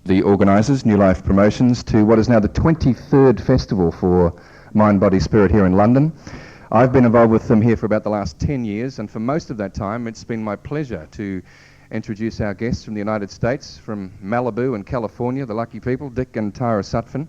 the organisers, New Life Promotions, to what is now the 23rd festival for Mind, Body, Spirit here in London. I've been involved with them here for about the last 10 years, and for most of that time it's been my pleasure to introduce our guests from the United States, from Malibu and California, the lucky people, Dick and Tara Sutphen.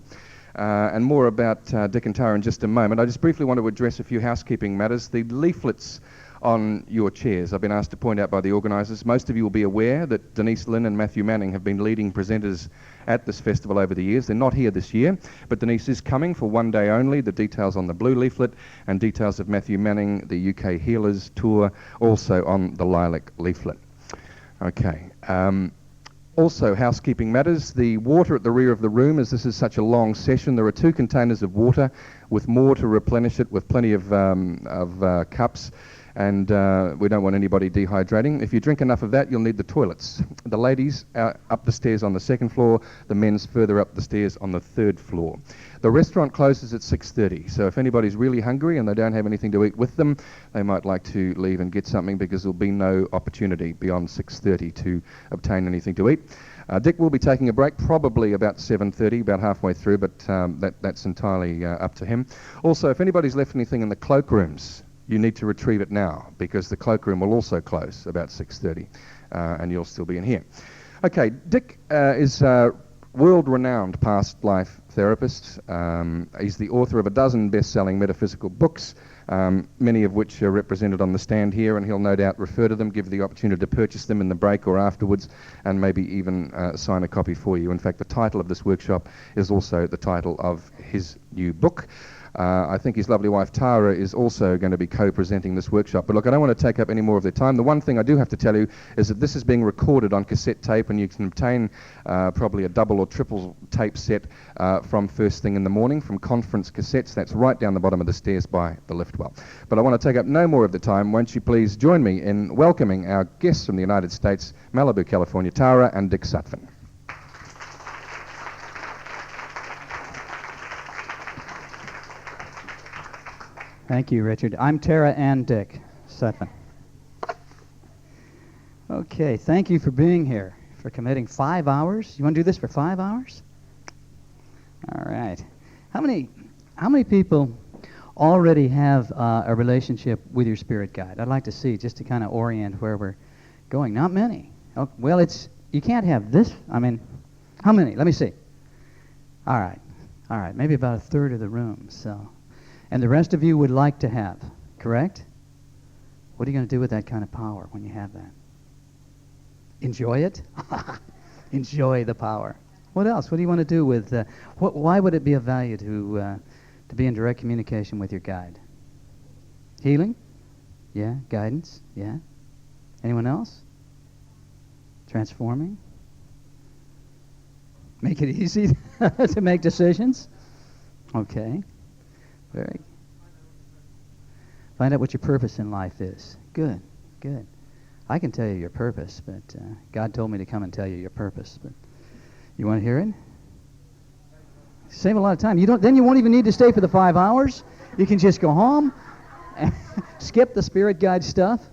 And more about Dick and Tara in just a moment. I just briefly want to address a few housekeeping matters. The leaflets on your chairs, I've been asked to point out by the organisers. Most of you will be aware that Denise Lynn and Matthew Manning have been leading presenters at this festival over the years. They're not here this year, but Denise is coming for one day only. The details on the blue leaflet and details of Matthew Manning, the UK Healers Tour, also on the lilac leaflet. Okay. Also, housekeeping matters. The water at the rear of the room, as this is such a long session, there are 2 containers of water with more to replenish it, with plenty of cups. And we don't want anybody dehydrating. If you drink enough of that, you'll need the toilets. The ladies up the stairs on the 2nd floor, the men's further up the stairs on the 3rd floor. The restaurant closes at 6:30, so if anybody's really hungry and they don't have anything to eat with them, they might like to leave and get something, because there'll be no opportunity beyond 6:30 to obtain anything to eat. Dick will be taking a break, probably about 7:30, about halfway through, but that's entirely up to him. Also, if anybody's left anything in the cloakrooms, you need to retrieve it now, because the cloakroom will also close about 6:30, and you'll still be in here. Okay, Dick is a world-renowned past life therapist. He's the author of a dozen best-selling metaphysical books, many of which are represented on the stand here, and he'll no doubt refer to them, give you the opportunity to purchase them in the break or afterwards, and maybe even sign a copy for you. In fact, the title of this workshop is also the title of his new book. I think his lovely wife Tara is also going to be co-presenting this workshop. But look, I don't want to take up any more of their time. The one thing I do have to tell you is that this is being recorded on cassette tape, and you can obtain probably a double or triple tape set from first thing in the morning from Conference Cassettes. That's right down the bottom of the stairs by the lift well. But I want to take up no more of the time. Won't you please join me in welcoming our guests from the United States, Malibu, California, Tara and Dick Sutphen. Thank you, Richard. I'm Tara and Dick Sutphen. Okay, thank you for being here, for committing 5 hours. You want to do this for 5 hours? All right. How many people already have a relationship with your spirit guide? I'd like to see, just to kind of orient where we're going. Not many. Oh, well, you can't have this. I mean, how many? Let me see. All right. Maybe about a third of the room. So. And the rest of you would like to have, correct? What are you going to do with that kind of power when you have that? Enjoy it? Enjoy the power. What else? What do you want to do with... why would it be of value to be in direct communication with your guide? Healing? Yeah. Guidance? Yeah. Anyone else? Transforming? Make it easy to make decisions? Okay. Very. Find out what your purpose in life is. Good. I can tell you your purpose, but God told me to come and tell you your purpose. But you want to hear it? Save a lot of time. Then you won't even need to stay for the 5 hours. You can just go home, and skip the spirit guide stuff.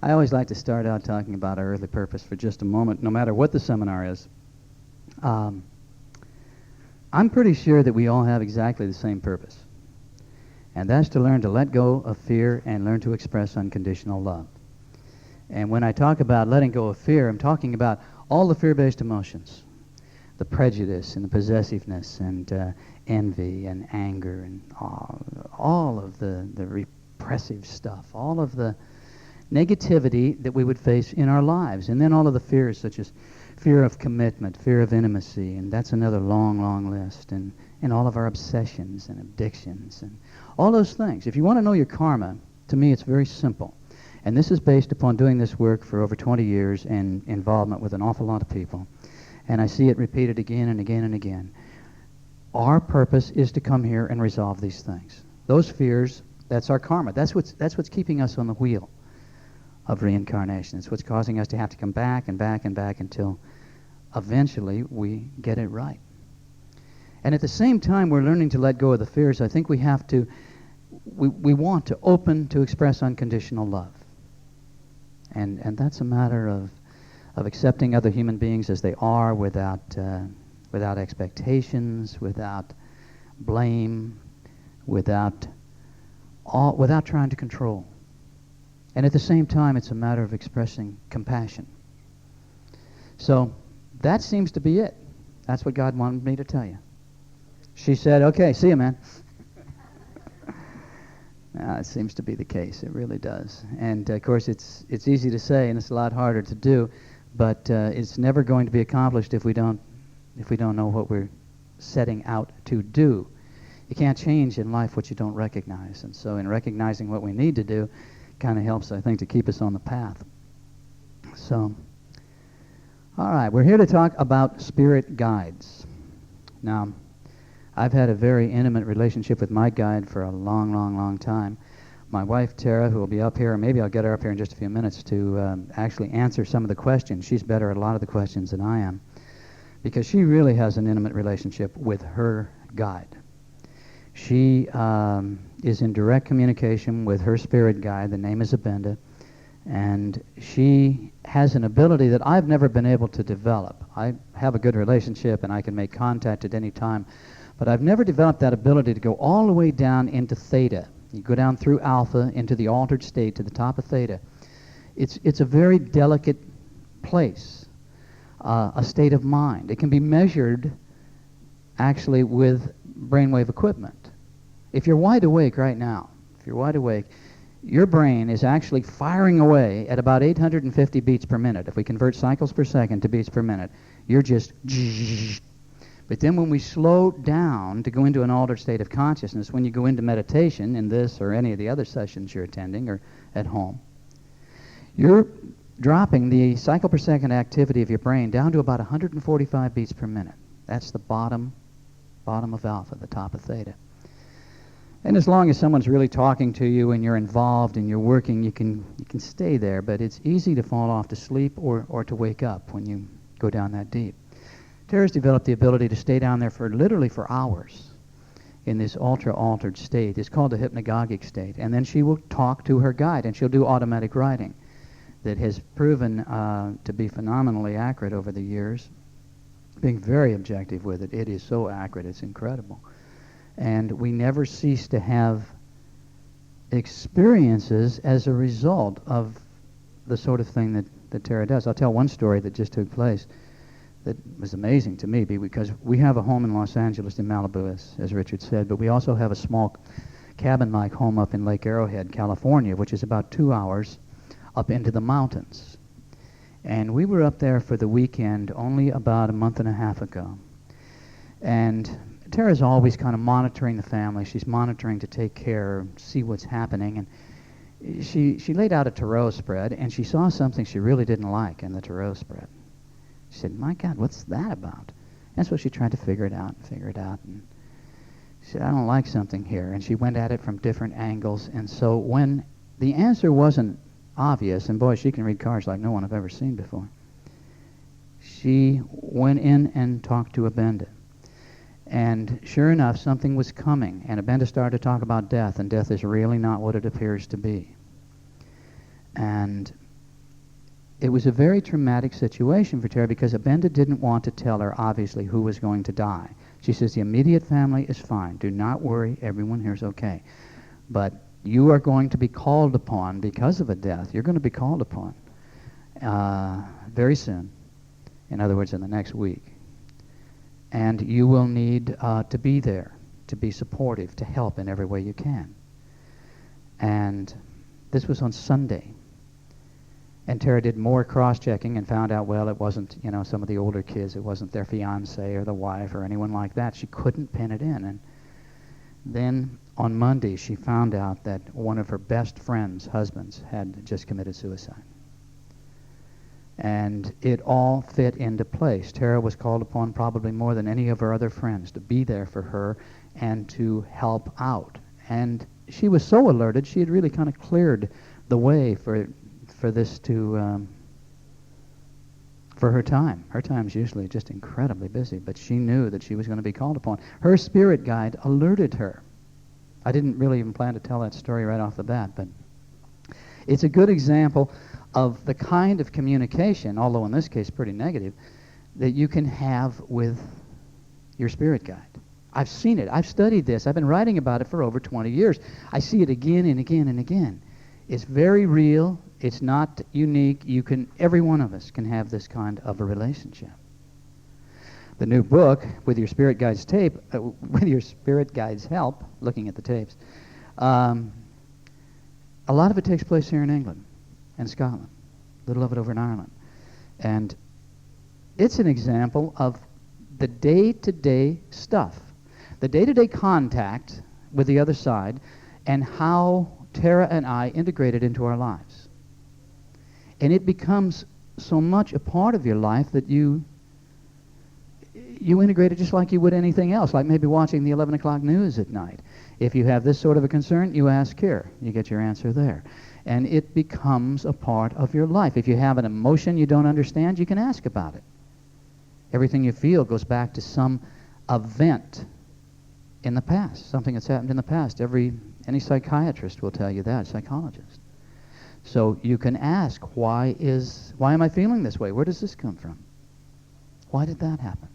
I always like to start out talking about our earthly purpose for just a moment, no matter what the seminar is. I'm pretty sure that we all have exactly the same purpose, and that's to learn to let go of fear and learn to express unconditional love. And when I talk about letting go of fear, I'm talking about all the fear-based emotions, the prejudice and the possessiveness and envy and anger and all of the repressive stuff, all of the negativity that we would face in our lives, and then all of the fears such as fear of commitment, fear of intimacy, and that's another long list, and all of our obsessions and addictions and all those things. If you want to know your karma, to me it's very simple. And this is based upon doing this work for over 20 years and involvement with an awful lot of people. And I see it repeated again and again and again. Our purpose is to come here and resolve these things. Those fears, that's our karma. That's what's keeping us on the wheel of reincarnation. It's what's causing us to have to come back and back and back until eventually we get it right. And at the same time we're learning to let go of the fears, I think we want to open to express unconditional love. And that's a matter of accepting other human beings as they are without expectations, without blame, without trying to control. And at the same time, it's a matter of expressing compassion. So that seems to be it. That's what God wanted me to tell you. She said, "Okay, see you, man." It seems to be the case. It really does. And of course, it's easy to say, and it's a lot harder to do. But it's never going to be accomplished if we don't know what we're setting out to do. You can't change in life what you don't recognize. And so in recognizing what we need to do, kind of helps, I think, to keep us on the path. So, all right, we're here to talk about spirit guides. Now, I've had a very intimate relationship with my guide for a long, long, long time. My wife, Tara, who will be up here, or maybe I'll get her up here in just a few minutes to actually answer some of the questions. She's better at a lot of the questions than I am, because she really has an intimate relationship with her guide. She is in direct communication with her spirit guide. The name is Abenda, and she has an ability that I've never been able to develop. I have a good relationship, and I can make contact at any time, but I've never developed that ability to go all the way down into theta. You go down through alpha into the altered state to the top of theta. It's a very delicate place, a state of mind. It can be measured actually with brainwave equipment. If you're wide awake right now, your brain is actually firing away at about 850 beats per minute. If we convert cycles per second to beats per minute, you're just... But then when we slow down to go into an altered state of consciousness, when you go into meditation in this or any of the other sessions you're attending or at home, you're dropping the cycle per second activity of your brain down to about 145 beats per minute. That's the bottom of alpha, the top of theta. And as long as someone's really talking to you and you're involved and you're working, you can stay there, but it's easy to fall off to sleep or to wake up when you go down that deep. Tara's developed the ability to stay down there literally for hours in this ultra-altered state. It's called the hypnagogic state. And then she will talk to her guide, and she'll do automatic writing that has proven to be phenomenally accurate over the years, being very objective with it. It is so accurate, it's incredible. And we never cease to have experiences as a result of the sort of thing that Tara does. I'll tell one story that just took place that was amazing to me, because we have a home in Los Angeles, in Malibu, as Richard said, but we also have a small cabin-like home up in Lake Arrowhead, California, which is about 2 hours up into the mountains. And we were up there for the weekend only about a month and a half ago. And Tara's always kind of monitoring the family. She's monitoring to take care, see what's happening. And she laid out a tarot spread, and she saw something she really didn't like in the tarot spread. She said, "My God, what's that about?" And so she tried to figure it out. And she said, "I don't like something here." And she went at it from different angles. And so when the answer wasn't obvious, and boy, she can read cards like no one I've ever seen before, she went in and talked to Abenda. And sure enough, something was coming. And Abenda started to talk about death, and death is really not what it appears to be. And it was a very traumatic situation for Tara, because Abenda didn't want to tell her, obviously, who was going to die. She says, the immediate family is fine. Do not worry. Everyone here is okay. But you are going to be called upon because of a death. You're going to be called upon very soon. In other words, in the next week. And you will need to be there, to be supportive, to help in every way you can. And this was on Sunday. And Tara did more cross-checking and found out, well, it wasn't, some of the older kids. It wasn't their fiancé or the wife or anyone like that. She couldn't pin it in. And then on Monday, she found out that one of her best friend's husbands had just committed suicide. And it all fit into place. Tara was called upon probably more than any of her other friends to be there for her and to help out. And she was so alerted, she had really kind of cleared the way for this to, for her time. Her time's usually just incredibly busy, but she knew that she was going to be called upon. Her spirit guide alerted her. I didn't really even plan to tell that story right off the bat, but it's a good example of the kind of communication, although in this case pretty negative, that you can have with your spirit guide. I've seen it. I've studied this. I've been writing about it for over 20 years. I see it again and again and again. It's very real. It's not unique. Every one of us can have this kind of a relationship. The new book, with your spirit guide's with your spirit guide's help, looking at the tapes, a lot of it takes place here in England and Scotland, a little of it over in Ireland. And it's an example of the day-to-day stuff, the day-to-day contact with the other side, and how Tara and I integrate it into our lives. And it becomes so much a part of your life that you integrate it just like you would anything else, like maybe watching the 11 o'clock news at night. If you have this sort of a concern, you ask here. You get your answer there. And it becomes a part of your life. If you have an emotion you don't understand, you can ask about it. Everything you feel goes back to some event in the past, something that's happened in the past. Any psychiatrist will tell you that, psychologist. So you can ask, why am I feeling this way? Where does this come from? Why did that happen?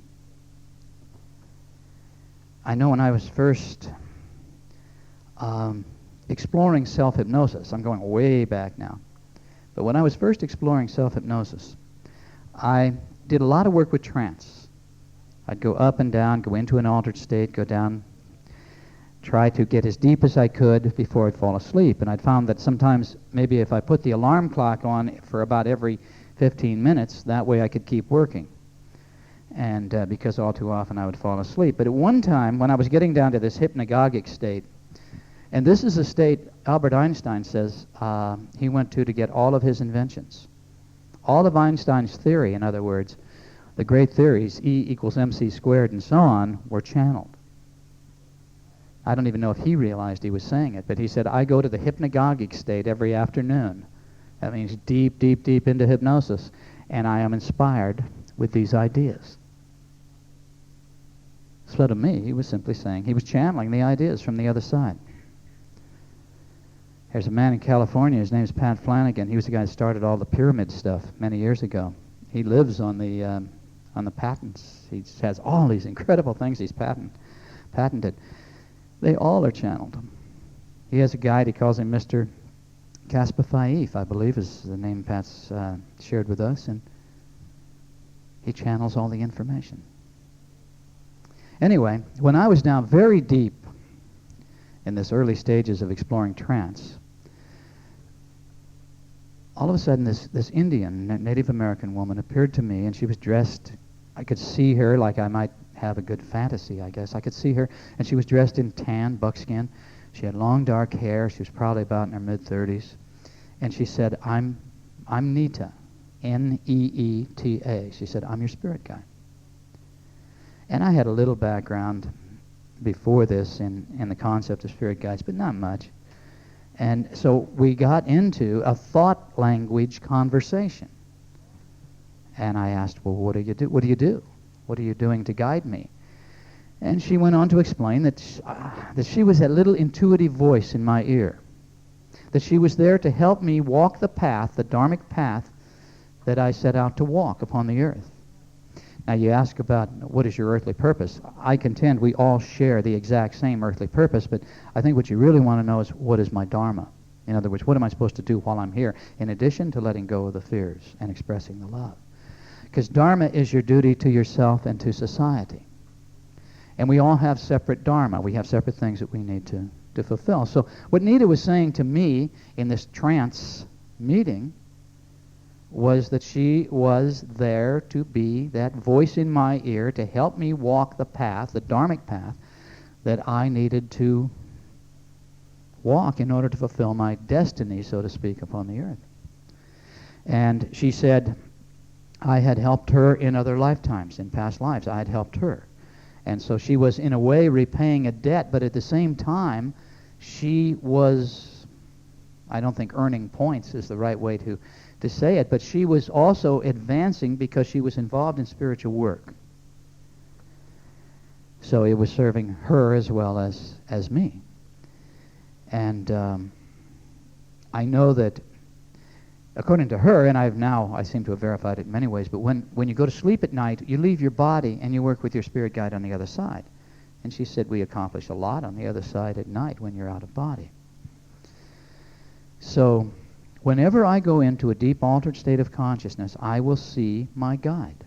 I know when I was first exploring self-hypnosis, I'm going way back now, but when I was first exploring self-hypnosis, I did a lot of work with trance. I'd go up and down, go into an altered state, go down, try to get as deep as I could before I'd fall asleep. And I'd found that sometimes, maybe if I put the alarm clock on for about every 15 minutes, that way I could keep working. And because all too often I would fall asleep. But at one time, when I was getting down to this hypnagogic state, and this is a state Albert Einstein says he went to get all of his inventions. All of Einstein's theory, in other words, the great theories, E equals mc squared and so on, were channeled. I don't even know if he realized he was saying it, but he said, I go to the hypnagogic state every afternoon. That means deep, deep, deep into hypnosis, and I am inspired with these ideas. So to me, he was simply saying, he was channeling the ideas from the other side. There's a man in California, his name is Pat Flanagan. He was the guy that started all the pyramid stuff many years ago. He lives on the patents. He has all these incredible things he's patented. They all are channeled. He has a guide, he calls him Mr. Kaspafaif, I believe is the name Pat's shared with us, and he channels all the information. Anyway, when I was down very deep in this early stages of exploring trance, all of a sudden this Indian, Native American woman appeared to me, and she was dressed, I could see her like I might have a good fantasy, I guess. I could see her, and she was dressed in tan, buckskin. She had long dark hair. She was probably about in her mid-30s. And she said, I'm Nita, N-E-E-T-A. She said, I'm your spirit guide. And I had a little background before this in the concept of spirit guides, but not much. And so we got into a thought language conversation. And I asked, well, what do you do? What do you do? What are you doing to guide me? And she went on to explain that she was that little intuitive voice in my ear, that she was there to help me walk the path, the dharmic path that I set out to walk upon the earth. Now you ask about what is your earthly purpose. I contend we all share the exact same earthly purpose, but I think what you really want to know is, what is my dharma? In other words, what am I supposed to do while I'm here, in addition to letting go of the fears and expressing the love? Because dharma is your duty to yourself and to society. And we all have separate dharma. We have separate things that we need to fulfill. So what Nita was saying to me in this trance meeting was that she was there to be that voice in my ear to help me walk the path, the dharmic path, that I needed to walk in order to fulfill my destiny, so to speak, upon the earth. And she said, I had helped her in other lifetimes, in past lives. I had helped her. And so she was, in a way, repaying a debt, but at the same time, she was, I don't think earning points is the right way to say it, but she was also advancing because she was involved in spiritual work. So it was serving her as well as me. And I know that according to her, and I seem to have verified it in many ways, but when you go to sleep at night, you leave your body and you work with your spirit guide on the other side. And she said we accomplish a lot on the other side at night when you're out of body. So whenever I go into a deep altered state of consciousness, I will see my guide.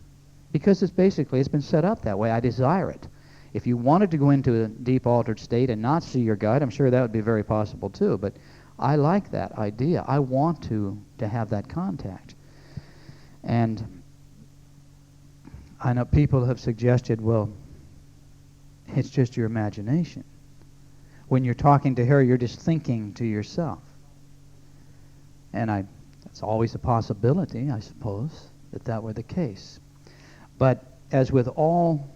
Because it's been set up that way. I desire it. If you wanted to go into a deep altered state and not see your guide, I'm sure that would be very possible too. But I like that idea. I want to have that contact. And I know people have suggested, well, it's just your imagination. When you're talking to her, you're just thinking to yourself. And that's always a possibility, I suppose, that were the case. But as with all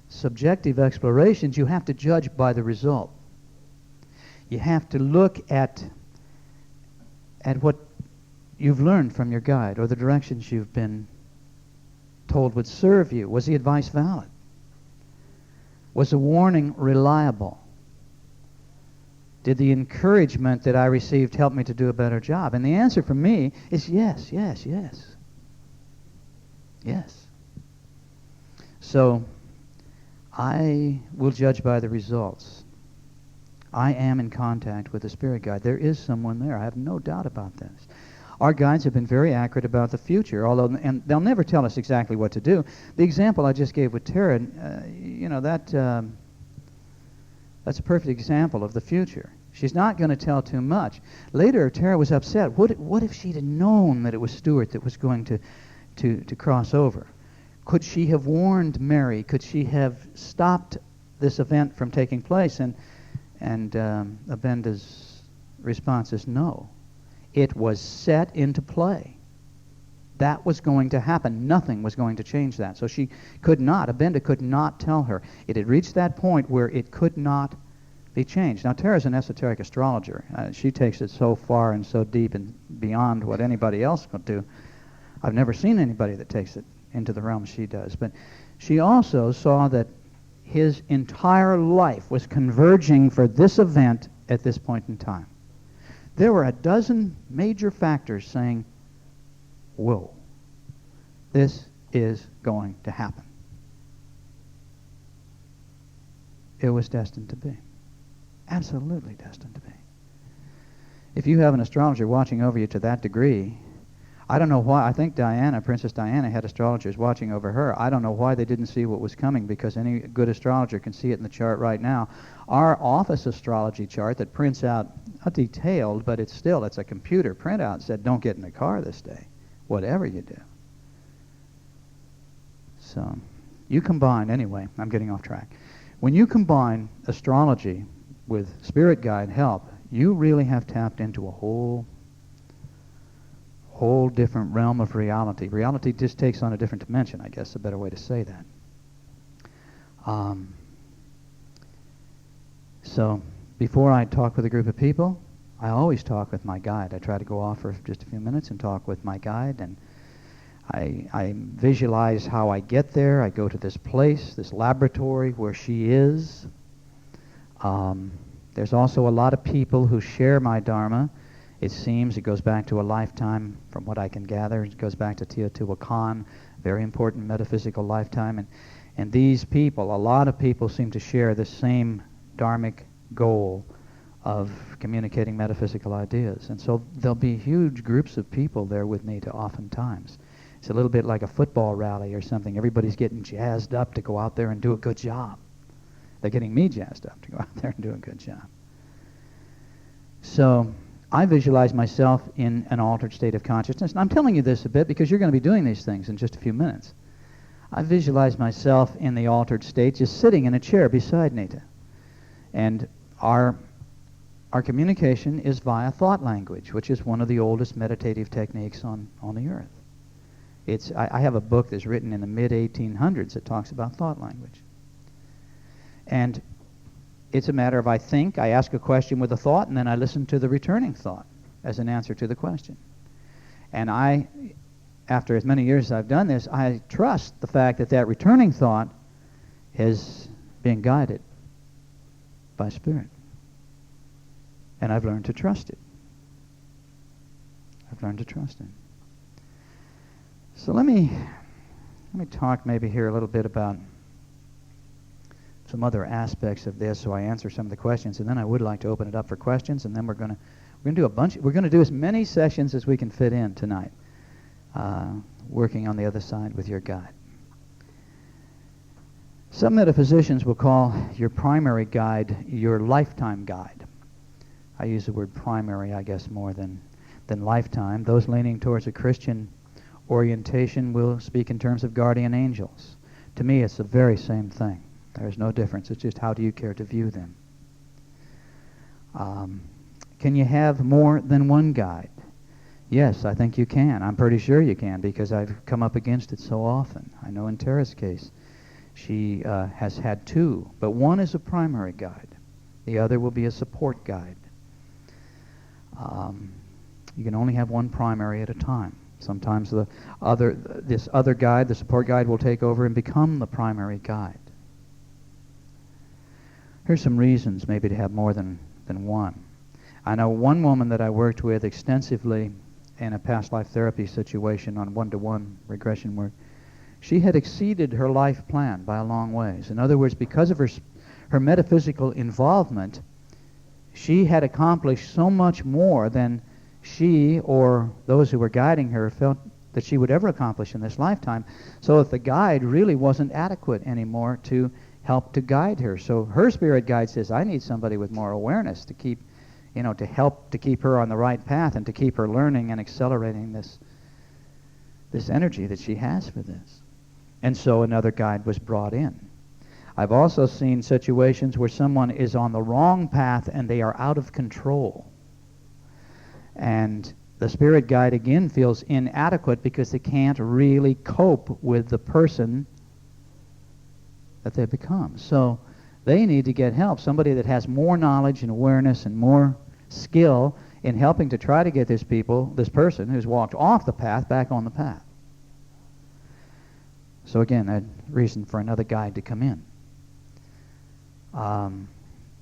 subjective explorations, you have to judge by the result. You have to look at what you've learned from your guide or the directions you've been told would serve you. Was the advice valid? Was the warning reliable? Did the encouragement that I received help me to do a better job? And the answer for me is yes, yes, yes. Yes. So I will judge by the results. I am in contact with the spirit guide. There is someone there. I have no doubt about this. Our guides have been very accurate about the future, and they'll never tell us exactly what to do. The example I just gave with Tara, that's a perfect example of the future. She's not going to tell too much. Later, Tara was upset. What if she'd have known that it was Stuart that was going to cross over? Could she have warned Mary? Could she have stopped this event from taking place? And Abenda's response is no. It was set into play. That was going to happen. Nothing was going to change that. So Abenda could not tell her. It had reached that point where it could not be changed. Now, Tara's an esoteric astrologer. She takes it so far and so deep and beyond what anybody else could do. I've never seen anybody that takes it into the realm she does. But she also saw that his entire life was converging for this event at this point in time. There were a dozen major factors saying, whoa, this is going to happen. It was destined to be. Absolutely destined to be. If you have an astrologer watching over you to that degree, I don't know why. I think Princess Diana, had astrologers watching over her. I don't know why they didn't see what was coming, because any good astrologer can see it in the chart right now. Our office astrology chart that prints out, not detailed, but it's a computer printout, said don't get in the car this day, whatever you do. So you combine, anyway, I'm getting off track. When you combine astrology with spirit guide help, you really have tapped into a whole different realm of reality. Reality just takes on a different dimension, I guess, a better way to say that. So before I talk with a group of people, I always talk with my guide. I try to go off for just a few minutes and talk with my guide, and I visualize how I get there. I go to this place, this laboratory where she is. There's also a lot of people who share my Dharma. It seems it goes back to a lifetime, from what I can gather. It goes back to Teotihuacan, very important metaphysical lifetime. And these people, a lot of people seem to share the same dharmic goal of communicating metaphysical ideas. And so there'll be huge groups of people there with me oftentimes. It's a little bit like a football rally or something. Everybody's getting jazzed up to go out there and do a good job. They're getting me jazzed up to go out there and do a good job. So I visualize myself in an altered state of consciousness. And I'm telling you this a bit because you're going to be doing these things in just a few minutes. I visualize myself in the altered state, just sitting in a chair beside Nita. And our communication is via thought language, which is one of the oldest meditative techniques on the earth. I have a book that's written in the mid-1800s that talks about thought language. And it's a matter of I ask a question with a thought, and then I listen to the returning thought as an answer to the question. And after as many years as I've done this, I trust the fact that returning thought is being guided by Spirit. And I've learned to trust it. I've learned to trust him. So let me talk maybe here a little bit about some other aspects of this, so I answer some of the questions, and then I would like to open it up for questions, and then we're going to do as many sessions as we can fit in tonight, working on the other side with your guide. Some metaphysicians will call your primary guide your lifetime guide. I use the word primary, I guess, more than lifetime. Those leaning towards a Christian orientation will speak in terms of guardian angels. To me, it's the very same thing. There's no difference. It's just how do you care to view them. Can you have more than one guide? Yes, I think you can. I'm pretty sure you can because I've come up against it so often. I know in Tara's case, she has had two, but one is a primary guide. The other will be a support guide. You can only have one primary at a time. Sometimes this other guide, the support guide, will take over and become the primary guide. Here's some reasons maybe to have more than one. I know one woman that I worked with extensively in a past life therapy situation on one-to-one regression work. She had exceeded her life plan by a long ways. In other words, because of her metaphysical involvement, she had accomplished so much more than she or those who were guiding her felt that she would ever accomplish in this lifetime, so that the guide really wasn't adequate anymore to help to guide her. So her spirit guide says, I need somebody with more awareness to keep, to help to keep her on the right path and to keep her learning and accelerating this energy that she has for this. And so another guide was brought in. I've also seen situations where someone is on the wrong path and they are out of control. And the spirit guide again feels inadequate because they can't really cope with the person that they've become. So they need to get help, somebody that has more knowledge and awareness and more skill in helping to try to get this person who's walked off the path back on the path. So again, a reason for another guide to come in.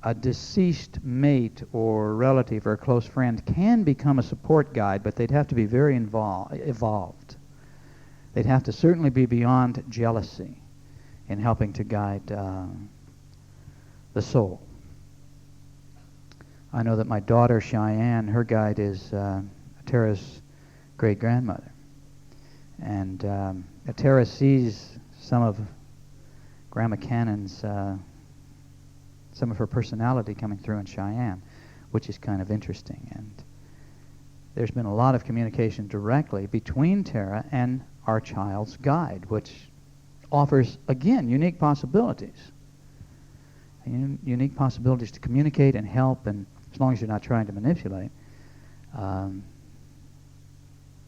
A deceased mate or relative or a close friend can become a support guide, but they'd have to be very evolved. They'd have to certainly be beyond jealousy in helping to guide the soul. I know that my daughter Cheyenne, her guide is Tara's great-grandmother. And Tara sees some of Grandma Cannon's some of her personality coming through in Cheyenne, which is kind of interesting. And there's been a lot of communication directly between Tara and our child's guide, which offers, again, unique possibilities. Unique possibilities to communicate and help, and as long as you're not trying to manipulate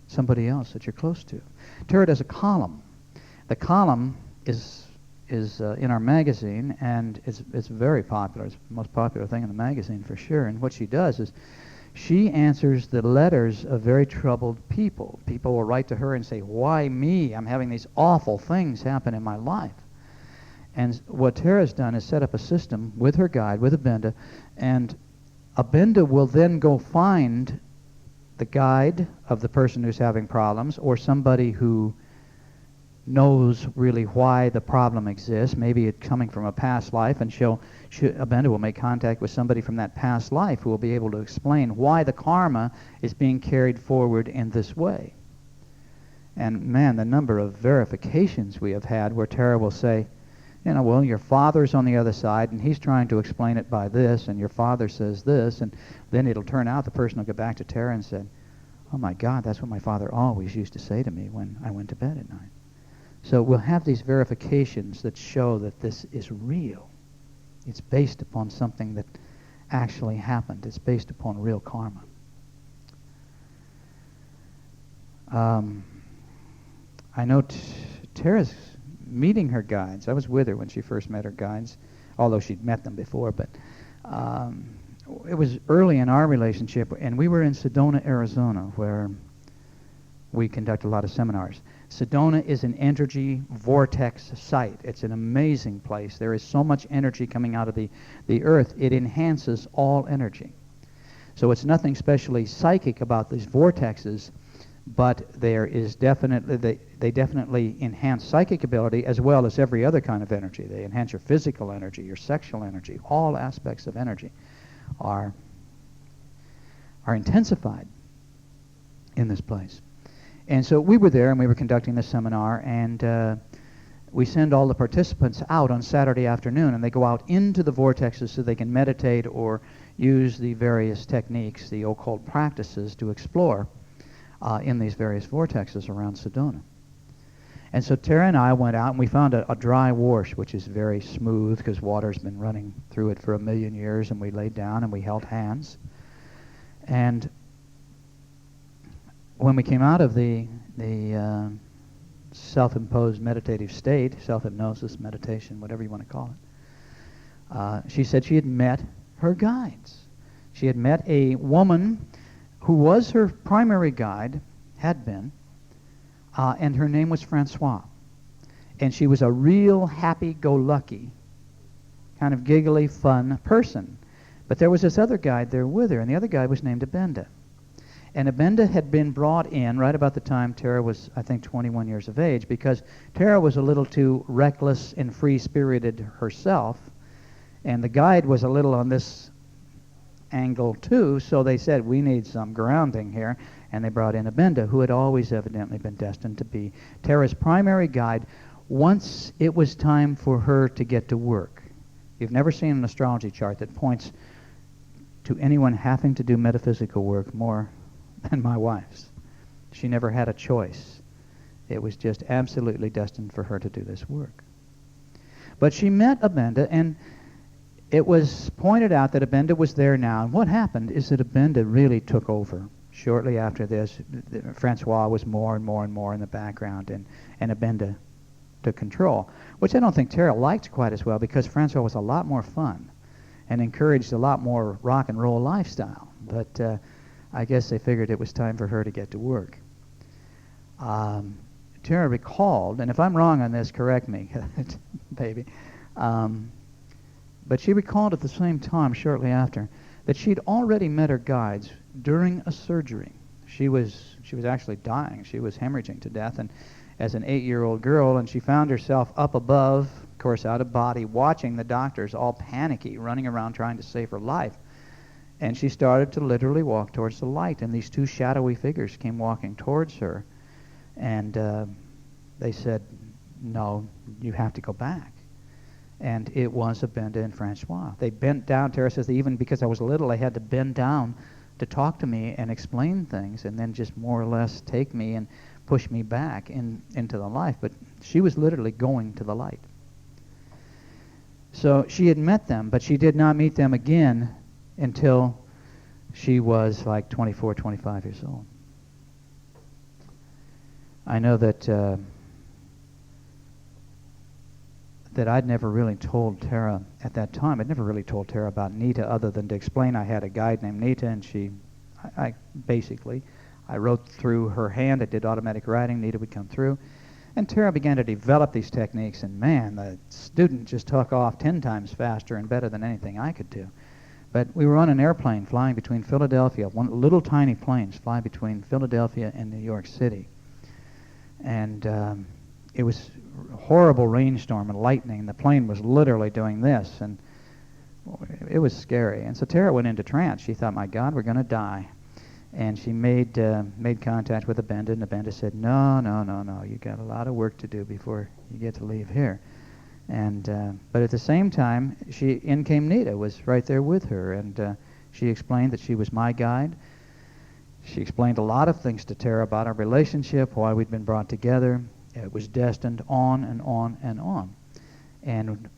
somebody else that you're close to. Tara does a column. The column is in our magazine, and it's very popular. It's the most popular thing in the magazine for sure. And what she does is she answers the letters of very troubled people. People will write to her and say, why me? I'm having these awful things happen in my life. And what Tara's done is set up a system with her guide, with Abenda, and Abenda will then go find the guide of the person who's having problems, or somebody who knows really why the problem exists. Maybe it's coming from a past life, and Abenda will make contact with somebody from that past life who will be able to explain why the karma is being carried forward in this way. And man, the number of verifications we have had where Tara will say, well, your father's on the other side, and he's trying to explain it by this, and your father says this, and then it'll turn out the person will go back to Tara and say, oh my God, that's what my father always used to say to me when I went to bed at night. So we'll have these verifications that show that this is real. It's based upon something that actually happened. It's based upon real karma. I know Tara's meeting her guides. I was with her when she first met her guides, although she'd met them before, but it was early in our relationship, and we were in Sedona, Arizona, where we conduct a lot of seminars. Sedona is an energy vortex site. It's an amazing place. There is so much energy coming out of the earth. It enhances all energy. So it's nothing specially psychic about these vortexes, but there is definitely, they definitely enhance psychic ability as well as every other kind of energy. They enhance your physical energy, your sexual energy. All aspects of energy are intensified in this place. And so we were there and we were conducting this seminar, and we send all the participants out on Saturday afternoon, and they go out into the vortexes so they can meditate or use the various techniques, the occult practices, to explore in these various vortexes around Sedona. And so Tara and I went out and we found a dry wash, which is very smooth because water's been running through it for 1,000,000 years, and we laid down and we held hands. And when we came out of the self-imposed meditative state, self-hypnosis, meditation, whatever you want to call it, she said she had met her guides. She had met a woman who was her primary guide, had been, and her name was Francois. And she was a real happy-go-lucky, kind of giggly, fun person. But there was this other guide there with her, and the other guide was named Abenda. And Abenda had been brought in right about the time Tara was, I think, 21 years of age, because Tara was a little too reckless and free-spirited herself, and the guide was a little on this angle too, so they said, we need some grounding here, and they brought in Abenda, who had always evidently been destined to be Tara's primary guide once it was time for her to get to work. You've never seen an astrology chart that points to anyone having to do metaphysical work more than my wife's. She never had a choice. It was just absolutely destined for her to do this work. But she met Abenda, and it was pointed out that Abenda was there now. And what happened is that Abenda really took over. Shortly after this, Francois was more and more and more in the background, and Abenda took control, which I don't think Tara liked quite as well, because Francois was a lot more fun and encouraged a lot more rock and roll lifestyle. But I guess they figured it was time for her to get to work. Tara recalled, and if I'm wrong on this, correct me, baby, but she recalled at the same time, shortly after, that she'd already met her guides during a surgery. She was actually dying. She was hemorrhaging to death, and as an 8-year-old girl, and she found herself up above, of course out of body, watching the doctors all panicky, running around trying to save her life. And she started to literally walk towards the light, and these two shadowy figures came walking towards her, and they said, no, you have to go back. And it was Abenda and Francois. They bent down. Tara says that even because I was little, they had to bend down to talk to me and explain things, and then just more or less take me and push me back into the life. But she was literally going to the light. So she had met them, but she did not meet them again until she was like 24, 25 years old. I know that I'd never really told Tara at that time. I'd never really told Tara about Nita, other than to explain I had a guide named Nita, and I wrote through her hand. I did automatic writing. Nita would come through. And Tara began to develop these techniques, and man, the student just took off 10 times faster and better than anything I could do. But we were on an airplane flying between Philadelphia, one little tiny planes fly between Philadelphia and New York City. And it was a horrible rainstorm and lightning. The plane was literally doing this, and it was scary. And so Tara went into trance. She thought, my God, we're going to die. And she made contact with Abenda, and Abenda said, no, you got a lot of work to do before you get to leave here. And but at the same time, in came Nita, was right there with her, and she explained that she was my guide. She explained a lot of things to Tara about our relationship, why we'd been brought together. It was destined on and on and on. And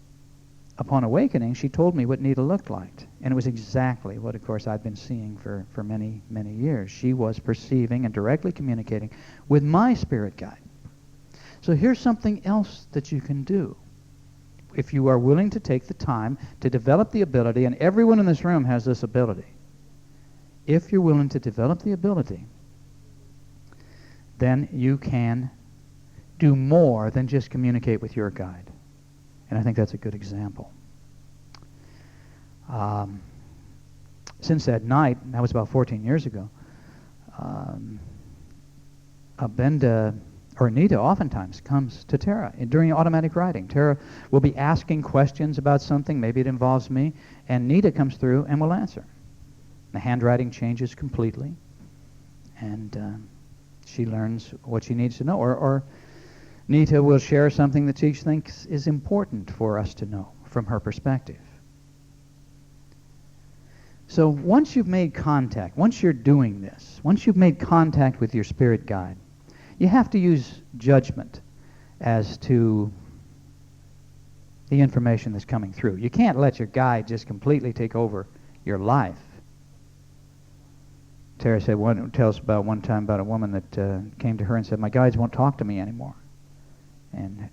upon awakening, she told me what Nita looked like. And it was exactly what, of course, I'd been seeing for many, many years. She was perceiving and directly communicating with my spirit guide. So here's something else that you can do. If you are willing to take the time to develop the ability, and everyone in this room has this ability, if you're willing to develop the ability, then you can do more than just communicate with your guide. And I think that's a good example. since that night, that was about 14 years ago, Benda or Anita oftentimes comes to Tara during automatic writing. Tara will be asking questions about something, maybe it involves me, and Nita comes through and will answer. The handwriting changes completely, and she learns what she needs to know. Or Nita will share something that she thinks is important for us to know from her perspective. So once you've made contact, once you're doing this, once you've made contact with your spirit guide, you have to use judgment as to the information that's coming through. You can't let your guide just completely take over your life. Tara said tells about one time about a woman that came to her and said, "My guides won't talk to me anymore." And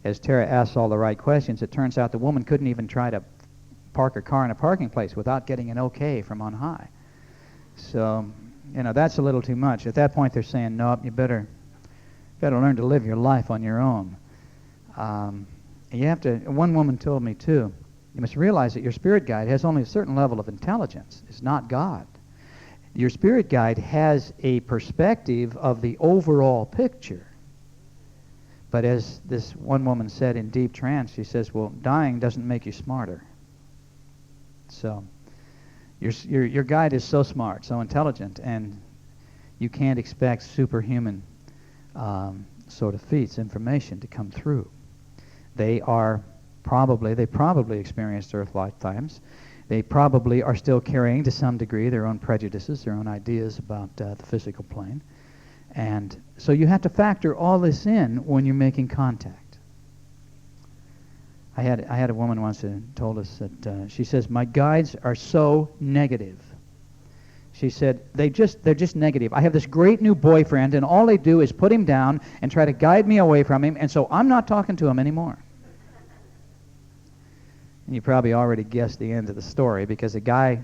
as Tara asks all the right questions, it turns out the woman couldn't even try to park her car in a parking place without getting an okay from on high. So, that's a little too much. At that point, they're saying, "Nope, you better learn to live your life on your own." You have to. One woman told me too, you must realize that your spirit guide has only a certain level of intelligence. It's not God. Your spirit guide has a perspective of the overall picture. But as this one woman said in deep trance, she says, "Well, dying doesn't make you smarter." So your guide is so smart, so intelligent, and you can't expect superhuman sort of feats, information to come through. They probably experienced Earth lifetimes. They probably are still carrying to some degree their own prejudices, their own ideas about the physical plane. And so you have to factor all this in when you're making contact. I had a woman once who told us that she says, "My guides are so negative." She said, they're just negative. "I have this great new boyfriend, and all they do is put him down and try to guide me away from him, and so I'm not talking to him anymore." And you probably already guessed the end of the story, because a guy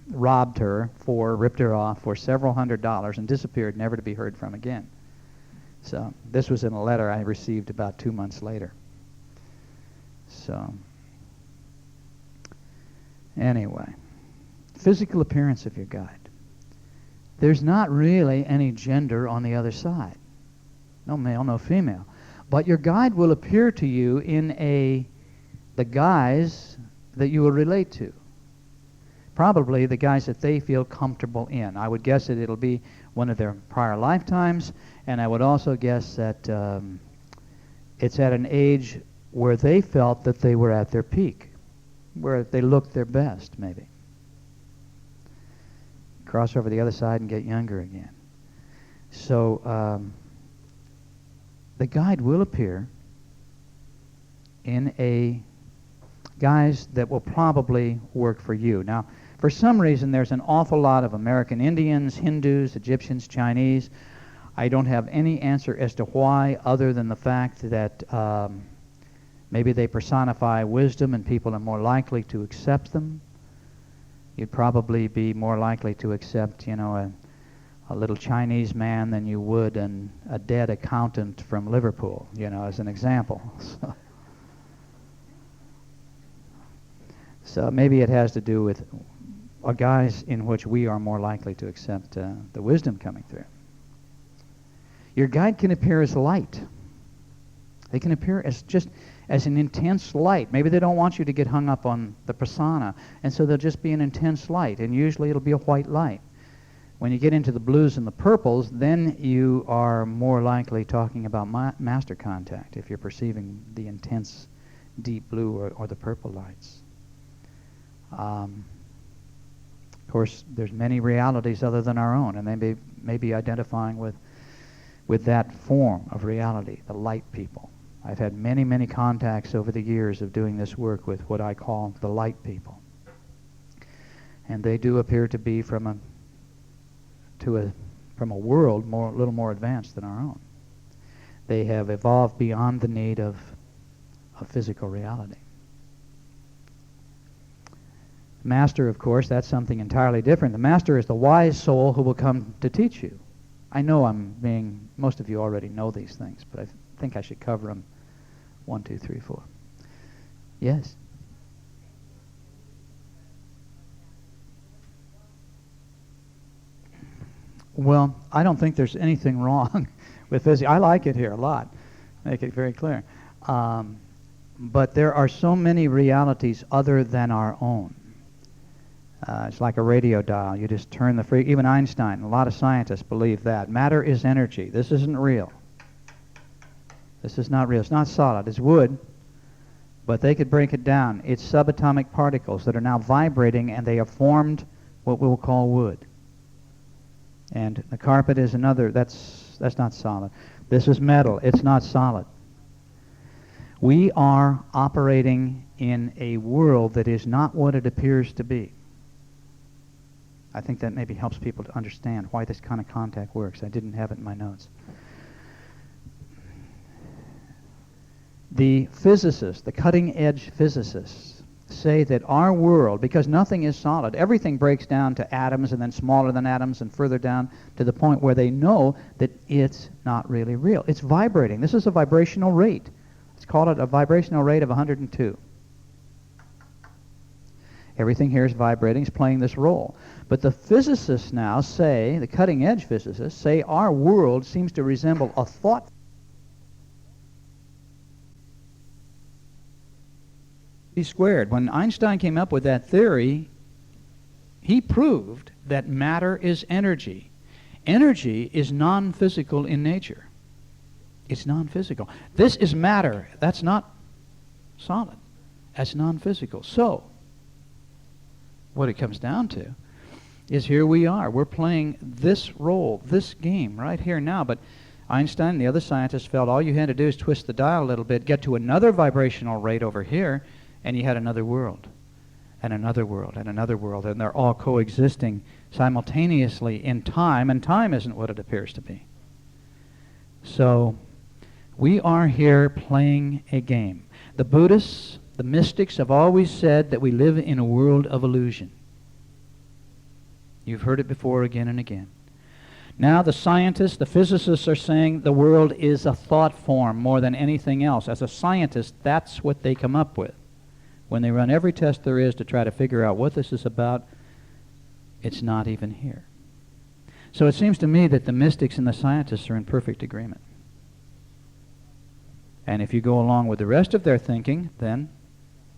ripped her off for several $100s and disappeared, never to be heard from again. So this was in a letter I received about 2 months later. So anyway, physical appearance of your guide. There's not really any gender on the other side. No male, no female. But your guide will appear to you in the guise that you will relate to. Probably the guise that they feel comfortable in. I would guess that it'll be one of their prior lifetimes, and I would also guess that it's at an age where they felt that they were at their peak, where they looked their best, maybe. Cross over the other side and get younger again. So the guide will appear in a guise that will probably work for you. Now, for some reason, there's an awful lot of American Indians, Hindus, Egyptians, Chinese. I don't have any answer as to why, other than the fact that maybe they personify wisdom and people are more likely to accept them. You'd probably be more likely to accept, a little Chinese man than you would a dead accountant from Liverpool, as an example. So maybe it has to do with a guise in which we are more likely to accept the wisdom coming through. Your guide can appear as light. They can appear as an intense light. Maybe they don't want you to get hung up on the persona, and so they'll just be an intense light, and usually it'll be a white light. When you get into the blues and the purples, then you are more likely talking about master contact if you're perceiving the intense deep blue or the purple lights. Of course, there's many realities other than our own, and they may be identifying with that form of reality, the light people. I've had many, many contacts over the years of doing this work with what I call the light people. And they do appear to be from a world a little more advanced than our own. They have evolved beyond the need of physical reality. Master, of course, that's something entirely different. The master is the wise soul who will come to teach you. I know most of you already know these things, but I think I should cover them 1, 2, 3, 4. Yes? Well, I don't think there's anything wrong with physics. I like it here a lot. Make it very clear. But there are so many realities other than our own. It's like a radio dial. You just turn the even Einstein, a lot of scientists believe that. Matter is energy. This isn't real. This is not real. It's not solid. It's wood, but they could break it down. It's subatomic particles that are now vibrating, and they have formed what we'll call wood. And the carpet is another. That's not solid. This is metal. It's not solid. We are operating in a world that is not what it appears to be. I think that maybe helps people to understand why this kind of contact works. I didn't have it in my notes. The physicists, the cutting-edge physicists, say that our world, because nothing is solid, everything breaks down to atoms and then smaller than atoms and further down to the point where they know that it's not really real. It's vibrating. This is a vibrational rate. Let's call it a vibrational rate of 102. Everything here is vibrating, it's playing this role. But the physicists now say, the cutting-edge physicists say, our world seems to resemble a thought squared. When Einstein came up with that theory, he proved that matter is energy. Energy is non-physical in nature. It's non-physical. This is matter. That's not solid. That's non-physical. So, what it comes down to is here we are. We're playing this role, this game right here now. But Einstein and the other scientists felt all you had to do is twist the dial a little bit, get to another vibrational rate over here, and you had another world, and another world, and another world, and they're all coexisting simultaneously in time, and time isn't what it appears to be. So we are here playing a game. The Buddhists, the mystics have always said that we live in a world of illusion. You've heard it before again and again. Now the scientists, the physicists are saying the world is a thought form more than anything else. As a scientist, that's what they come up with. When they run every test there is to try to figure out what this is about, it's not even here. So it seems to me that the mystics and the scientists are in perfect agreement. And if you go along with the rest of their thinking, then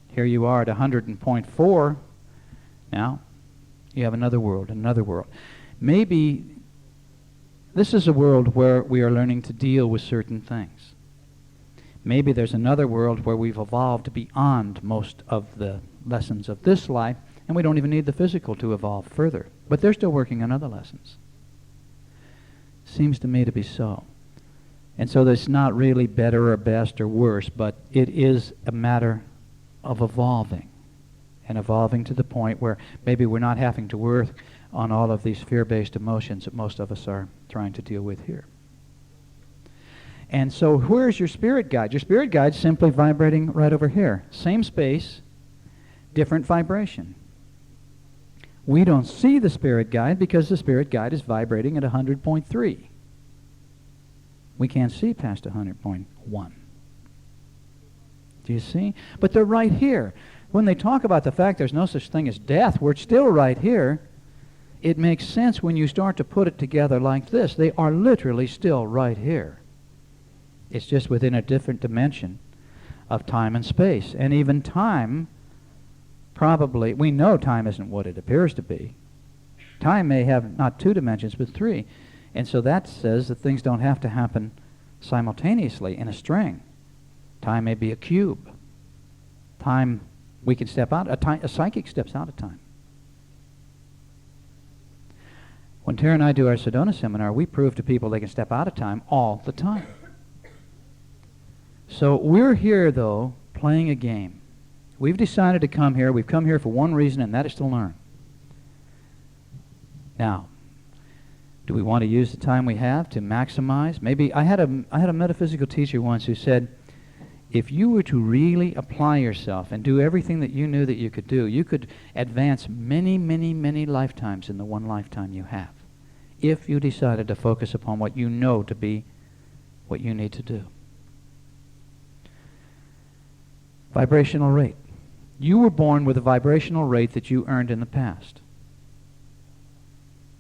here you are at 100.4. Now, you have another world, another world. Maybe this is a world where we are learning to deal with certain things. Maybe there's another world where we've evolved beyond most of the lessons of this life, and we don't even need the physical to evolve further. But they're still working on other lessons. Seems to me to be so. And so it's not really better or best or worse, but it is a matter of evolving, and evolving to the point where maybe we're not having to work on all of these fear-based emotions that most of us are trying to deal with here. And so where's your spirit guide? Your spirit guide's simply vibrating right over here. Same space, different vibration. We don't see the spirit guide because the spirit guide is vibrating at 100.3. We can't see past 100.1. Do you see? But they're right here. When they talk about the fact there's no such thing as death, we're still right here. It makes sense when you start to put it together like this. They are literally still right here. It's just within a different dimension of time and space. And even time, probably, we know time isn't what it appears to be. Time may have not 2 dimensions, but 3. And so that says that things don't have to happen simultaneously in a string. Time may be a cube. Time, we can step out, a psychic steps out of time. When Tara and I do our Sedona seminar, we prove to people they can step out of time all the time. So we're here, though, playing a game. We've decided to come here. We've come here for one reason, and that is to learn. Now, do we want to use the time we have to maximize? Maybe I had a metaphysical teacher once who said, if you were to really apply yourself and do everything that you knew that you could do, you could advance many, many, many lifetimes in the one lifetime you have, if you decided to focus upon what you know to be what you need to do. Vibrational rate. You were born with a vibrational rate that you earned in the past.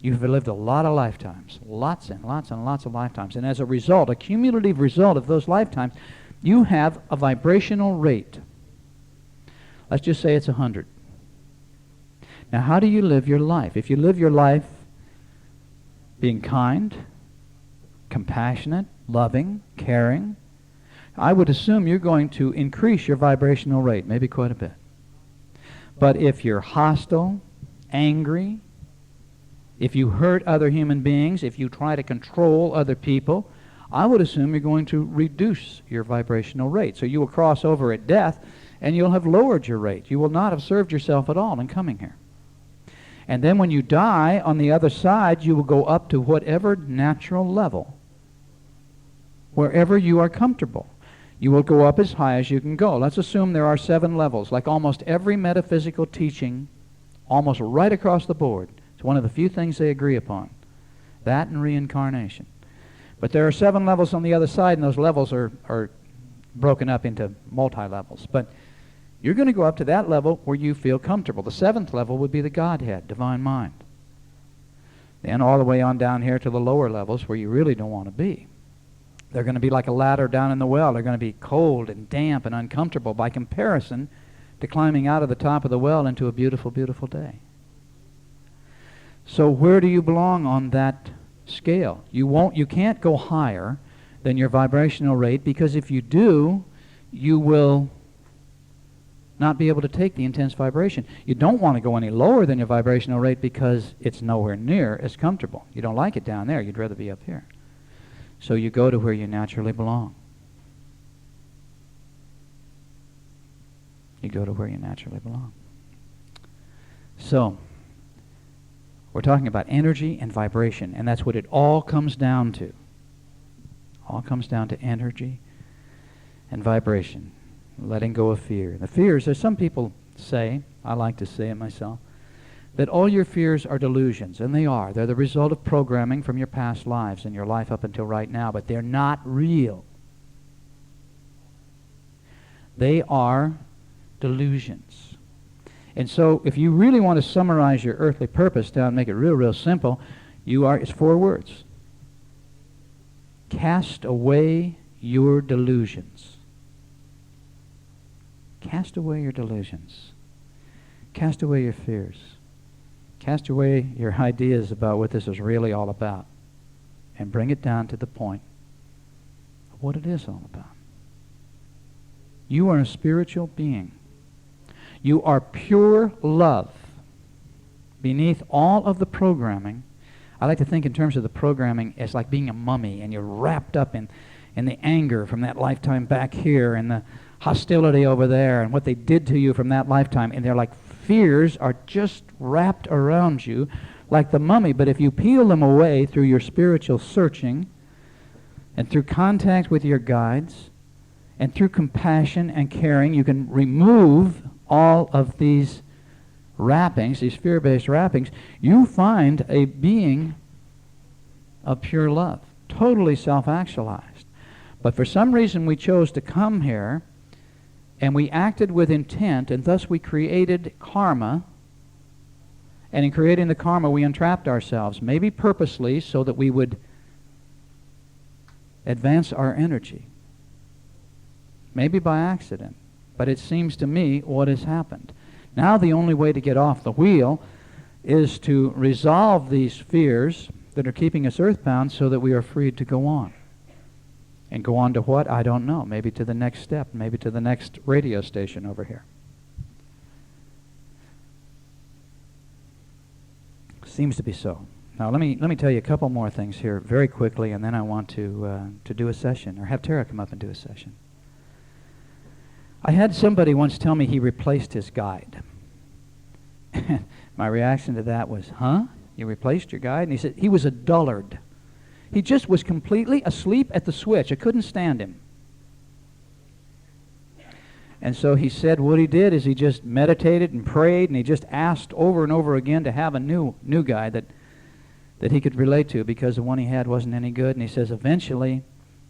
You've lived a lot of lifetimes, lots and lots and lots of lifetimes. And as a result, a cumulative result of those lifetimes, you have a vibrational rate. Let's just say it's 100. Now, how do you live your life? If you live your life being kind, compassionate, loving, caring, I would assume you're going to increase your vibrational rate, maybe quite a bit. But if you're hostile, angry, if you hurt other human beings, if you try to control other people, I would assume you're going to reduce your vibrational rate. So you will cross over at death, and you'll have lowered your rate. You will not have served yourself at all in coming here. And then when you die, on the other side, you will go up to whatever natural level, wherever you are comfortable. You will go up as high as you can go. Let's assume there are 7 levels, like almost every metaphysical teaching, almost right across the board. It's one of the few things they agree upon, that and reincarnation. But there are 7 levels on the other side, and those levels are broken up into multi-levels. But you're going to go up to that level where you feel comfortable. The 7th level would be the Godhead, divine mind. Then all the way on down here to the lower levels where you really don't want to be. They're going to be like a ladder down in the well. They're going to be cold and damp and uncomfortable by comparison to climbing out of the top of the well into a beautiful, beautiful day. So where do you belong on that scale? You can't go higher than your vibrational rate, because if you do, you will not be able to take the intense vibration. You don't want to go any lower than your vibrational rate because it's nowhere near as comfortable. You don't like it down there. You'd rather be up here. So you go to where you naturally belong. You go to where you naturally belong. So, we're talking about energy and vibration, and that's what it all comes down to. All comes down to energy and vibration. Letting go of fear. The fears, as some people say, I like to say it myself, that all your fears are delusions, and they are. They're the result of programming from your past lives and your life up until right now, but they're not real. They are delusions. And so if you really want to summarize your earthly purpose down, make it real, real simple, it's 4 words. Cast away your delusions. Cast away your delusions. Cast away your fears. Cast away your ideas about what this is really all about, and bring it down to the point of what it is all about. You are a spiritual being. You are pure love. Beneath all of the programming, I like to think in terms of the programming as like being a mummy, and you're wrapped up in the anger from that lifetime back here, and the hostility over there, and what they did to you from that lifetime, and they're like fears are just wrapped around you like the mummy. But if you peel them away through your spiritual searching, and through contact with your guides, and through compassion and caring, you can remove all of these wrappings, these fear-based wrappings. You find a being of pure love, totally self-actualized. But for some reason we chose to come here, and we acted with intent, and thus we created karma. And in creating the karma, we entrapped ourselves, maybe purposely, so that we would advance our energy. Maybe by accident. But it seems to me what has happened. Now the only way to get off the wheel is to resolve these fears that are keeping us earthbound so that we are freed to go on. And go on to what? I don't know. Maybe to the next step. Maybe to the next radio station over here. Seems to be so. Now let me tell you a couple more things here very quickly, and then I want to do a session, or have Tara come up and do a session. I had somebody once tell me he replaced his guide. My reaction to that was, huh? You replaced your guide? And he said he was a dullard. He just was completely asleep at the switch. I couldn't stand him. And so he said what he did is he just meditated and prayed, and he just asked over and over again to have a new guy that he could relate to, because the one he had wasn't any good. And he says eventually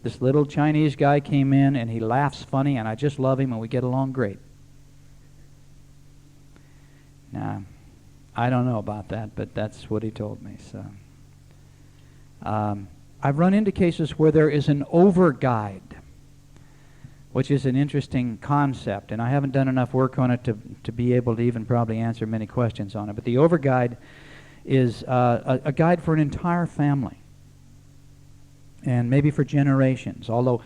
this little Chinese guy came in, and he laughs funny, and I just love him, and we get along great. Now, I don't know about that, but that's what he told me. So I've run into cases where there is an over-guide, which is an interesting concept, and I haven't done enough work on it to be able to even probably answer many questions on it. But the over-guide is a guide for an entire family, and maybe for generations. Although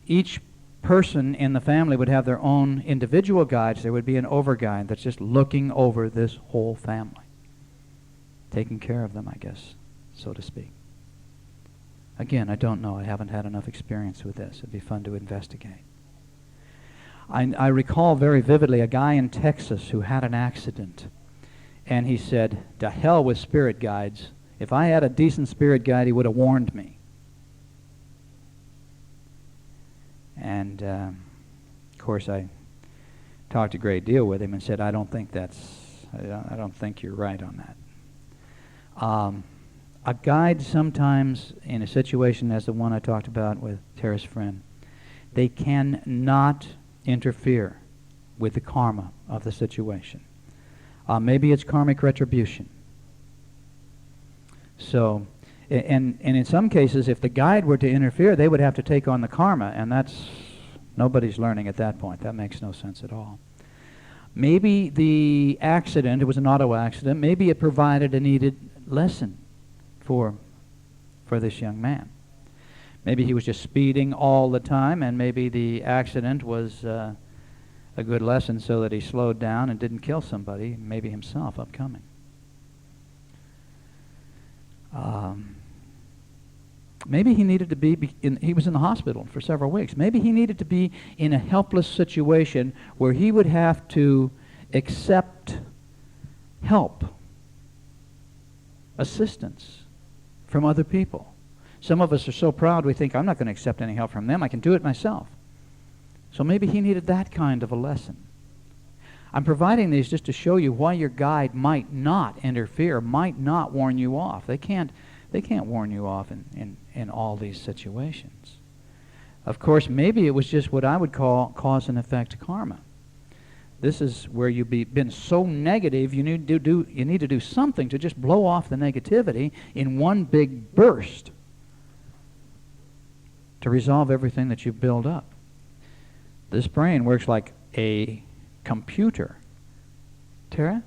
each person in the family would have their own individual guides, there would be an over-guide that's just looking over this whole family, taking care of them, I guess, so to speak. Again, I don't know. I haven't had enough experience with this. It'd be fun to investigate. I recall very vividly a guy in Texas who had an accident, and he said, "To hell with spirit guides. If I had a decent spirit guide, he would have warned me." And, of course, I talked a great deal with him and said, I don't think you're right on that. A guide sometimes, in a situation as the one I talked about with Tara's friend, they cannot interfere with the karma of the situation. Maybe it's karmic retribution. So, and in some cases, if the guide were to interfere, they would have to take on the karma, and nobody's learning at that point. That makes no sense at all. Maybe the accident, it was an auto accident, maybe it provided a needed lesson for this young man. Maybe he was just speeding all the time, and maybe the accident was a good lesson so that he slowed down and didn't kill somebody, maybe himself upcoming. Maybe he needed to he was in the hospital for several weeks. Maybe he needed to be in a helpless situation where he would have to accept help, assistance from other people. Some of us are so proud we think, I'm not going to accept any help from them. I can do it myself. So maybe he needed that kind of a lesson. I'm providing these just to show you why your guide might not interfere, might not warn you off. They can't warn you off in all these situations. Of course, maybe it was just what I would call cause and effect karma. This is where you've been so negative, you need to do something to just blow off the negativity in one big burst to resolve everything that you've built up. This brain works like a computer. Tara?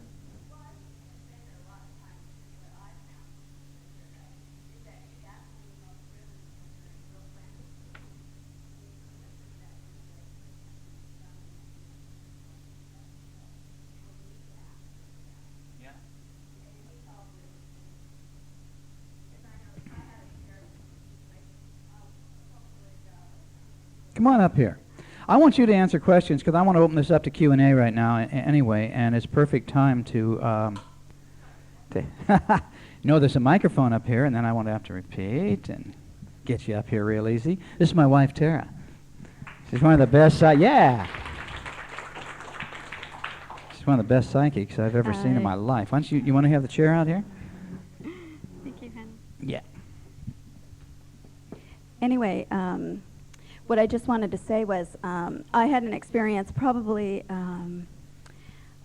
Come on up here. I want you to answer questions because I want to open this up to Q&A right now anyway, and it's perfect time to there's a microphone up here, and then I won't have to repeat and get you up here real easy. This is my wife, Tara. She's one of the best, She's one of the best psychics I've ever seen in my life. Why don't you want to have the chair out here? Thank you, honey. Yeah. Anyway, what I just wanted to say was I had an experience probably, I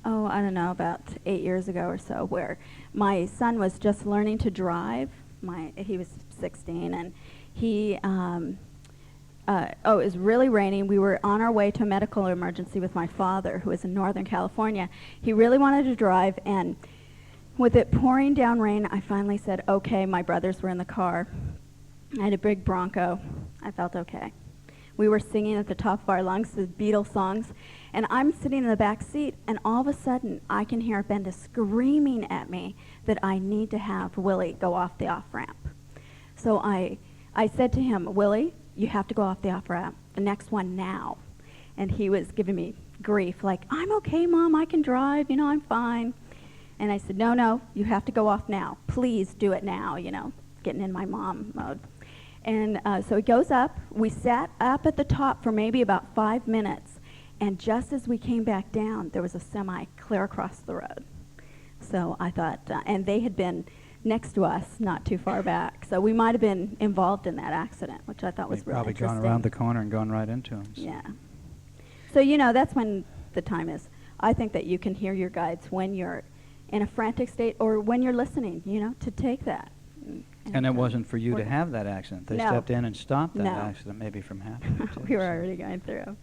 don't know, about 8 years ago or so, where my son was just learning to drive. He was 16, and it was really raining. We were on our way to a medical emergency with my father, who was in Northern California. He really wanted to drive, and with it pouring down rain, I finally said, okay. My brothers were in the car. I had a big Bronco. I felt okay. We were singing at the top of our lungs the Beatles songs, and I'm sitting in the back seat, and all of a sudden I can hear Benda screaming at me that I need to have Willie go off the off-ramp. So I said to him, Willie, you have to go off the off-ramp, the next one now. And he was giving me grief, like, I'm okay, Mom, I can drive, I'm fine. And I said, no, you have to go off now. Please do it now, getting in my mom mode. And so he goes up. We sat up at the top for maybe about 5 minutes, and just as we came back down, there was a semi clear across the road. So I thought, and they had been next to us, not too far back. So we might have been involved in that accident, which I thought was really interesting. Probably gone around the corner and gone right into him. So. Yeah. So, that's when the time is. I think that you can hear your guides when you're in a frantic state, or when you're listening, to take that. And it wasn't for you to have that accident. They No. stepped in and stopped that No. accident maybe from happening. too, We were so. already going through.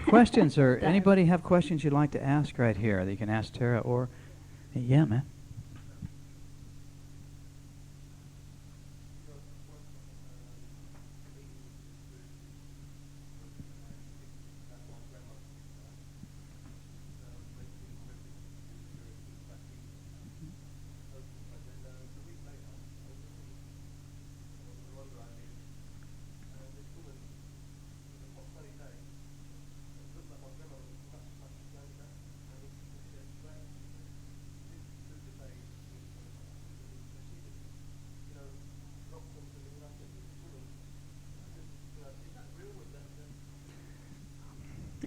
Questions, or Done. anybody have questions you'd like to ask right here that you can ask Tara, or, yeah, man.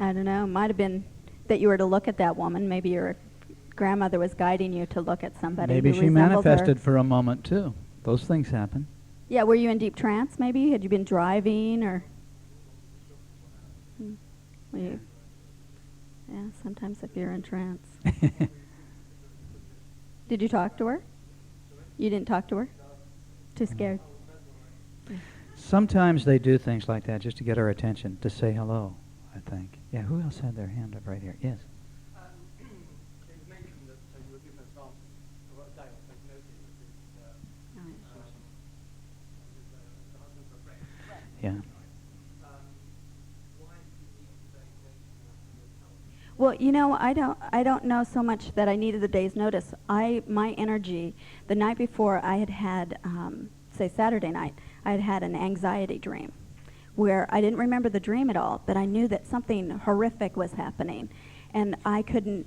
I don't know. Might have been that you were to look at that woman. Maybe your grandmother was guiding you to look at somebody Maybe who she resembled manifested her. for a moment, too. Those things happen. Yeah, were you in deep trance, maybe? Had you been driving, or... Were you... Yeah, sometimes if you're in trance. Did you talk to her? You didn't talk to her? Too scared? Sometimes they do things like that just to get our attention, to say hello, I think. Yeah, who else had their hand up right here? Yes. It was mentioned that you were given a sample for a day or so notice with the husband for a friend. Yeah. Why did you need the day's notice? Well, I don't know so much that I needed the day's notice. My energy, the night before I had, say Saturday night, I had an anxiety dream where I didn't remember the dream at all, but I knew that something horrific was happening, and I couldn't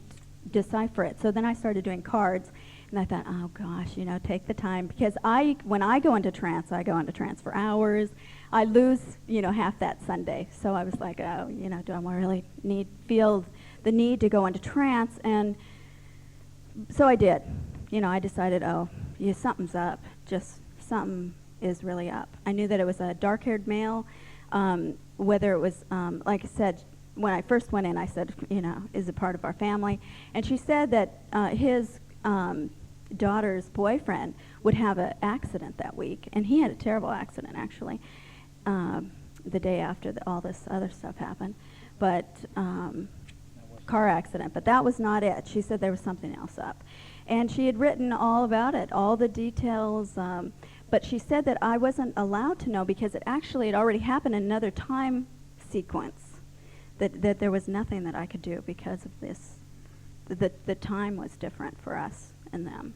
decipher it. So then I started doing cards, and I thought, oh gosh, take the time, because when I go into trance for hours. I lose, half that Sunday. So I was like, oh, do I really feel the need to go into trance? And so I did. I decided, something's up. Just something is really up. I knew that it was a dark-haired male. Whether it was, like I said, when I first went in, I said, is it part of our family? And she said that his daughter's boyfriend would have an accident that week, and he had a terrible accident, actually, the day after all this other stuff happened. But car accident, but that was not it. She said there was something else up. And she had written all about it, all the details, but she said that I wasn't allowed to know because it actually had already happened in another time sequence, that there was nothing that I could do because of this. The time was different for us and them.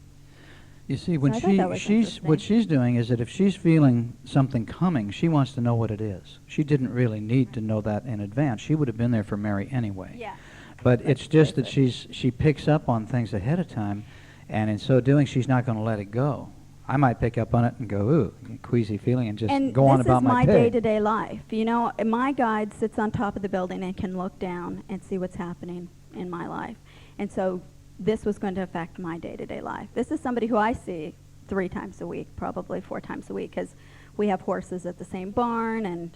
You see, when So I thought that was what she's doing is that if she's feeling something coming, she wants to know what it is. She didn't really need to know that in advance. She would have been there for Mary anyway. Yeah. But it's just that she picks up on things ahead of time, and in so doing, she's not going to let it go. I might pick up on it and go, ooh, queasy feeling, and just go on about my And this is my day. day-to-day life. My guide sits on top of the building and can look down and see what's happening in my life. And so this was going to affect my day-to-day life. This is somebody who I see 3 times a week, probably 4 times a week, because we have horses at the same barn and,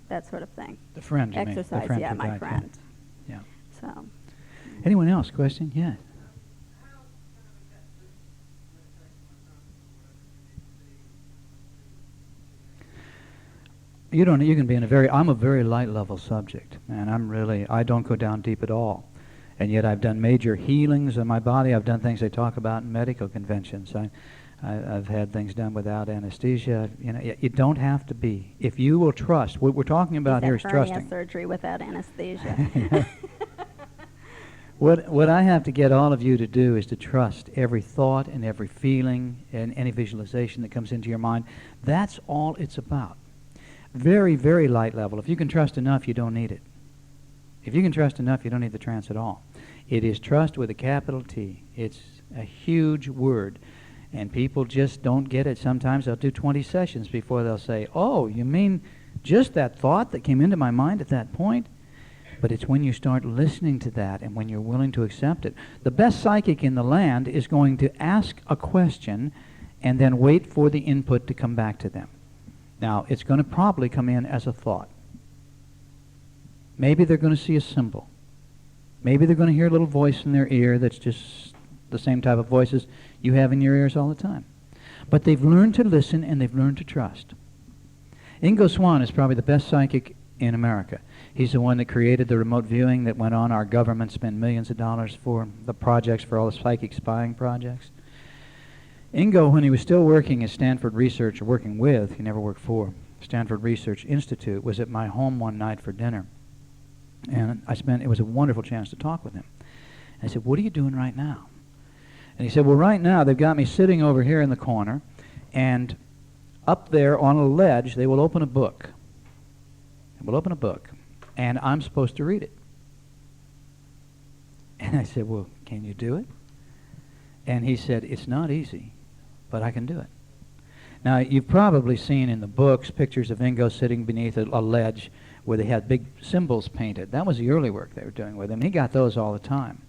that sort of thing. The friend, you mean. The Exercise, friend yeah, who my died, friend. Yeah. So, Anyone else? Question? Yeah. You can be I'm a very light level subject, and I don't go down deep at all. And yet I've done major healings in my body. I've done things they talk about in medical conventions. I've had things done without anesthesia. You don't have to be. If you will trust, what we're talking about here is trusting. hernia surgery without anesthesia. What I have to get all of you to do is to trust every thought and every feeling and any visualization that comes into your mind. That's all it's about. Very, very light level. If you can trust enough, you don't need it. If you can trust enough, you don't need the trance at all. It is trust with a capital T. It's a huge word, and people just don't get it. Sometimes they'll do 20 sessions before they'll say, oh, you mean just that thought that came into my mind at that point? But it's when you start listening to that and when you're willing to accept it. The best psychic in the land is going to ask a question and then wait for the input to come back to them. Now, it's going to probably come in as a thought. Maybe they're going to see a symbol. Maybe they're going to hear a little voice in their ear that's just the same type of voices you have in your ears all the time. But they've learned to listen and they've learned to trust. Ingo Swann is probably the best psychic in America. He's the one that created the remote viewing that went on. Our government spent millions of dollars for the projects, for all the psychic spying projects. Ingo, when he was still working at Stanford Research, or working with, he never worked for, Stanford Research Institute, was at my home one night for dinner. And it was a wonderful chance to talk with him. And I said, what are you doing right now? And he said, well, right now they've got me sitting over here in the corner, and up there on a ledge they will open a book. They will open a book, and I'm supposed to read it. And I said, well, can you do it? And he said, it's not easy, but I can do it. Now, you've probably seen in the books pictures of Ingo sitting beneath a ledge where they had big symbols painted. That was the early work they were doing with him. He got those all the time.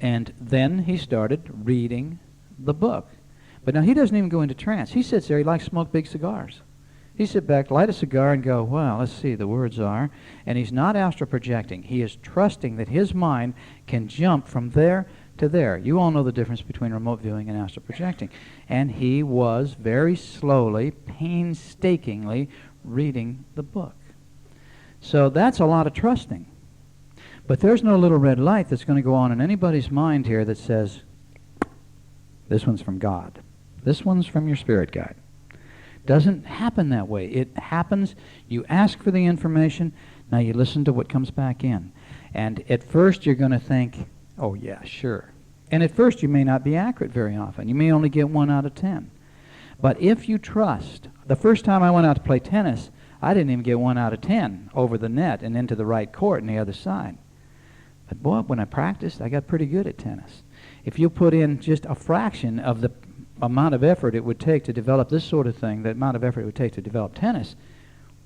And then he started reading the book. But now he doesn't even go into trance. He sits there, he likes to smoke big cigars. He sit back, light a cigar, and go, well, let's see, the words are. And he's not astral projecting. He is trusting that his mind can jump from there to there. You all know the difference between remote viewing and astral projecting. And he was very slowly, painstakingly reading the book. So that's a lot of trusting. But there's no little red light that's going to go on in anybody's mind here that says, this one's from God. This one's from your spirit guide. Doesn't happen that way. It happens, you ask for the information, now you listen to what comes back in. And at first you're going to think, oh yeah, sure. And at first you may not be accurate very often. You may only get 1 out of 10. But if you trust, the first time I went out to play tennis, I didn't even get 1 out of 10 over the net and into the right court on the other side. But boy, when I practiced, I got pretty good at tennis. If you put in just a fraction of the amount of effort it would take to develop this sort of thing, the amount of effort it would take to develop tennis,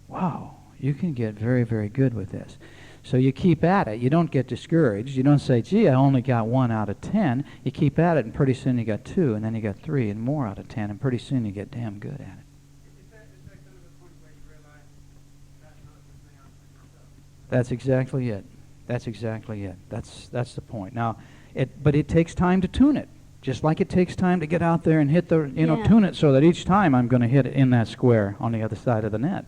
wow, you can get very, very good with this. So you keep at it. You don't get discouraged. You don't say, gee, I only got 1 out of 10. You keep at it, and pretty soon you got 2, and then you got 3 and more out of 10, and pretty soon you get damn good at it. Is that kind of the point where you realize that's not the thing I'm myself? That's exactly it. That's exactly it. That's the point. Now, but it takes time to tune it. Just like it takes time to get out there and hit the, tune it so that each time I'm going to hit it in that square on the other side of the net,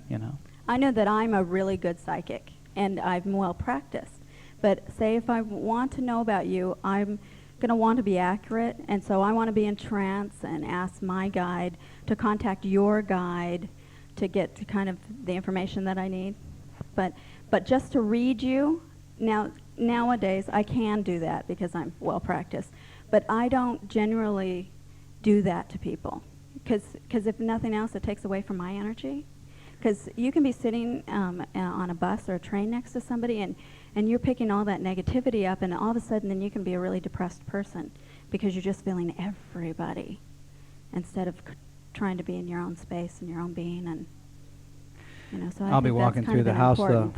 I know that I'm a really good psychic, and I'm well practiced. But say if I want to know about you, I'm going to want to be accurate, and so I want to be in trance and ask my guide to contact your guide to get to kind of the information that I need. But just to read you, nowadays I can do that because I'm well practiced. But I don't generally do that to people because if nothing else, it takes away from my energy. Because you can be sitting on a bus or a train next to somebody and you're picking all that negativity up, and all of a sudden then you can be a really depressed person because you're just feeling everybody instead of trying to be in your own space and your own being. And so I'll be walking through the house though.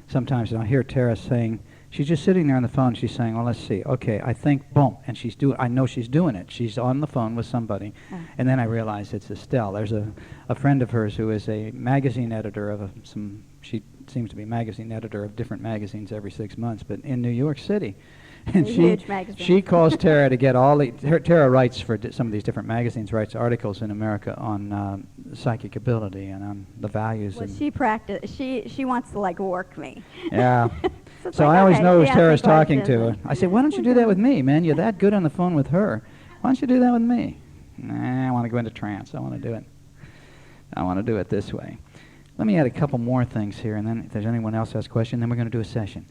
Sometimes and I'll hear Tara saying, she's just sitting there on the phone, she's saying, well, let's see, okay, I think, boom, and I know she's doing it. She's on the phone with somebody, and then I realize it's Estelle. There's a friend of hers who is a magazine editor of she seems to be magazine editor of different magazines every 6 months, but in New York City. And she calls Tara to get Tara writes for some of these different magazines, writes articles in America on psychic ability and on the values. Well, she wants to work me. Yeah. So I always know who Tara's talking to. I say, why don't you do that with me, man? You're that good on the phone with her. Why don't you do that with me? Nah, I want to go into trance. I want to do it. I want to do it this way. Let me add a couple more things here, and then if there's anyone else who has a question, then we're going to do a session.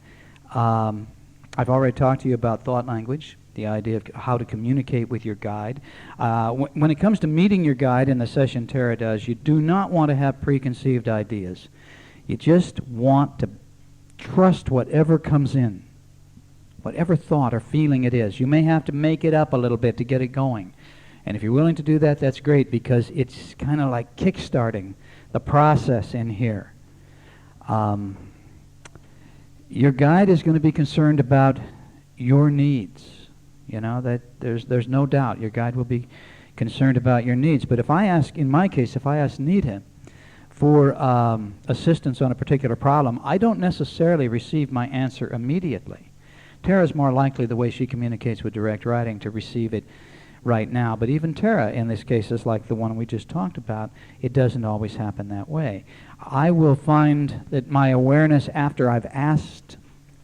I've already talked to you about thought language, the idea of how to communicate with your guide. When it comes to meeting your guide in the session Tara does, you do not want to have preconceived ideas. You just want to trust whatever comes in, whatever thought or feeling it is. You may have to make it up a little bit to get it going. And if you're willing to do that, that's great, because it's kind of like kick-starting the process in here. Your guide is going to be concerned about your needs. That there's no doubt your guide will be concerned about your needs. But in my case, if I ask Nita for assistance on a particular problem, I don't necessarily receive my answer immediately. Tara's more likely, the way she communicates with direct writing, to receive it right now. But even Tara, in this case, is like the one we just talked about. It doesn't always happen that way. I will find that my awareness, after I've asked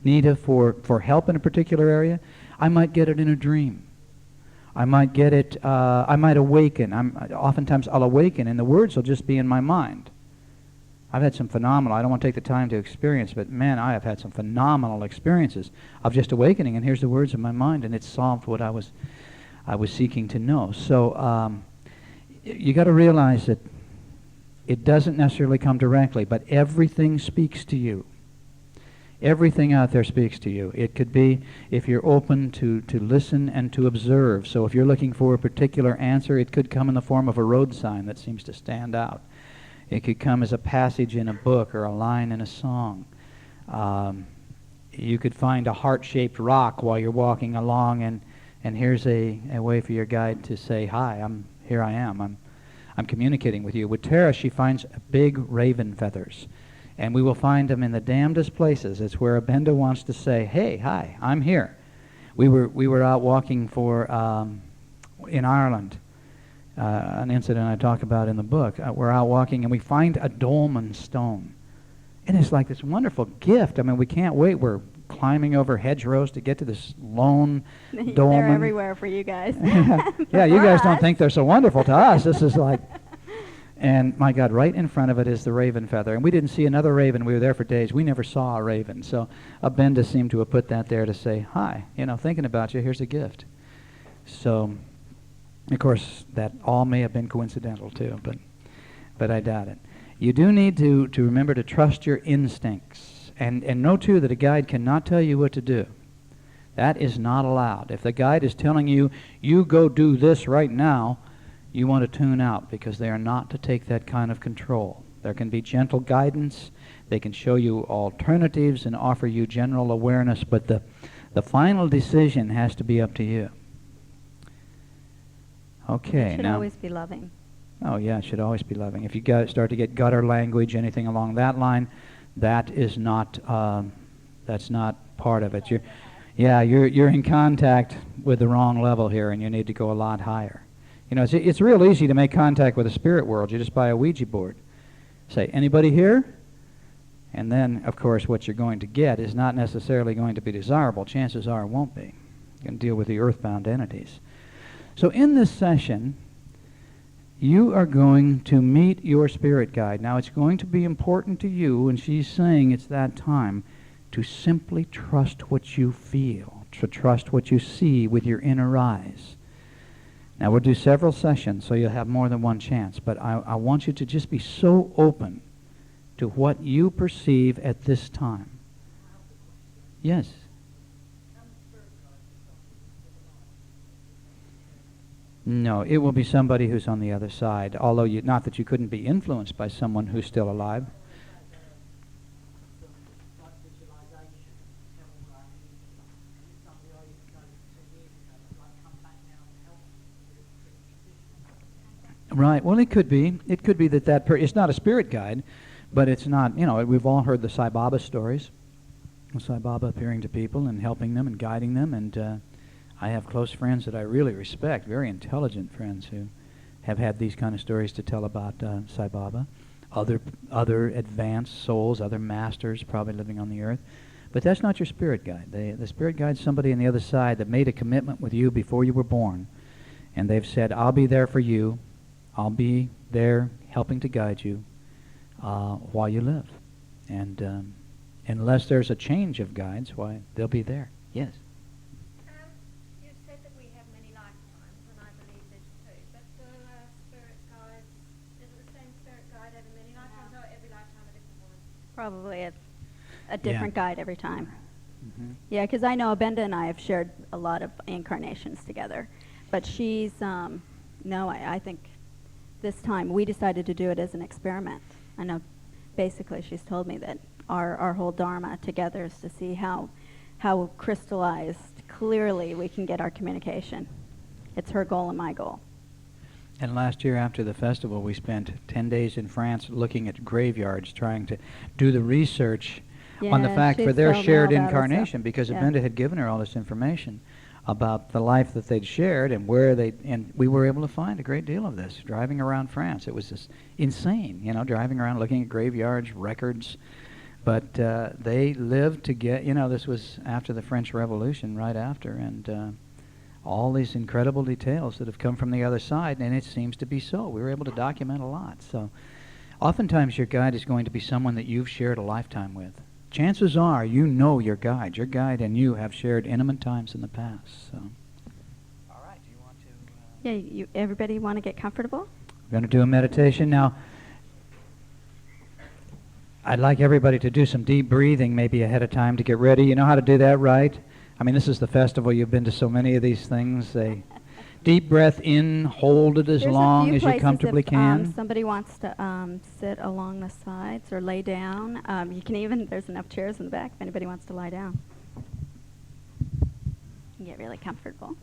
Nita for help in a particular area, I might get it in a dream. I might get it, I might awaken. Oftentimes I'll awaken and the words will just be in my mind. I've had some phenomenal, I don't want to take the time to experience, but man, I have had some phenomenal experiences of just awakening, and here's the words in my mind, and it's solved what I was seeking to know. So you got to realize that it doesn't necessarily come directly, but everything speaks to you. Everything out there speaks to you. It could be if you're open to listen and to observe. So if you're looking for a particular answer, it could come in the form of a road sign that seems to stand out. It could come as a passage in a book or a line in a song. You could find a heart-shaped rock while you're walking along, and here's a way for your guide to say, hi, here I am. I'm communicating with you. With Tara, she finds big raven feathers. And we will find them in the damnedest places. It's where Abenda wants to say, hey, hi, I'm here. We were out walking in Ireland, an incident I talk about in the book. We're out walking and we find a dolmen stone. And it's like this wonderful gift. I mean, we can't wait. We're climbing over hedgerows to get to this lone dolmen. They're everywhere for you guys. Yeah, you guys don't think they're so wonderful to us. This is like... And my God, right in front of it is the raven feather. And we didn't see another raven. We were there for days. We never saw a raven. So Abenda seemed to have put that there to say, hi, thinking about you, here's a gift. So, of course, that all may have been coincidental too, but I doubt it. You do need to remember to trust your instincts. And know too that a guide cannot tell you what to do. That is not allowed. If the guide is telling you, you go do this right now, you want to tune out, because they are not to take that kind of control. There can be gentle guidance. They can show you alternatives and offer you general awareness, but the final decision has to be up to you. Okay, It should now... always be loving. Oh, yeah, it should always be loving. If you start to get gutter language, anything along that line, that is not, that's not part of it. You're in contact with the wrong level here, and you need to go a lot higher. It's real easy to make contact with the spirit world. You just buy a Ouija board. Say, anybody here? And then, of course, what you're going to get is not necessarily going to be desirable. Chances are it won't be. You can deal with the earthbound entities. So in this session, you are going to meet your spirit guide. Now, it's going to be important to you, and she's saying it's that time, to simply trust what you feel, to trust what you see with your inner eyes. Now, we'll do several sessions, so you'll have more than one chance, but I want you to just be so open to what you perceive at this time. Yes? No, it will be somebody who's on the other side, although not that you couldn't be influenced by someone who's still alive. Right. Well, it could be. It could be that it's not a spirit guide, but it's not, we've all heard the Sai Baba stories. Sai Baba appearing to people and helping them and guiding them, and I have close friends that I really respect, very intelligent friends who have had these kind of stories to tell about Sai Baba. Other advanced souls, other masters probably living on the earth. But that's not your spirit guide. The spirit guide's somebody on the other side that made a commitment with you before you were born, and they've said, I'll be there for you. I'll be there helping to guide you while you live. And unless there's a change of guides, why, they'll be there. Yes? You said that we have many lifetimes, and I believe this too. But do spirit guides, is it the same spirit guide over many lifetimes, or every lifetime a different one? Probably a different guide every time. Mm-hmm. Yeah, because I know Abenda and I have shared a lot of incarnations together. But she's, I think this time we decided to do it as an experiment. I know basically she's told me that our whole dharma together is to see how crystallized clearly we can get our communication. It's her goal and my goal. And last year after the festival, we spent 10 days in France looking at graveyards, trying to do the research on the Yeah, fact for she's their filled me shared all about herself. incarnation, because Yeah. Abinda had given her all this information about the life that they'd shared and where they, and we were able to find a great deal of this driving around France. It was just insane, you know, driving around looking at graveyards, records. But they lived to get, you know, this was after the French Revolution, right after, and all these incredible details that have come from the other side, and it seems to be so. We were able to document a lot. So oftentimes your guide is going to be someone that you've shared a lifetime with. Chances are you know your guide. Your guide and you have shared intimate times in the past. So, all right, do you want to? Yeah, everybody want to get comfortable? We're going to do a meditation now. I'd like everybody to do some deep breathing maybe ahead of time to get ready. You know how to do that, right? I mean, this is the festival. You've been to so many of these things. Deep breath in, hold it as There's long a few as you places comfortably if, can. somebody wants to sit along the sides or lay down. You can even, there's enough chairs in the back if anybody wants to lie down. You can get really comfortable.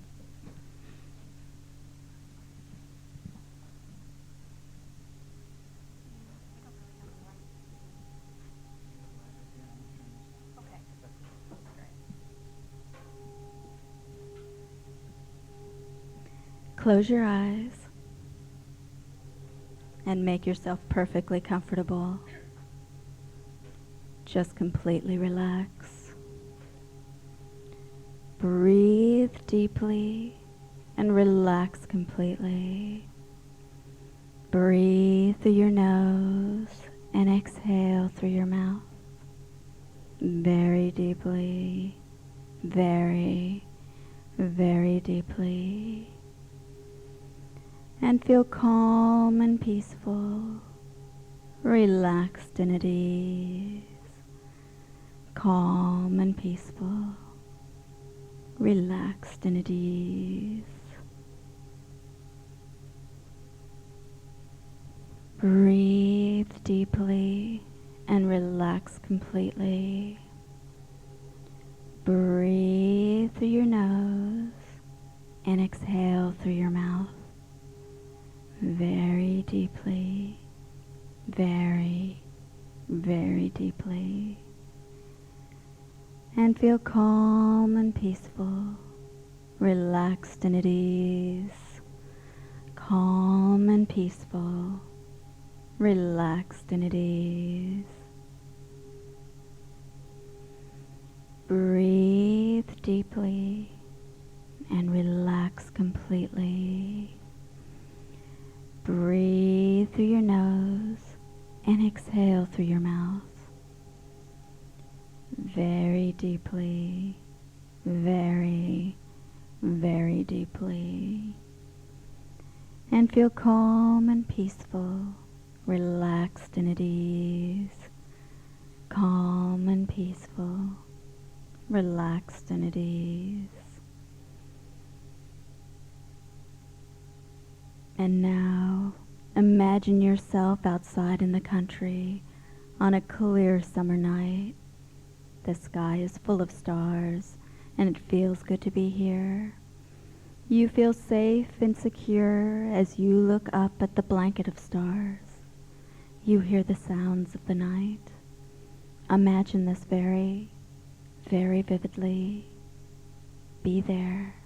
Close your eyes and make yourself perfectly comfortable. Just completely relax. Breathe deeply and relax completely. Breathe through your nose and exhale through your mouth. Very deeply, very, very deeply. And feel calm and peaceful, relaxed and at ease. Calm and peaceful, relaxed and at ease. Breathe deeply and relax completely. Breathe through your nose and exhale through your mouth. Very deeply, very, very deeply. And feel calm and peaceful, relaxed and at ease. Calm and peaceful, relaxed and at ease. Breathe deeply and relax completely. Breathe through your nose and exhale through your mouth. Very deeply, very, very deeply. And feel calm and peaceful, relaxed and at ease. Calm and peaceful, relaxed and at ease. And now, imagine yourself outside in the country on a clear summer night. The sky is full of stars, and it feels good to be here. You feel safe and secure as you look up at the blanket of stars. You hear the sounds of the night. Imagine this very, very vividly. Be there.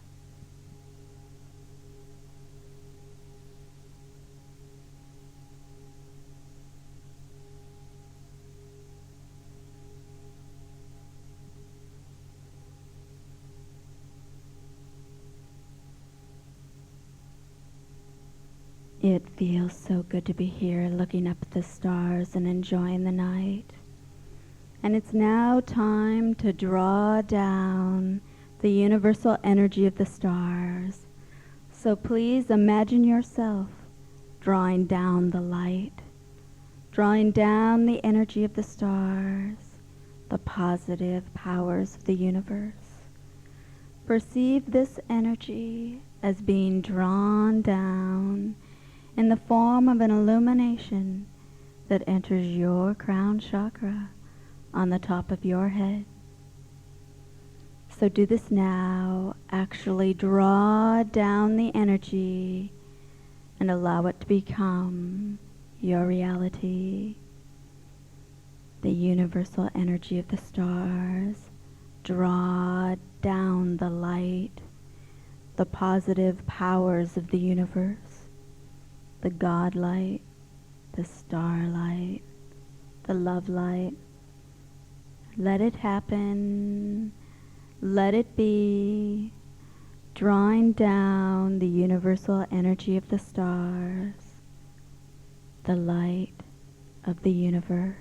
It feels so good to be here looking up at the stars and enjoying the night. And it's now time to draw down the universal energy of the stars. So please imagine yourself drawing down the light, drawing down the energy of the stars, the positive powers of the universe. Perceive this energy as being drawn down in the form of an illumination that enters your crown chakra on the top of your head. So do this now. Actually draw down the energy and allow it to become your reality. the universal energy of the stars. Draw down the light, the positive powers of the universe, the God light, the star light, the love light. Let it happen. Let it be. Drawing down the universal energy of the stars, the light of the universe.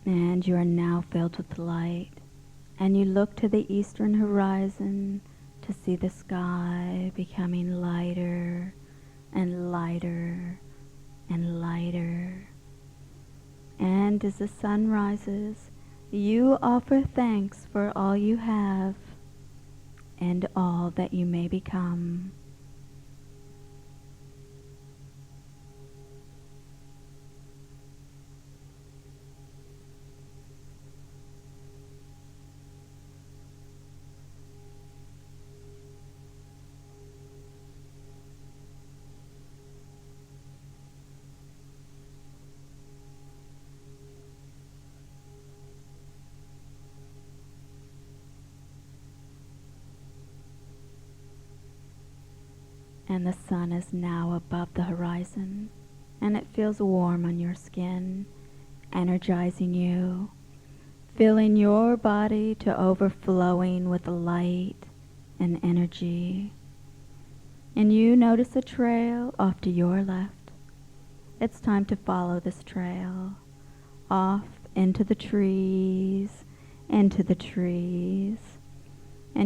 And you are now filled with light. And you look to the eastern horizon to see the sky becoming lighter and lighter and lighter. And as the sun rises, you offer thanks for all you have and all that you may become. And the sun is now above the horizon, and it feels warm on your skin, energizing you, filling your body to overflowing with light and energy. And you notice a trail off to your left. It's time to follow this trail, off into the trees, and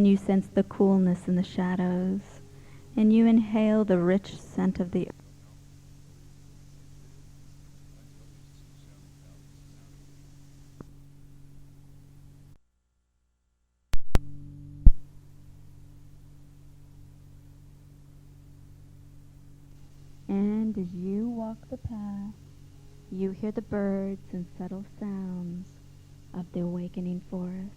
you sense the coolness in the shadows. And you inhale the rich scent of the earth. And as you walk the path, you hear the birds and subtle sounds of the awakening forest.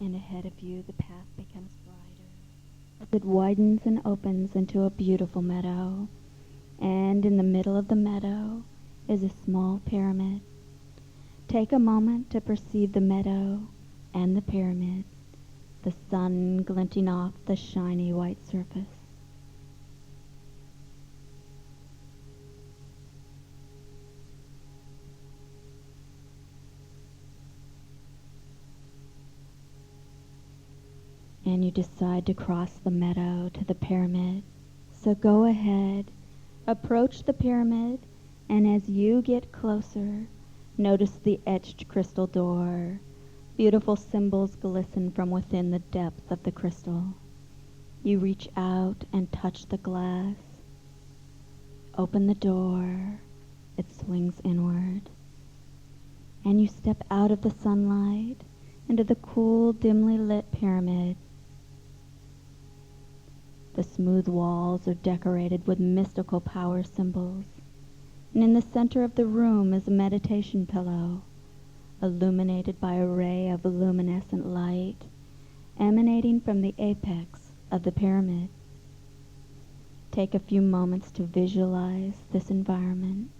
And ahead of you the path becomes brighter as it widens and opens into a beautiful meadow. And in the middle of the meadow is a small pyramid. Take a moment to perceive the meadow and the pyramid, the sun glinting off the shiny white surface. And you decide to cross the meadow to the pyramid. So go ahead, approach the pyramid, and as you get closer, notice the etched crystal door. Beautiful symbols glisten from within the depth of the crystal. You reach out and touch the glass. Open the door. It swings inward. and you step out of the sunlight into the cool, dimly lit pyramid. The smooth walls are decorated with mystical power symbols, and in the center of the room is a meditation pillow, illuminated by a ray of luminescent light emanating from the apex of the pyramid. Take a few moments to visualize this environment.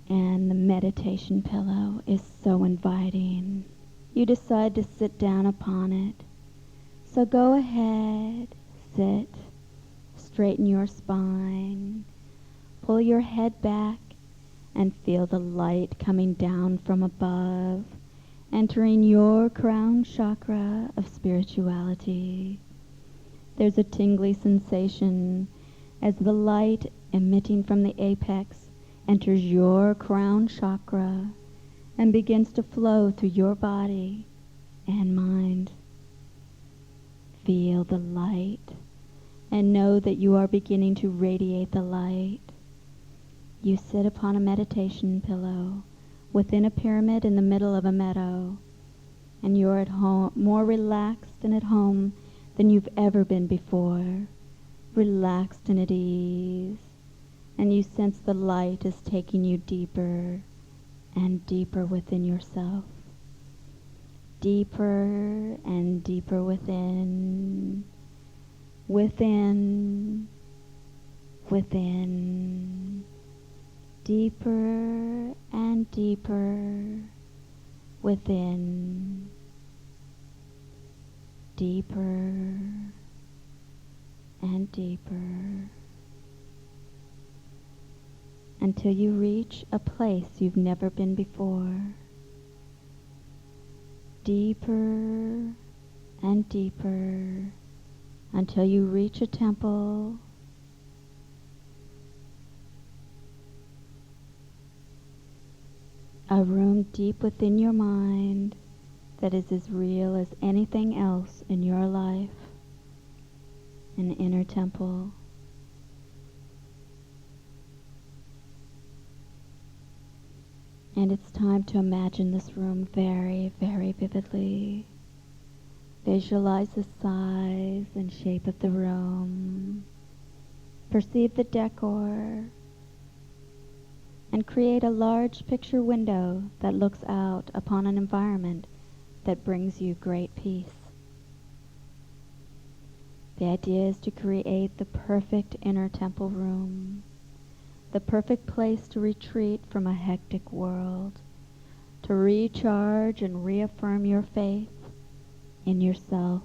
And the meditation pillow is so inviting. You decide to sit down upon it. So go ahead, sit, straighten your spine, pull your head back, and feel the light coming down from above, entering your crown chakra of spirituality. There's a tingly sensation as the light emitting from the apex enters your crown chakra and begins to flow through your body and mind. Feel the light and know that you are beginning to radiate the light. You sit upon a meditation pillow within a pyramid in the middle of a meadow, and you're at home, more relaxed and at home than you've ever been before, relaxed and at ease, and you sense the light is taking you deeper and deeper within yourself, deeper and deeper within, within, deeper and deeper within, deeper and deeper, until you reach a place you've never been before. Deeper and deeper until you reach a temple, a room deep within your mind that is as real as anything else in your life, an inner temple. And it's time to imagine this room very, very vividly. Visualize the size and shape of the room. Perceive the decor. And create a large picture window that looks out upon an environment that brings you great peace. The idea is to create the perfect inner temple room, the perfect place to retreat from a hectic world, to recharge and reaffirm your faith in yourself,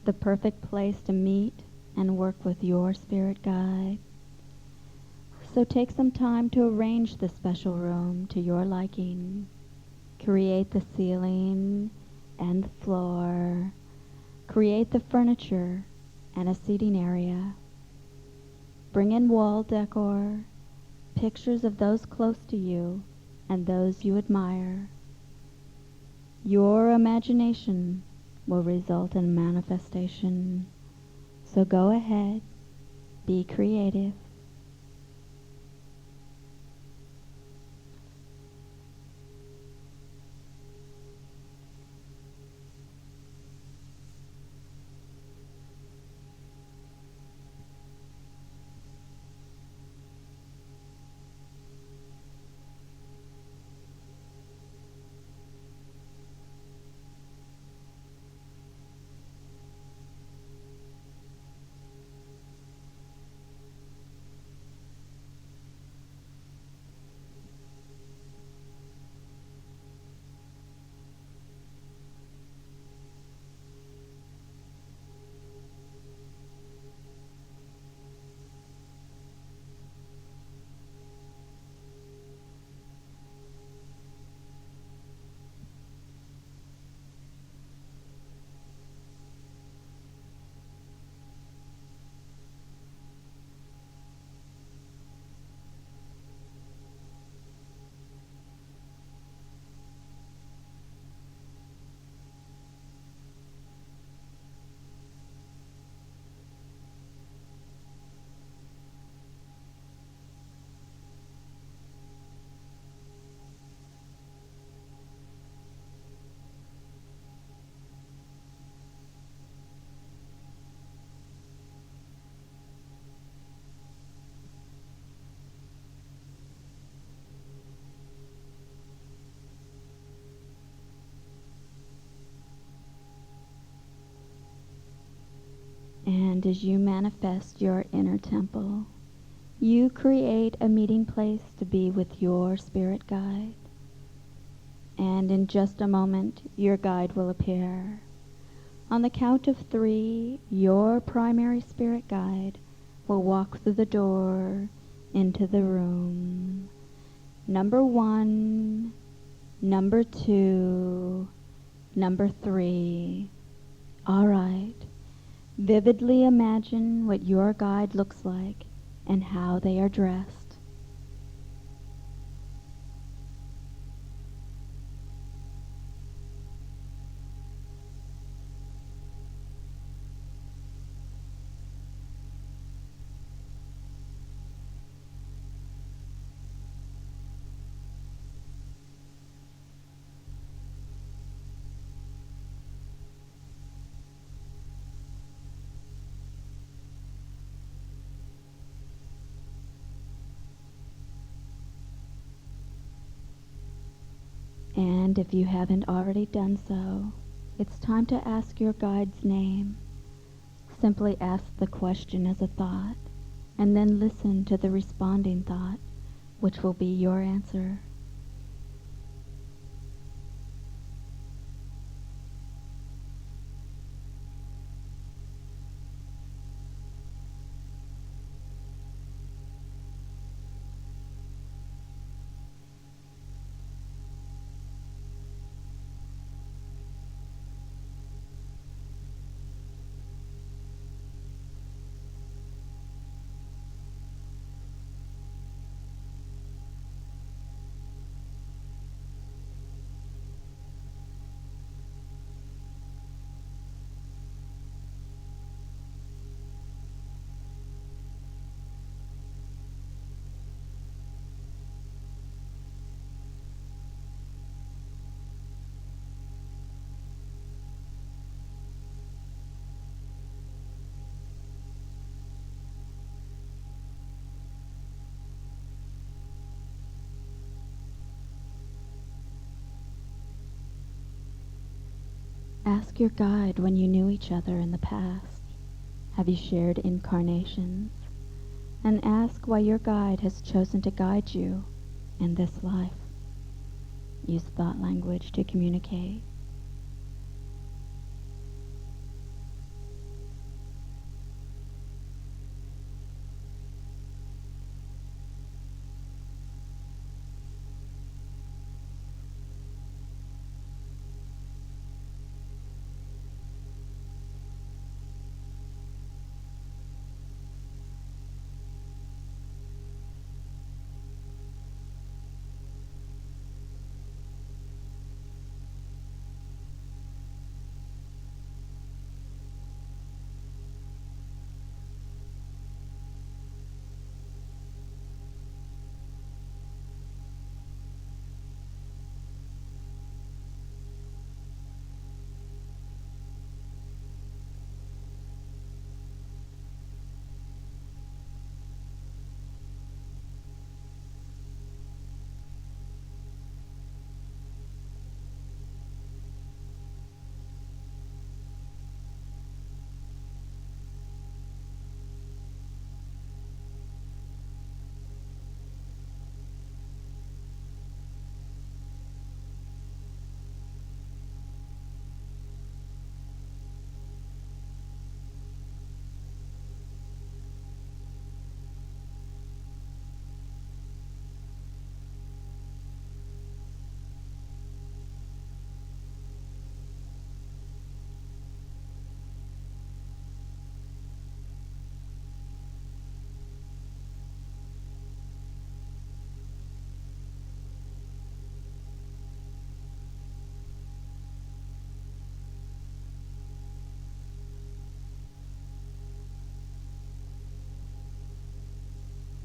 the perfect place to meet and work with your spirit guide. So take some time to arrange the special room to your liking. Create the ceiling and the floor. Create the furniture and a seating area. Bring in wall decor, pictures of those close to you and those you admire. Your imagination will result in manifestation. So go ahead, be creative. And as you manifest your inner temple, you create a meeting place to be with your spirit guide. And in just a moment, your guide will appear. On the count of 3, your primary spirit guide will walk through the door into the room. Number 1, number 2, number 3. All right. Vividly imagine what your guide looks like and how they are dressed. And if you haven't already done so, it's time to ask your guide's name. Simply ask the question as a thought, and then listen to the responding thought, which will be your answer. Ask your guide when you knew each other in the past. Have you shared incarnations? And ask why your guide has chosen to guide you in this life. Use thought language to communicate.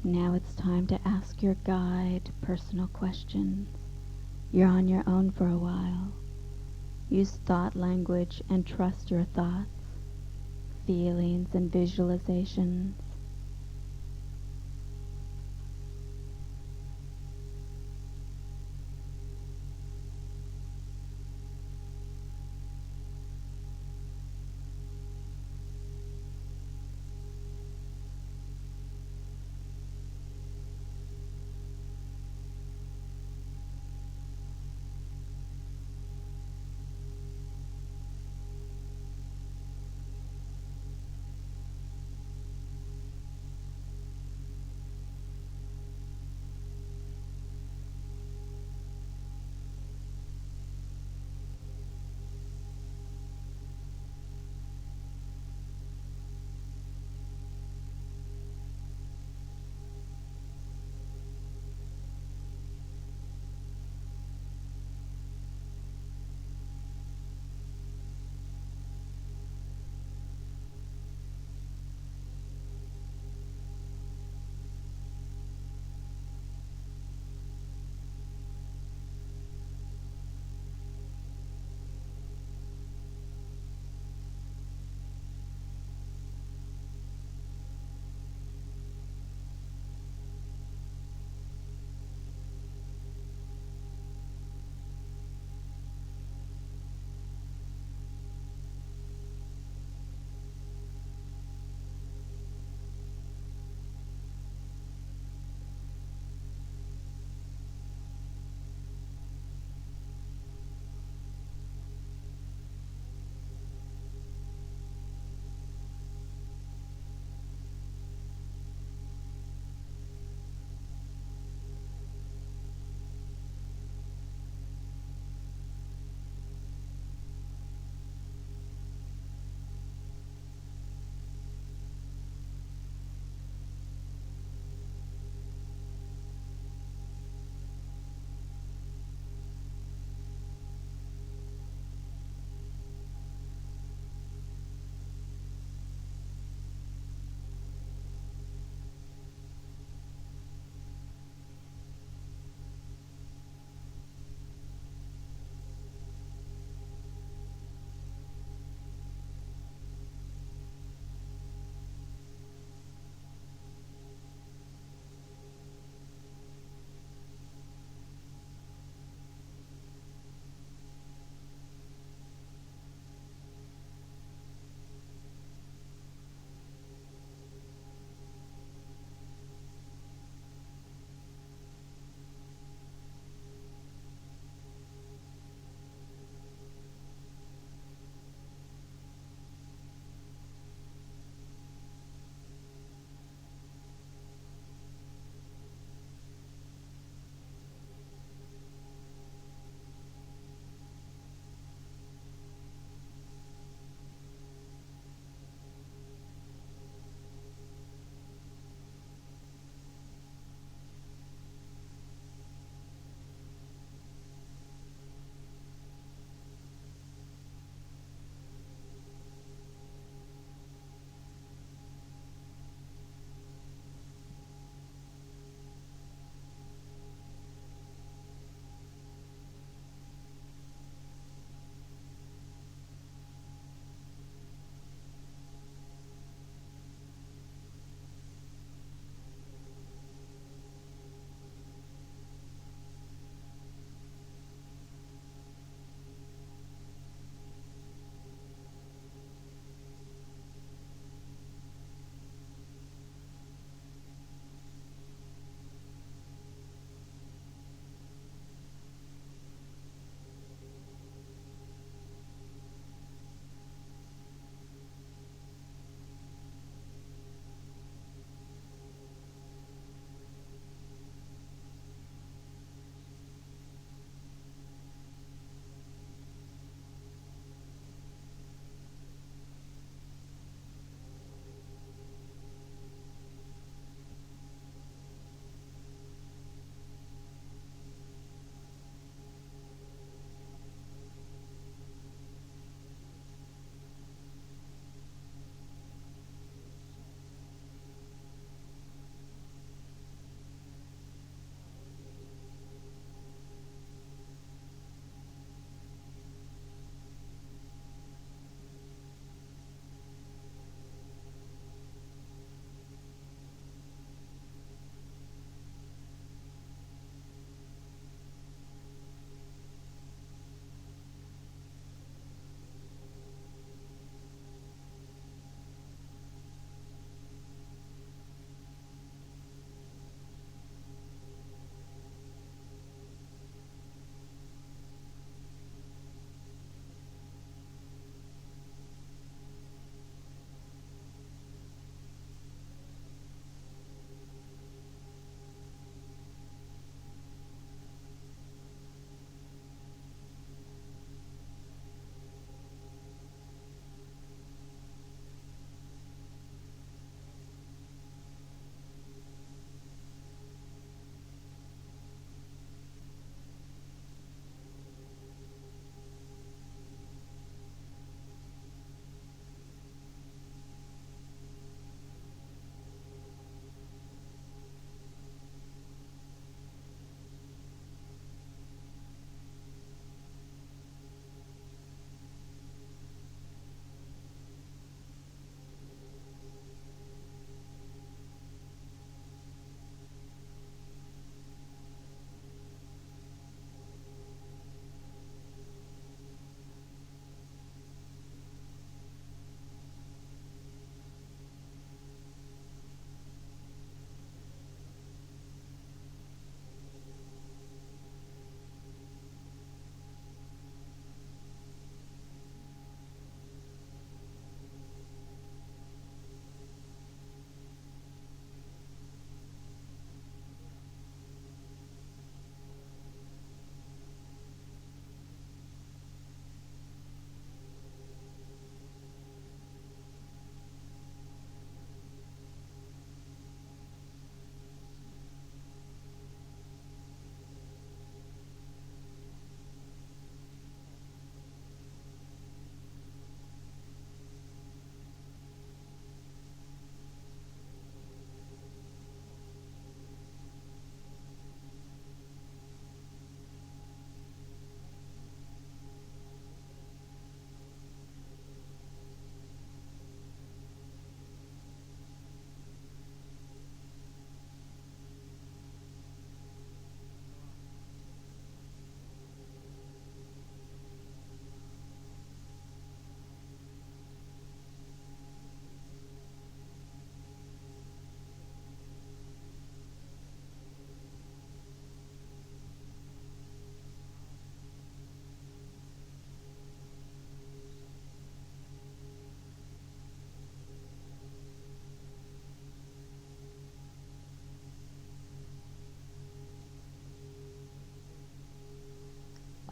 Now it's time to ask your guide personal questions. You're on your own for a while. Use thought language and trust your thoughts, feelings, and visualizations.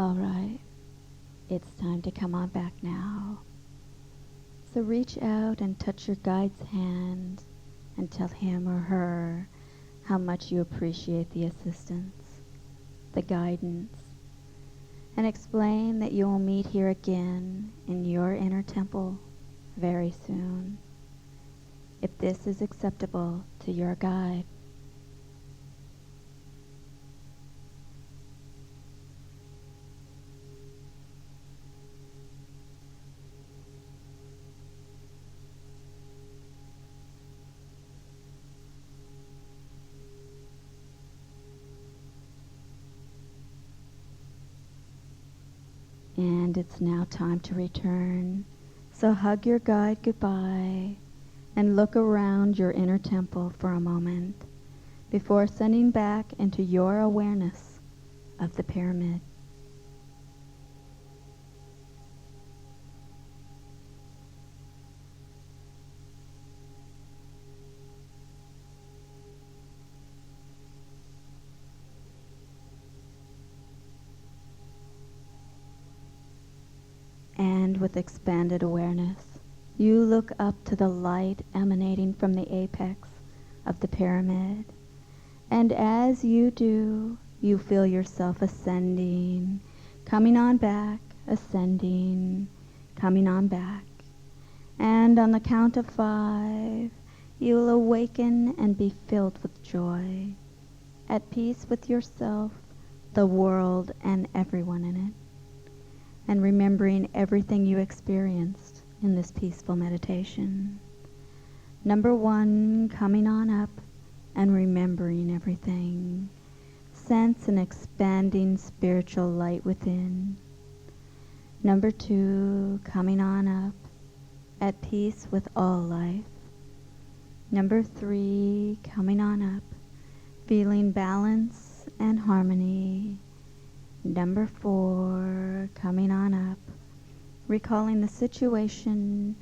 All right. It's time to come on back now. So reach out and touch your guide's hand and tell him or her how much you appreciate the assistance, the guidance, and explain that you will meet here again in your inner temple very soon, if this is acceptable to your guide. And it's now time to return. So hug your guide goodbye and look around your inner temple for a moment before sending back into your awareness of the pyramid. And with expanded awareness, you look up to the light emanating from the apex of the pyramid. And as you do, you feel yourself ascending, coming on back, ascending, coming on back. And on the count of 5, you will awaken and be filled with joy, at peace with yourself, the world, and everyone in it, and remembering everything you experienced in this peaceful meditation. Number 1, coming on up and remembering everything. Sense an expanding spiritual light within. Number 2, coming on up, at peace with all life. Number 3, coming on up, feeling balance and harmony. Number 4, coming on up, recalling the situation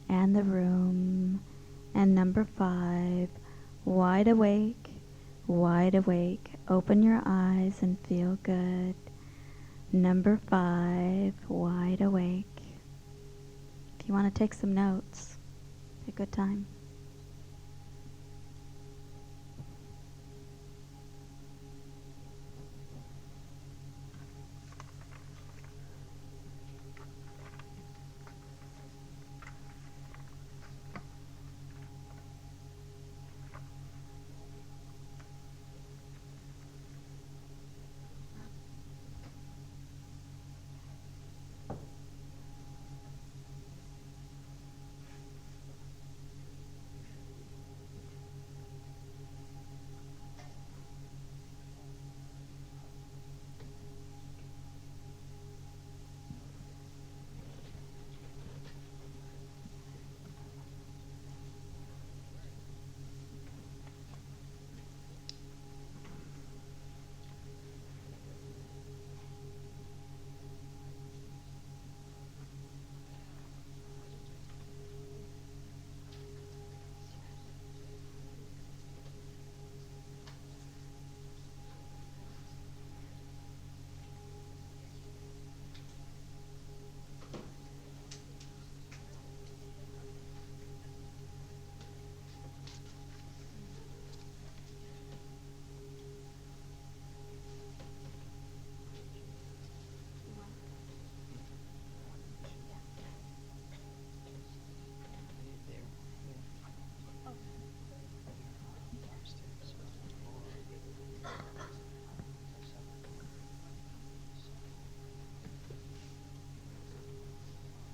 and the room. And number 5, wide awake, open your eyes and feel good. Number 5, wide awake. If you want to take some notes, it's a good time.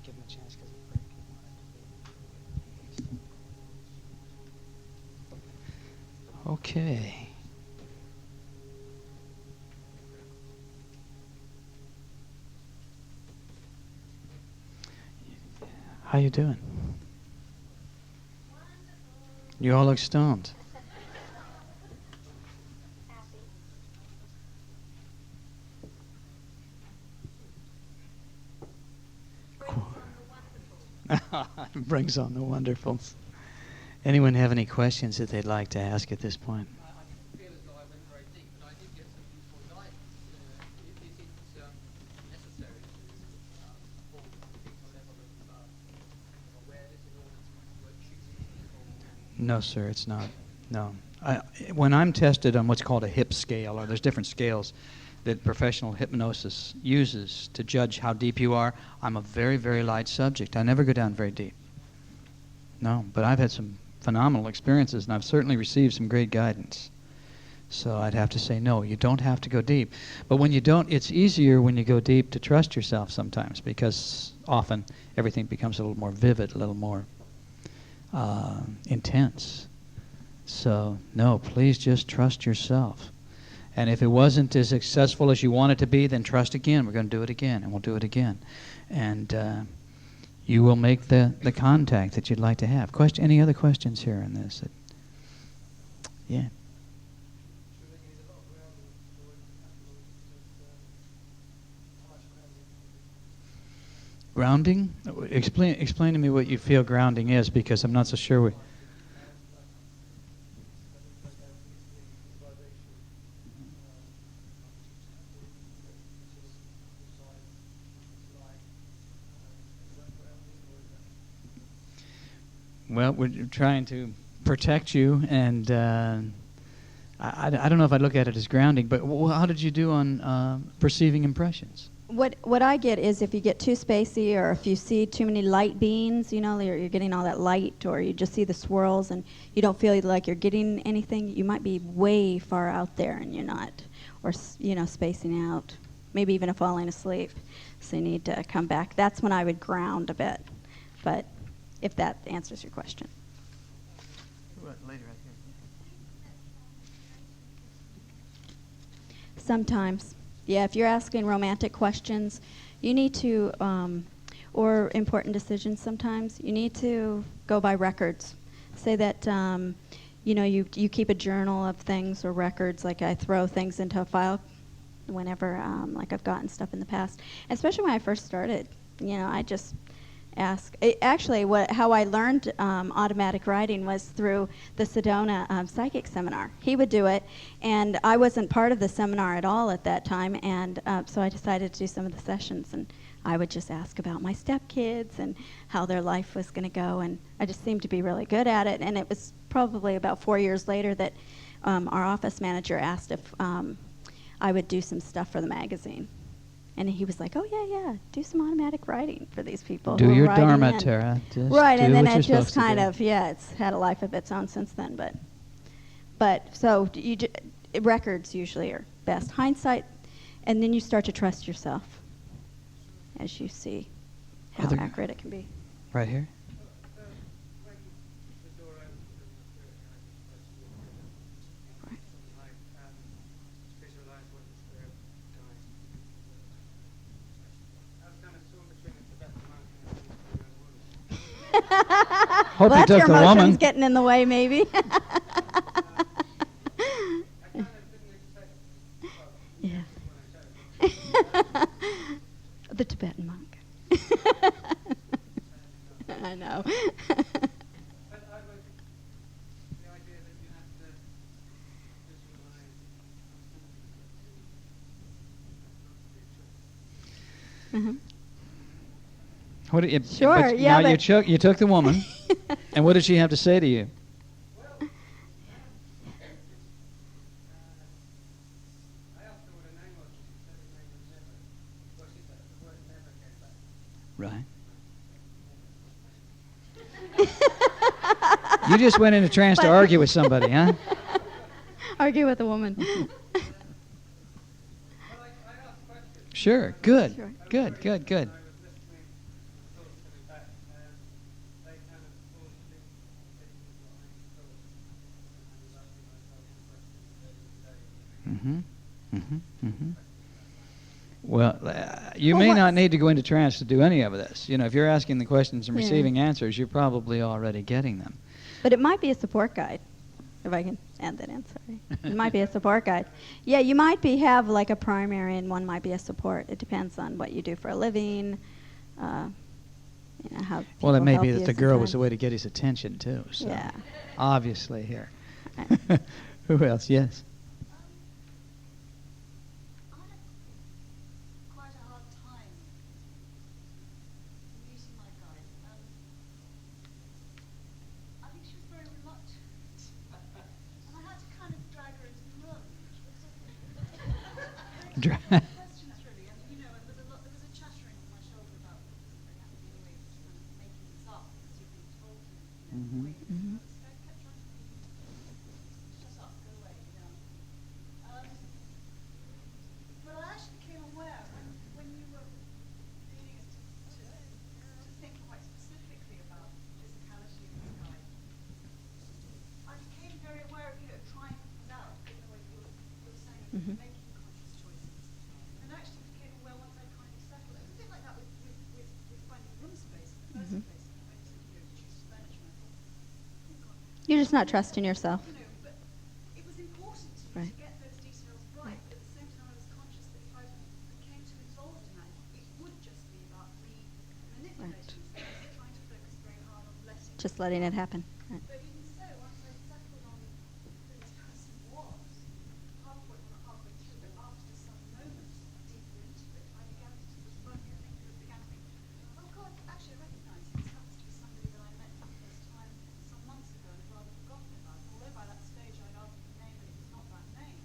Give him a chance because of break. Okay. How you doing? You all look stoned. Brings on the wonderfuls. Anyone have any questions that they'd like to ask at this point? I feel as though I went very deep, but I did get some useful guidance. Is it No, sir, it's not. No. When I'm tested on what's called a HIP scale, or there's different scales that professional hypnosis uses to judge how deep you are, I'm a very, very light subject. I never go down very deep. No, but I've had some phenomenal experiences, and I've certainly received some great guidance. So I'd have to say no, you don't have to go deep. But when you don't, it's easier when you go deep to trust yourself sometimes, because often everything becomes a little more vivid, a little more intense. So no, please just trust yourself. And if it wasn't as successful as you want it to be, then trust again. We're going to do it again, and we'll do it again. And you will make the contact that you'd like to have. Any other questions here on this? Yeah. Grounding? Explain to me what you feel grounding is, because I'm not so sure. Well, we're trying to protect you, and I don't know if I'd look at it as grounding, but how did you do on perceiving impressions? What I get is if you get too spacey, or if you see too many light beams, you're getting all that light, or you just see the swirls and you don't feel like you're getting anything, you might be way far out there and you're not, or spacing out, maybe even falling asleep. So you need to come back. That's when I would ground a bit, but if that answers your question. Later, right here. Sometimes. Yeah, if you're asking romantic questions, you need to, or important decisions sometimes, you need to go by records. Say that, you keep a journal of things or records, like I throw things into a file whenever, like I've gotten stuff in the past. Especially when I first started, I just ask. How I learned automatic writing was through the Sedona psychic seminar. He would do it, and I wasn't part of the seminar at all at that time, and so I decided to do some of the sessions, and I would just ask about my stepkids and how their life was going to go, and I just seemed to be really good at it. And it was probably about 4 years later that our office manager asked if I would do some stuff for the magazine. And he was like, "Oh yeah, do some automatic writing for these people." Do your dharma, Tara. Right, and then it just kind of, it's had a life of its own since then. But so records usually are best. Hindsight, and then you start to trust yourself as you see how accurate it can be. Right here. Hope well, you took your the woman. emotions getting in the way, maybe. Yeah. The Tibetan monk. I know. Sure, yeah. Now you took the woman, and what did she have to say to you? Right. You just went into trance to argue with somebody, huh? Argue with a woman. Sure. Good. Good. Well, you may not need to go into trance to do any of this. If you're asking the questions and receiving answers, you're probably already getting them. But it might be a support guide, if I can add that in, sorry. It might be a support guide. Yeah, you might have like a primary, and one might be a support. It depends on what you do for a living, how. Well, it may be that the girl was the way to get his attention, too. So yeah. Obviously here. Who else? Yes. Dra- Questions really. I mean, there was a chattering on my shoulder about anyway, making this up as you've been told to. Mhm. So I kept trying to shut up, go away, But I actually became aware when you were leading us to think quite specifically about physicality of this guy. I became very aware of trying things out in the way you were saying, making conscious choices. And actually became aware once I kind of settled. It was a bit like that with finding room space in the first place. I said, choose furniture. I thought, oh God. You're just not trusting yourself. But it was important to me to get those details right. But at the same time, I was conscious that if I became too involved in that, it would just be about me manipulating. So I was trying to focus very hard on letting. Just letting it happen. Right. But even so, once I settled on who this person was, halfway through, but after some moments deeper into it, I began to began to think, oh God, actually I recognise this happens to be somebody that I met for the first time some months ago and had rather forgotten about. And although by that stage I'd asked the name and it was not that name,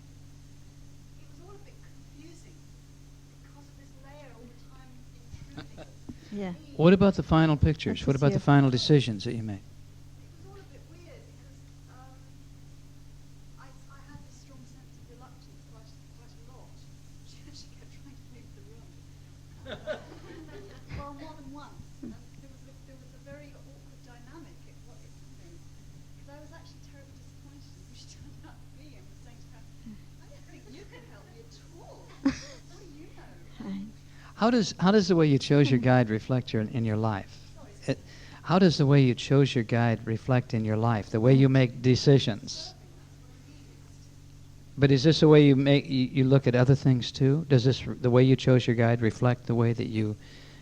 it was all a bit confusing because of this layer all the time intruding. Yeah. What about the final pictures? That's What about you. the final decisions that you made? It was all a bit weird because I had this strong sense of reluctance quite a lot. She actually kept trying to leave the room. Well, more than once. And there was a very awkward dynamic. Because I was actually terribly disappointed in who she turned out to be and was saying to her, I don't think you can help me at all. What do you know? How does the way you chose your guide reflect in your life? How does the way you chose your guide reflect in your life? The way you make decisions. But is this the way you look at other things too? Does the way you chose your guide reflect the way that you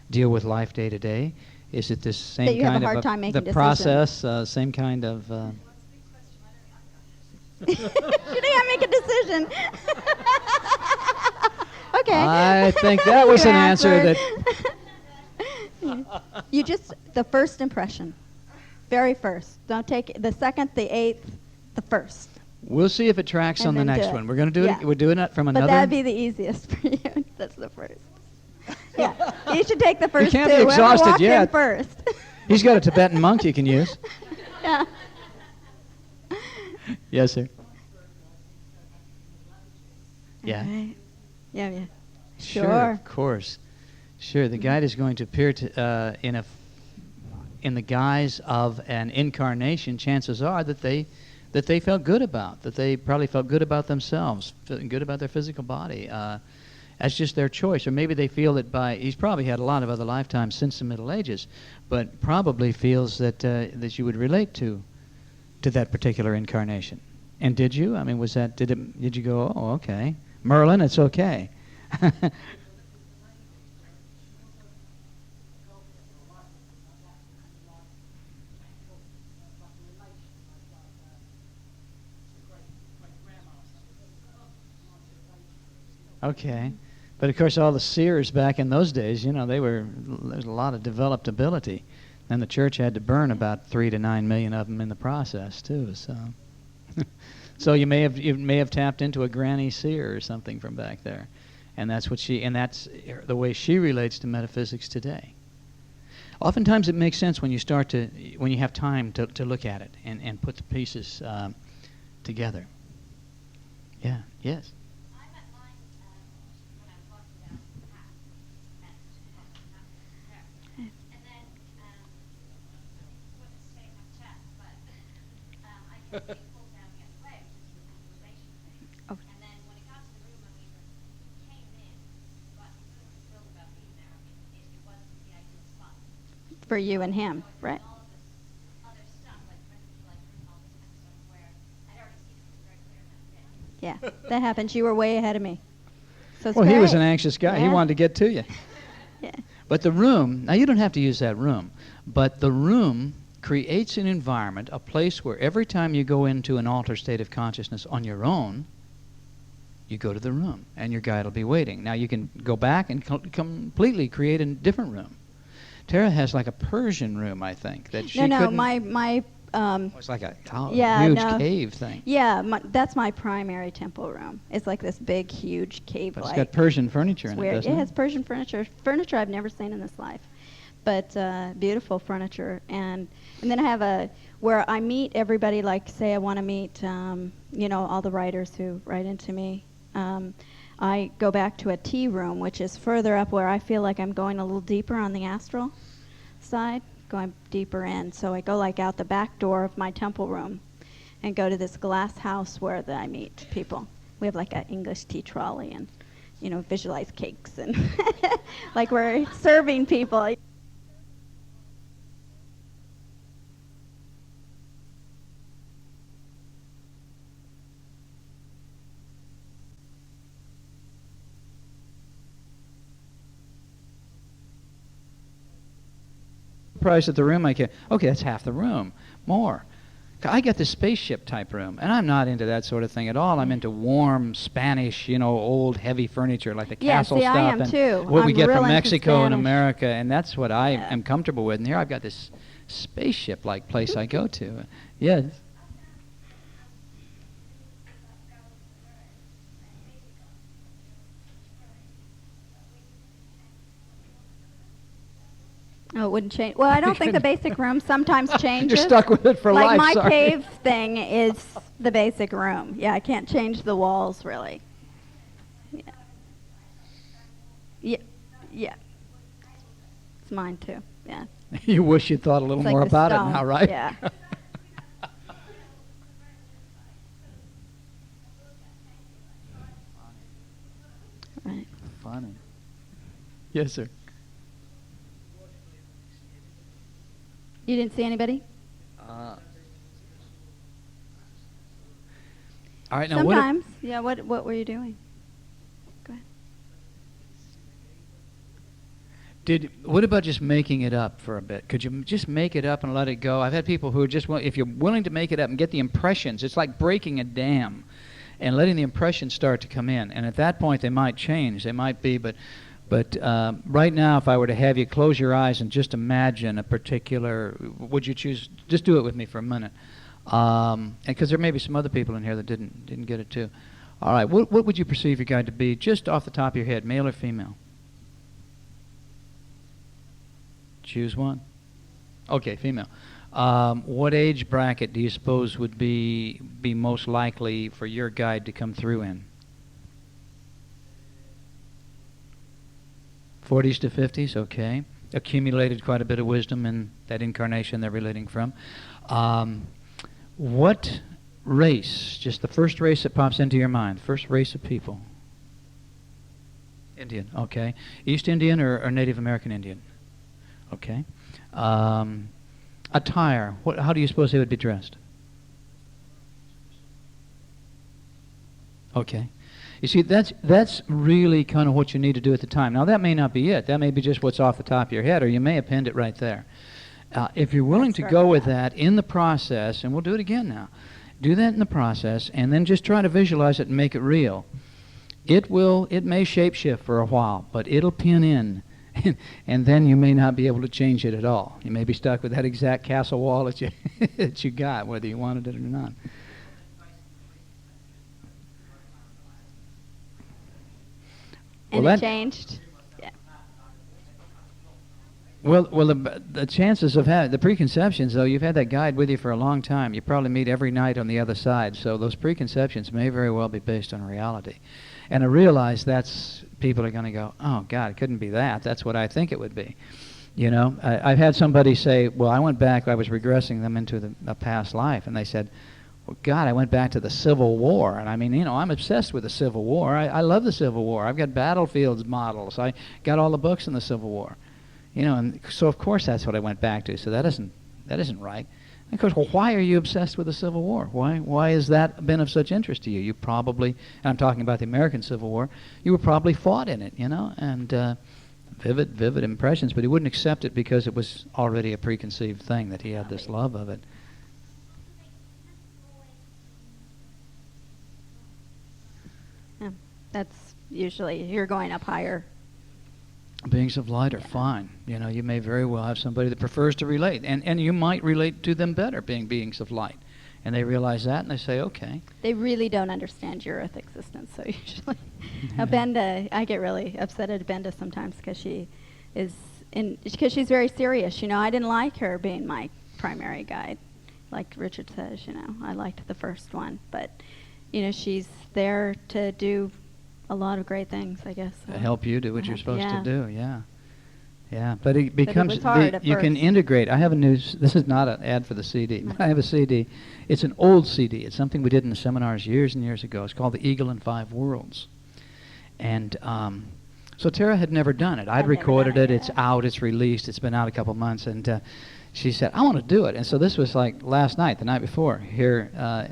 deal with life day to day? Is it this same That you have kind a hard of time making the decisions. process? Same kind of. Should I make a decision? Okay. I think that was an answer that. You just, the first impression. Very first. Don't take the second, the eighth, the first. We'll see if it tracks And on the then do next it. one. We're going to do Yeah. it. We're doing it from But another. that'd be the easiest for you. That's the first. Yeah. You should take the first can't two. be Whoever exhausted walked in yet. first. He's got a Tibetan monk you can use. Yeah. Yes, sir. Yeah. Right. Yeah. Sure, of course. Sure, the guide is going to appear in the guise of an incarnation. Chances are that they felt good about, that they probably felt good about themselves, feeling good about their physical body. That's just their choice. Or maybe they feel that he's probably had a lot of other lifetimes since the Middle Ages, but probably feels that that you would relate to that particular incarnation. And did you? I mean, did you go, oh, okay. Merlin, it's okay. Okay. But of course all the seers back in those days, there's a lot of developed ability. And the church had to burn about 3 to 9 million of them in the process too, so so you may have tapped into a granny seer or something from back there. And that's the way she relates to metaphysics today. Oftentimes it makes sense when you have time to look at it and put the pieces together. Yeah, yes. I met mine when I was walking down the path, and then wouldn't stay in my chest, but I kept being pulled down the other way, which is the visualization thing. Oh. And then when it got to the room when we came in, but he was thrilled about being there. It wasn't the ideal spot. For you and him, right? All of this other stuff, like room, all this kind of stuff, where I'd already seen it very clear in that day. Yeah. That happens. You were way ahead of me. So it's Well, he was great. an anxious guy. He Yeah. wanted to get to you. Yeah. But the room, now you don't have to use that room, but the room creates an environment, a place where every time you go into an altered state of consciousness on your own, you go to the room and your guide will be waiting. Now you can go back and completely create a different room. Tara has like a Persian room, I think, that she couldn't... My It's like a Yeah, huge no. cave thing. Yeah, that's my primary temple room. It's like this big, huge But cave-like. it's got Persian furniture in it, Weird. doesn't It it? has Persian furniture I've never seen in this life, but beautiful furniture. And then I have where I meet everybody. Like, say I want to meet, all the writers who write into me. I go back to a tea room, which is further up, where I feel like I'm going a little deeper on the astral side, going deeper in. So I go like out the back door of my temple room and go to this glass house where I meet people. We have like an English tea trolley and, visualize cakes and like we're serving people. Price of the room, okay, that's half the room, more. I get the spaceship type room, and I'm not into that sort of thing at all. I'm into warm Spanish, old heavy furniture like the castle stuff, I am and too. what we I'm get real from into Mexico and Spanish. America, and that's what I Yeah. am comfortable with. And here I've got this spaceship-like place I go to. Yes. Oh, it wouldn't change. Well, I don't think the basic room sometimes changes. You're stuck with it for like life. my sorry. cave thing is the basic room. Yeah, I can't change the walls really. Yeah. It's mine too. Yeah. You wish you'd thought a little It's like more the about stone. it now, right? Yeah. Right. Funny. Yes, sir. You didn't see anybody? All right, now Sometimes. Yeah. What were you doing? Go ahead. What about just making it up for a bit? Could you just make it up and let it go? I've had people who are just, if you're willing to make it up and get the impressions, it's like breaking a dam and letting the impressions start to come in. And at that point, they might change. They might be, but right now, if I were to have you close your eyes and just imagine a particular, would you choose, just do it with me for a minute. Because there may be some other people in here that didn't get it too. All right, what would you perceive your guide to be, just off the top of your head, male or female? Choose one. Okay, female. What age bracket do you suppose would be most likely for your guide to come through in? 40s to 50s, okay. Accumulated quite a bit of wisdom in that incarnation they're relating from. What race, just the first race that pops into your mind, first race of people? Indian, okay. East Indian or Native American Indian? Okay. Attire, how do you suppose they would be dressed? Okay. You see, that's really kind of what you need to do at the time. Now, that may not be it. That may be just what's off the top of your head, or you may have pinned it right there. If you're willing to go with that in the process, and we'll do it again now, do that in the process, and then just try to visualize it and make it real. It may shapeshift for a while, but it'll pin in, and then you may not be able to change it at all. You may be stuck with that exact castle wall that you that you got, whether you wanted it or not. And Well, it changed? Yeah. Well, the chances of the preconceptions, though, you've had that guide with you for a long time. You probably meet every night on the other side, so those preconceptions may very well be based on reality. And I realize people are going to go, oh, God, it couldn't be that. That's what I think it would be. I've had somebody say, well, I went back, I was regressing them into a past life, and they said, well, God, I went back to the Civil War. And I mean, I'm obsessed with the Civil War. I love the Civil War. I've got battlefields models. I got all the books in the Civil War. And so of course that's what I went back to. So that isn't right. And of course, well, why are you obsessed with the Civil War? Why has that been of such interest to you? You probably, and I'm talking about the American Civil War, you were probably fought in it, and vivid impressions, but he wouldn't accept it because it was already a preconceived thing that he had this love of it. Yeah, that's usually, you're going up higher. Beings of light are fine. You know, you may very well have somebody that prefers to relate, and you might relate to them better being beings of light. And they realize that, and they say, okay. They really don't understand your earth existence, so usually. Abenda, I get really upset at Abenda sometimes because because she's very serious. You know, I didn't like her being my primary guide. Like Richard says, you know, I liked the first one. But, you know, she's there to do a lot of great things, I guess. To help you do what you're supposed yeah. to do, yeah. Yeah, but it becomes, was hard at you first. can integrate. I have a this is not an ad for the CD. I have a CD. It's an old CD. It's something we did in the seminars years and years ago. It's called The Eagle in 5 Worlds. And so Tara had never done it. I'd recorded it. It's out. It's released. It's been out a couple months. And she said, I want to do it. And so this was like last night, the night before, here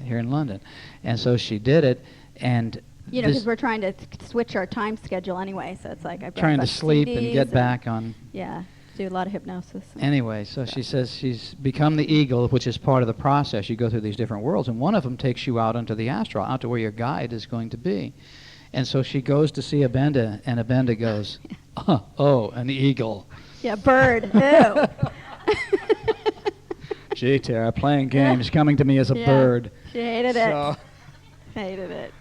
in London. And so she did it. And you know, because we're trying to switch our time schedule anyway, so it's like I brought trying to back sleep CDs and get back on. Yeah, do a lot of hypnosis. Anyway, so she says she's become the eagle, which is part of the process. You go through these different worlds, and one of them takes you out into the astral, out to where your guide is going to be. And so she goes to see Abenda, and Abenda goes, oh, an eagle. Yeah, bird. Ew. Gee, Tara, playing games, coming to me as a bird. She hated it. Hated it.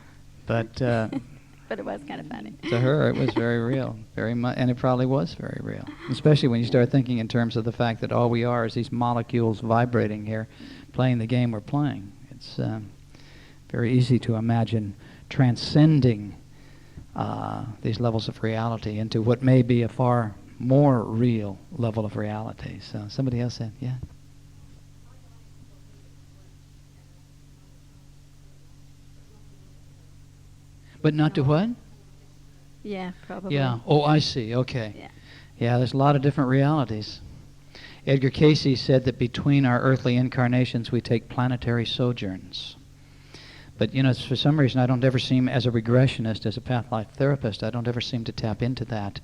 But but it was kind of funny. To her, it was very real, very much, and it probably was very real. Especially when you start thinking in terms of the fact that all we are is these molecules vibrating here, playing the game we're playing. It's very easy to imagine transcending these levels of reality into what may be a far more real level of reality. So somebody else said, yeah. But not to what? Yeah, probably. Yeah. Oh, I see. Okay. Yeah. Yeah, there's a lot of different realities. Edgar Cayce said that between our earthly incarnations we take planetary sojourns. But, you know, for some reason I don't ever seem, as a regressionist, as a path life therapist, I don't ever seem to tap into that.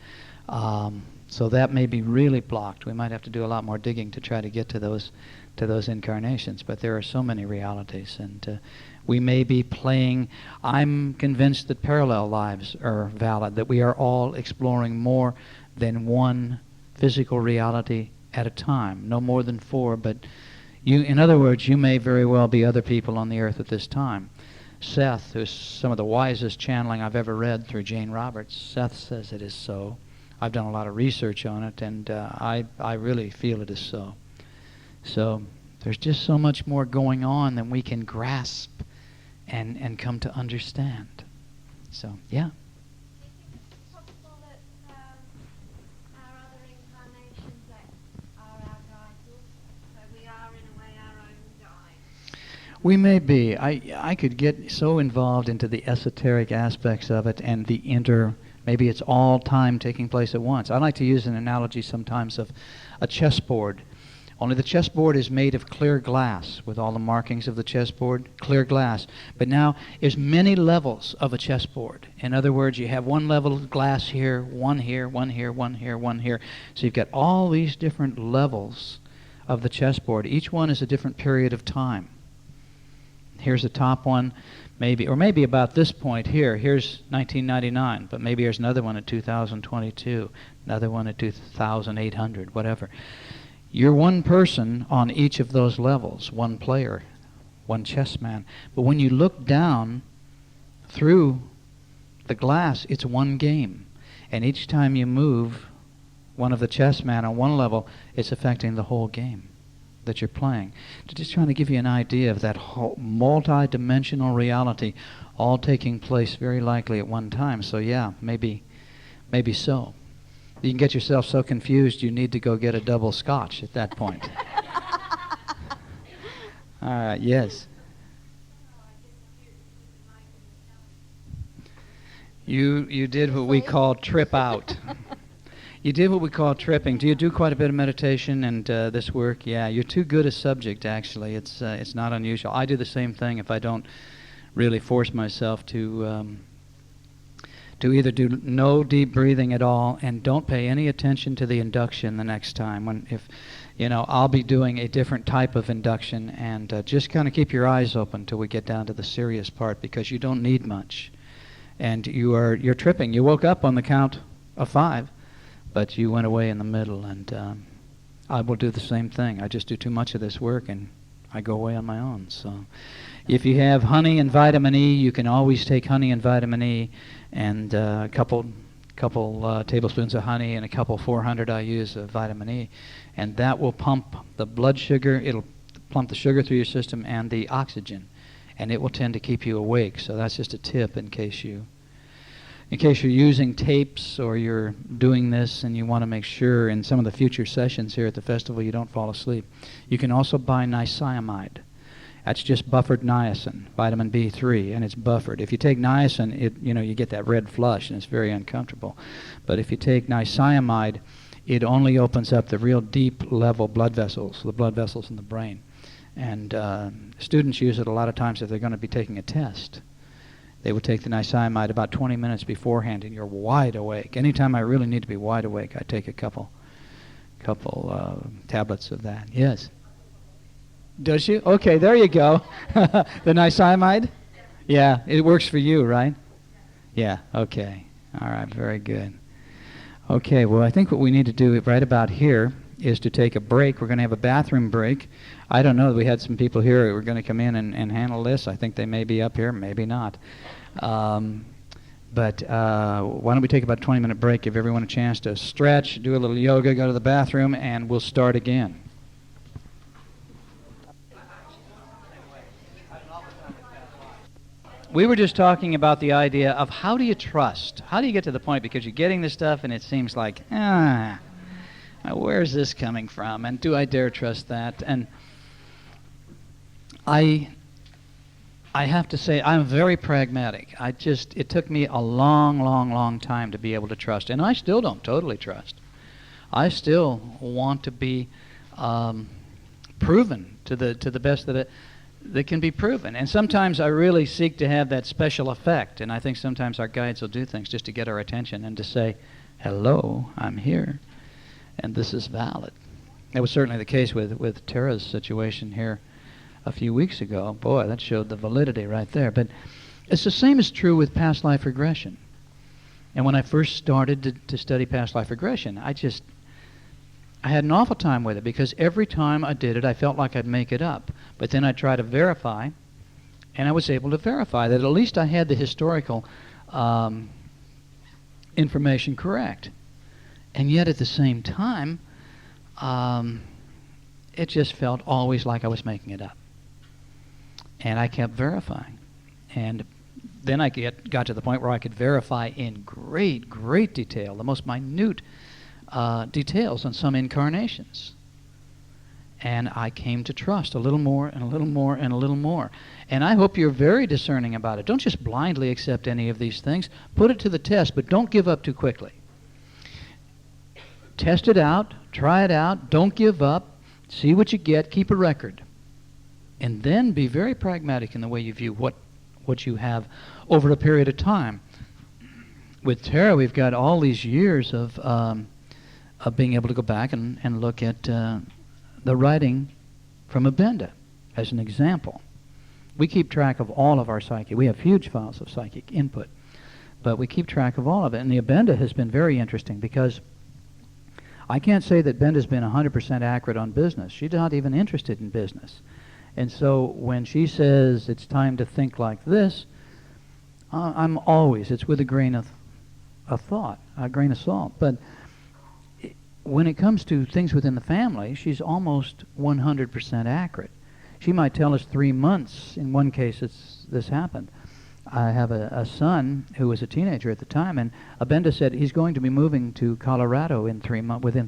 So that may be really blocked. We might have to do a lot more digging to try to get to those incarnations. But there are so many realities, and we may be playing. I'm convinced that parallel lives are valid, that we are all exploring more than one physical reality at a time, no more than 4. But in other words, you may very well be other people on the earth at this time. Seth, who's some of the wisest channeling I've ever read through Jane Roberts, Seth says it is so. I've done a lot of research on it, and I really feel it is so. So there's just so much more going on than we can grasp and come to understand. So, yeah. Do you think it's possible that our other incarnations are our guides also? So we are, in a way, our own guides? We may be. I could get so involved into the esoteric aspects of it and maybe it's all time taking place at once. I like to use an analogy sometimes of a chessboard. Only the chessboard is made of clear glass, with all the markings of the chessboard, clear glass. But now there's many levels of a chessboard. In other words, you have one level of glass here, one here, one here, one here, one here. So you've got all these different levels of the chessboard. Each one is a different period of time. Here's the top one, maybe about this point here. Here's 1999, but maybe there's another one at 2022, another one at 2800, whatever. You're one person on each of those levels, one player, one chess man. But when you look down through the glass, it's one game. And each time you move one of the chess men on one level, it's affecting the whole game that you're playing. Just trying to give you an idea of that whole multi-dimensional reality all taking place very likely at one time. So yeah, maybe so. You can get yourself so confused you need to go get a double scotch at that point. All right, yes. You did what we call trip out. You did what we call tripping. Do you do quite a bit of meditation and this work? Yeah, you're too good a subject, actually. It's not unusual. I do the same thing if I don't really force myself to either do no deep breathing at all and don't pay any attention to the induction the next time. I'll be doing a different type of induction, and just kind of keep your eyes open till we get down to the serious part, because you don't need much. And you're tripping. You woke up on the count of 5, but you went away in the middle, and I will do the same thing. I just do too much of this work, and I go away on my own. So if you have honey and vitamin E, you can always take honey and vitamin E, and a couple tablespoons of honey and a couple 400 IUs of vitamin E, and that will pump the blood sugar. It'll pump the sugar through your system and the oxygen, and it will tend to keep you awake. So that's just a tip in case you're using tapes or you're doing this and you want to make sure in some of the future sessions here at the festival you don't fall asleep. You can also buy niacinamide. That's just buffered niacin, vitamin B3, and it's buffered. If you take niacin, you get that red flush, and it's very uncomfortable. But if you take niacinamide, it only opens up the real deep level blood vessels, the blood vessels in the brain. And students use it a lot of times if they're going to be taking a test. They will take the niacinamide about 20 minutes beforehand, and you're wide awake. Anytime I really need to be wide awake, I take a couple tablets of that. Yes. Does you? Okay, there you go. The niacinamide? Yeah, it works for you, right? Yeah, okay. All right, very good. Okay, well, I think what we need to do right about here is to take a break. We're going to have a bathroom break. I don't know. We had some people here who were going to come in and handle this. I think they may be up here, maybe not. But why don't we take about a 20-minute break, give everyone a chance to stretch, do a little yoga, go to the bathroom, and we'll start again. We were just talking about the idea of how do you trust? How do you get to the point? Because you're getting this stuff and it seems like, where's this coming from? And do I dare trust that? And I have to say I'm very pragmatic. It took me a long time to be able to trust. And I still don't totally trust. I still want to be proven to the best that can be proven. And sometimes I really seek to have that special effect, and I think sometimes our guides will do things just to get our attention and to say, hello, I'm here, and this is valid. That was certainly the case with Tara's situation here a few weeks ago. Boy, that showed the validity right there. But it's the same is true with past life regression. And when I first started to study past life regression, I had an awful time with it because every time I did it, I felt like I'd make it up. But then I'd try to verify, and I was able to verify that at least I had the historical information correct. And yet at the same time, it just felt always like I was making it up. And I kept verifying. And then I got to the point where I could verify in great detail, the most minute details on some incarnations. And I came to trust a little more and a little more and a little more. And I hope you're very discerning about it. Don't just blindly accept any of these things. Put it to the test, but don't give up too quickly. Test it out, try it out, don't give up, see what you get, keep a record. And then be very pragmatic in the way you view what you have over a period of time. With Tara, we've got all these years of being able to go back and look at the writing from Abenda as an example. We keep track of all of our psychic. We have huge files of psychic input, but we keep track of all of it. And the Abenda has been very interesting because I can't say that Benda's been 100% accurate on business. She's not even interested in business. And so when she says it's time to think like this, it's with a grain of thought, a grain of salt. But when it comes to things within the family, she's almost 100% accurate. She might tell us 3 months. In one case, this happened. I have a son who was a teenager at the time, and Abenda said he's going to be moving to Colorado within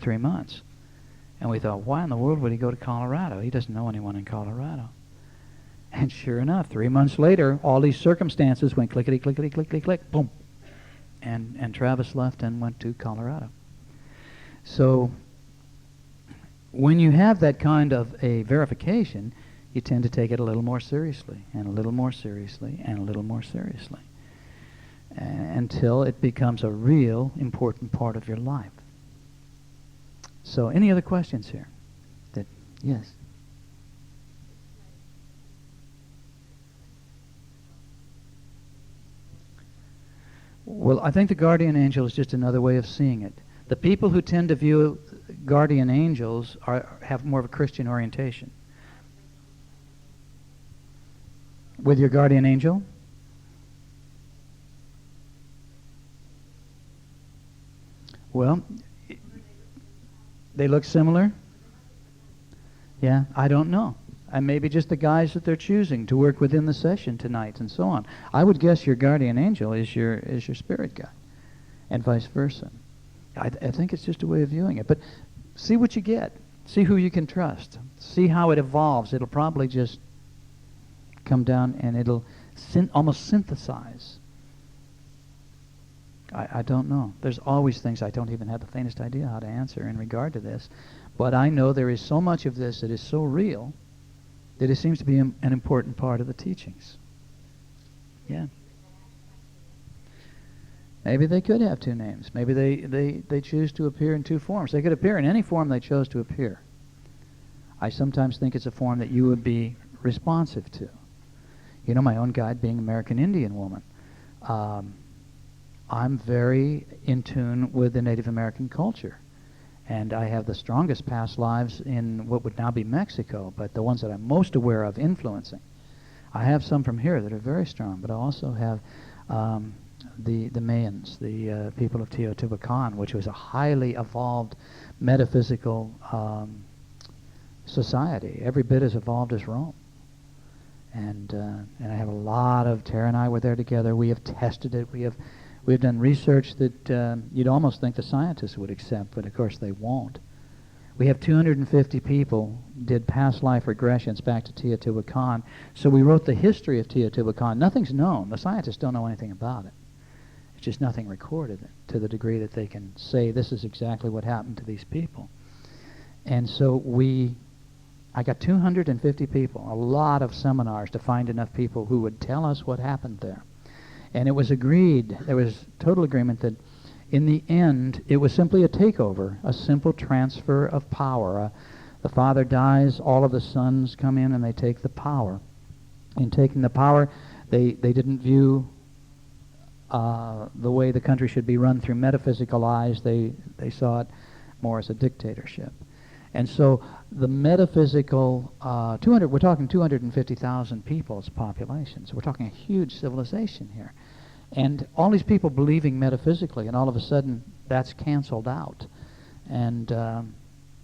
3 months. And we thought, why in the world would he go to Colorado? He doesn't know anyone in Colorado. And sure enough, 3 months later, all these circumstances went clickety, clickety, clickety, click, boom. And Travis left and went to Colorado. So when you have that kind of a verification, you tend to take it a little more seriously, and a little more seriously, and a little more seriously, until it becomes a real important part of your life. So any other questions here? Yes? Well, I think the guardian angel is just another way of seeing it. The people who tend to view guardian angels have more of a Christian orientation. With your guardian angel? Well, they look similar? Yeah, I don't know. And maybe just the guys that they're choosing to work within the session tonight and so on. I would guess your guardian angel is your spirit guide, and vice versa. I think it's just a way of viewing it. But see what you get. See who you can trust. See how it evolves. It'll probably just come down and it'll almost synthesize. I don't know. There's always things I don't even have the faintest idea how to answer in regard to this. But I know there is so much of this that is so real that it seems to be an important part of the teachings. Yeah. Maybe they could have two names. Maybe they choose to appear in two forms. They could appear in any form they chose to appear. I sometimes think it's a form that you would be responsive to. You know, my own guide being American Indian woman. I'm very in tune with the Native American culture. And I have the strongest past lives in what would now be Mexico, but the ones that I'm most aware of influencing. I have some from here that are very strong, but I also have the Mayans, the people of Teotihuacan, which was a highly evolved metaphysical society, every bit as evolved as Rome. And I have a lot of, Tara and I were there together. We have tested it. We've done research that you'd almost think the scientists would accept, but of course they won't. We have 250 people did past life regressions back to Teotihuacan. So we wrote the history of Teotihuacan. Nothing's known. The scientists don't know anything about it. It's just nothing recorded to the degree that they can say this is exactly what happened to these people. And so I got 250 people, a lot of seminars to find enough people who would tell us what happened there. And it was agreed, there was total agreement that in the end, it was simply a takeover, a simple transfer of power. The father dies, all of the sons come in and they take the power. In taking the power, they didn't view the way the country should be run through metaphysical eyes. They saw it more as a dictatorship. And so the metaphysical, we're talking 250,000 people as a population. So we're talking a huge civilization here. And all these people believing metaphysically, and all of a sudden that's canceled out. And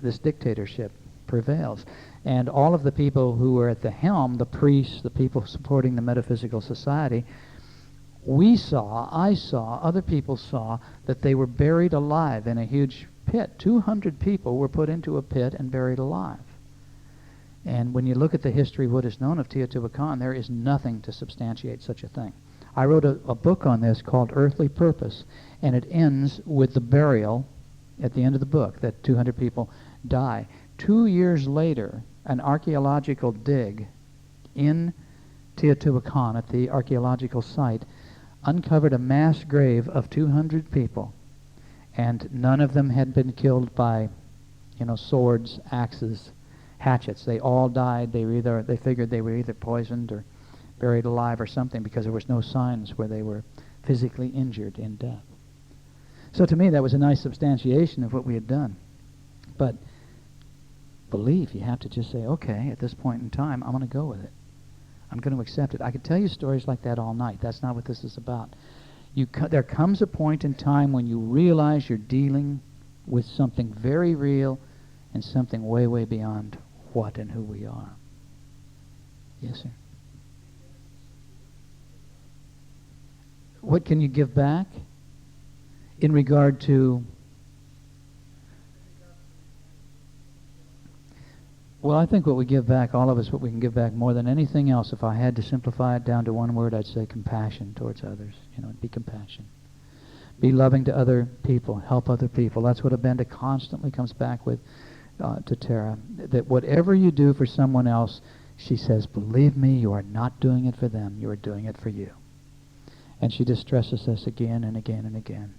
this dictatorship prevails. And all of the people who were at the helm, the priests, the people supporting the metaphysical society, I saw, other people saw that they were buried alive in a huge pit. 200 people were put into a pit and buried alive. And when you look at the history of what is known of Teotihuacan, there is nothing to substantiate such a thing. I wrote a book on this called Earthly Purpose, and it ends with the burial at the end of the book, that 200 people die. 2 years later, an archaeological dig in Teotihuacan at the archaeological site uncovered a mass grave of 200 people, and none of them had been killed by, swords, axes, hatchets. They all died. They figured they were either poisoned or buried alive or something, because there was no signs where they were physically injured in death. So to me, that was a nice substantiation of what we had done. But belief, you have to just say, okay, at this point in time, I'm going to go with it. I'm going to accept it. I could tell you stories like that all night. That's not what this is about. There comes a point in time when you realize you're dealing with something very real and something way, way beyond what and who we are. Yes, sir. What can you give back in regard to... Well, I think what we give back, all of us, what we can give back more than anything else, if I had to simplify it down to one word, I'd say compassion towards others. Be compassion. Be loving to other people. Help other people. That's what Abenda constantly comes back with to Tara. That whatever you do for someone else, she says, believe me, you are not doing it for them. You are doing it for you. And she distresses us again and again and again.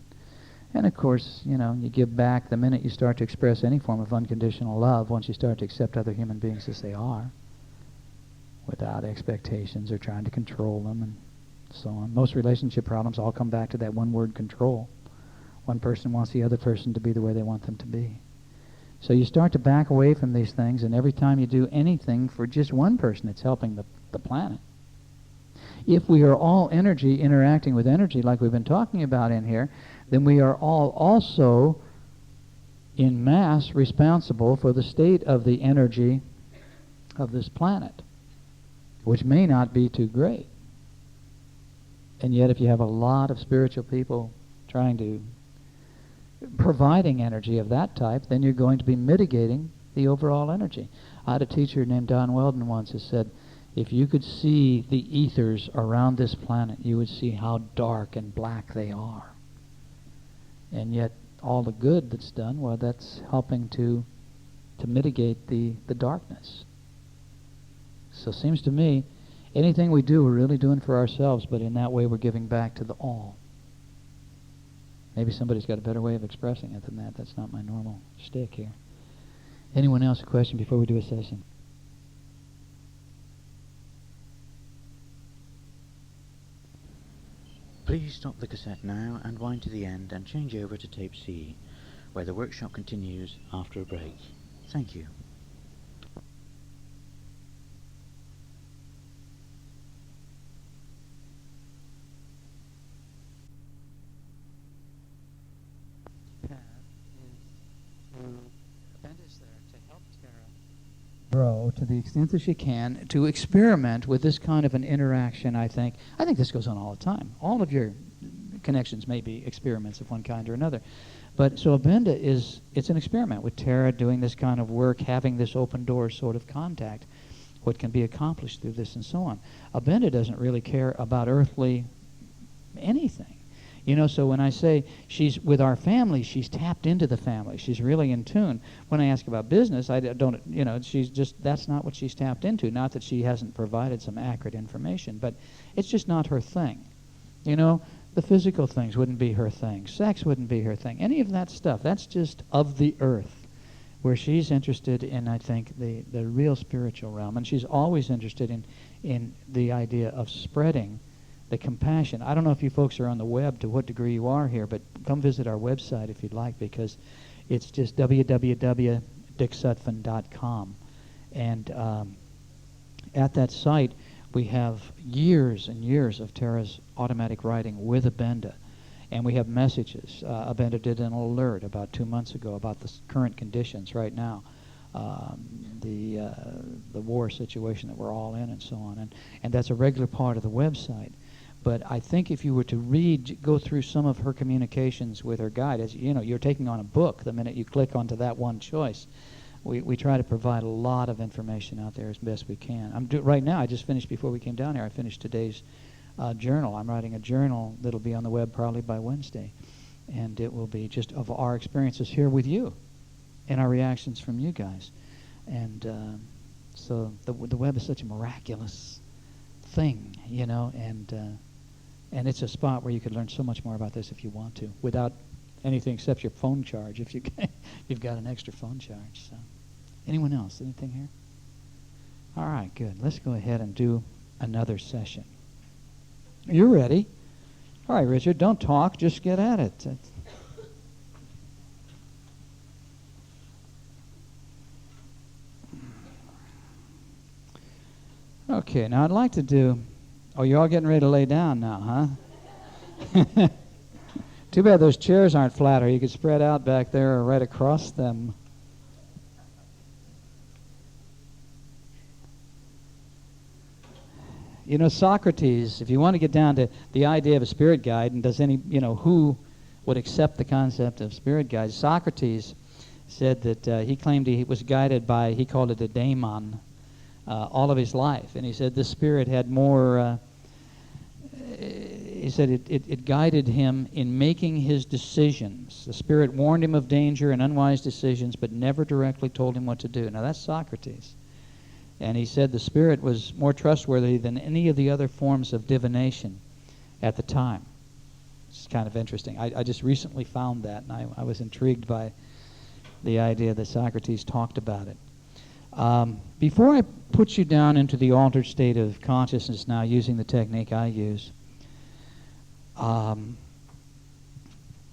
And of course, you give back the minute you start to express any form of unconditional love, once you start to accept other human beings as they are, without expectations or trying to control them and so on. Most relationship problems all come back to that one word, control. One person wants the other person to be the way they want them to be. So you start to back away from these things, and every time you do anything for just one person, it's helping the planet. If we are all energy interacting with energy like we've been talking about in here, then we are all also in mass responsible for the state of the energy of this planet, which may not be too great. And yet if you have a lot of spiritual people providing energy of that type, then you're going to be mitigating the overall energy. I had a teacher named Don Weldon once who said, if you could see the ethers around this planet, you would see how dark and black they are. And yet all the good that's done, well, that's helping to mitigate the darkness. So it seems to me, anything we do, we're really doing for ourselves, but in that way we're giving back to the all. Maybe somebody's got a better way of expressing it than that. That's not my normal shtick here. Anyone else a question before we do a session? Please stop the cassette now and wind to the end and change over to tape C, where the workshop continues after a break. Thank you. Grow to the extent that she can, to experiment with this kind of an interaction. I think this goes on all the time. All of your connections may be experiments of one kind or another. But so Abenda it's an experiment with Tara doing this kind of work, having this open door sort of contact, what can be accomplished through this and so on. Abenda doesn't really care about earthly anything. You know, so when I say she's with our family, she's tapped into the family. She's really in tune. When I ask about business, I don't, you know, that's not what she's tapped into. Not that she hasn't provided some accurate information, but it's just not her thing. You know, the physical things wouldn't be her thing. Sex wouldn't be her thing. Any of that stuff, that's just of the earth, where she's interested in, I think, the real spiritual realm. And she's always interested in the idea of spreading the compassion. I don't know if you folks are on the web, to what degree you are here, but come visit our website if you'd like, because it's just www.dicksutphen.com. And at that site, we have years and years of Tara's automatic writing with Abenda. And we have messages. Abenda did an alert about 2 months ago about the current conditions right now, the war situation that we're all in and so on. And that's a regular part of the website. But I think if you were to go through some of her communications with her guide, as you know, you're taking on a book the minute you click onto that one choice. We try to provide a lot of information out there as best we can. Right now, I just finished, before we came down here, I finished today's journal. I'm writing a journal that'll be on the web probably by Wednesday. And it will be just of our experiences here with you and our reactions from you guys. And so the web is such a miraculous thing, you know, and it's a spot where you could learn so much more about this if you want to, without anything except your phone charge, if you've got an extra phone charge. So, anyone else? Anything here? All right, good. Let's go ahead and do another session. You're ready? All right, Richard, don't talk. Just get at it. Okay, now I'd like to do... Oh, you're all getting ready to lay down now, huh? Too bad those chairs aren't flat, or you could spread out back there or right across them. You know, Socrates, if you want to get down to the idea of a spirit guide, and who would accept the concept of spirit guides, Socrates said that he claimed he was guided by, he called it a daemon, all of his life. And he said the spirit had more... he said it guided him in making his decisions. The spirit warned him of danger and unwise decisions, but never directly told him what to do. Now, that's Socrates. And he said the spirit was more trustworthy than any of the other forms of divination at the time. It's kind of interesting. I just recently found that, and I was intrigued by the idea that Socrates talked about it. Before I put you down into the altered state of consciousness now, using the technique I use,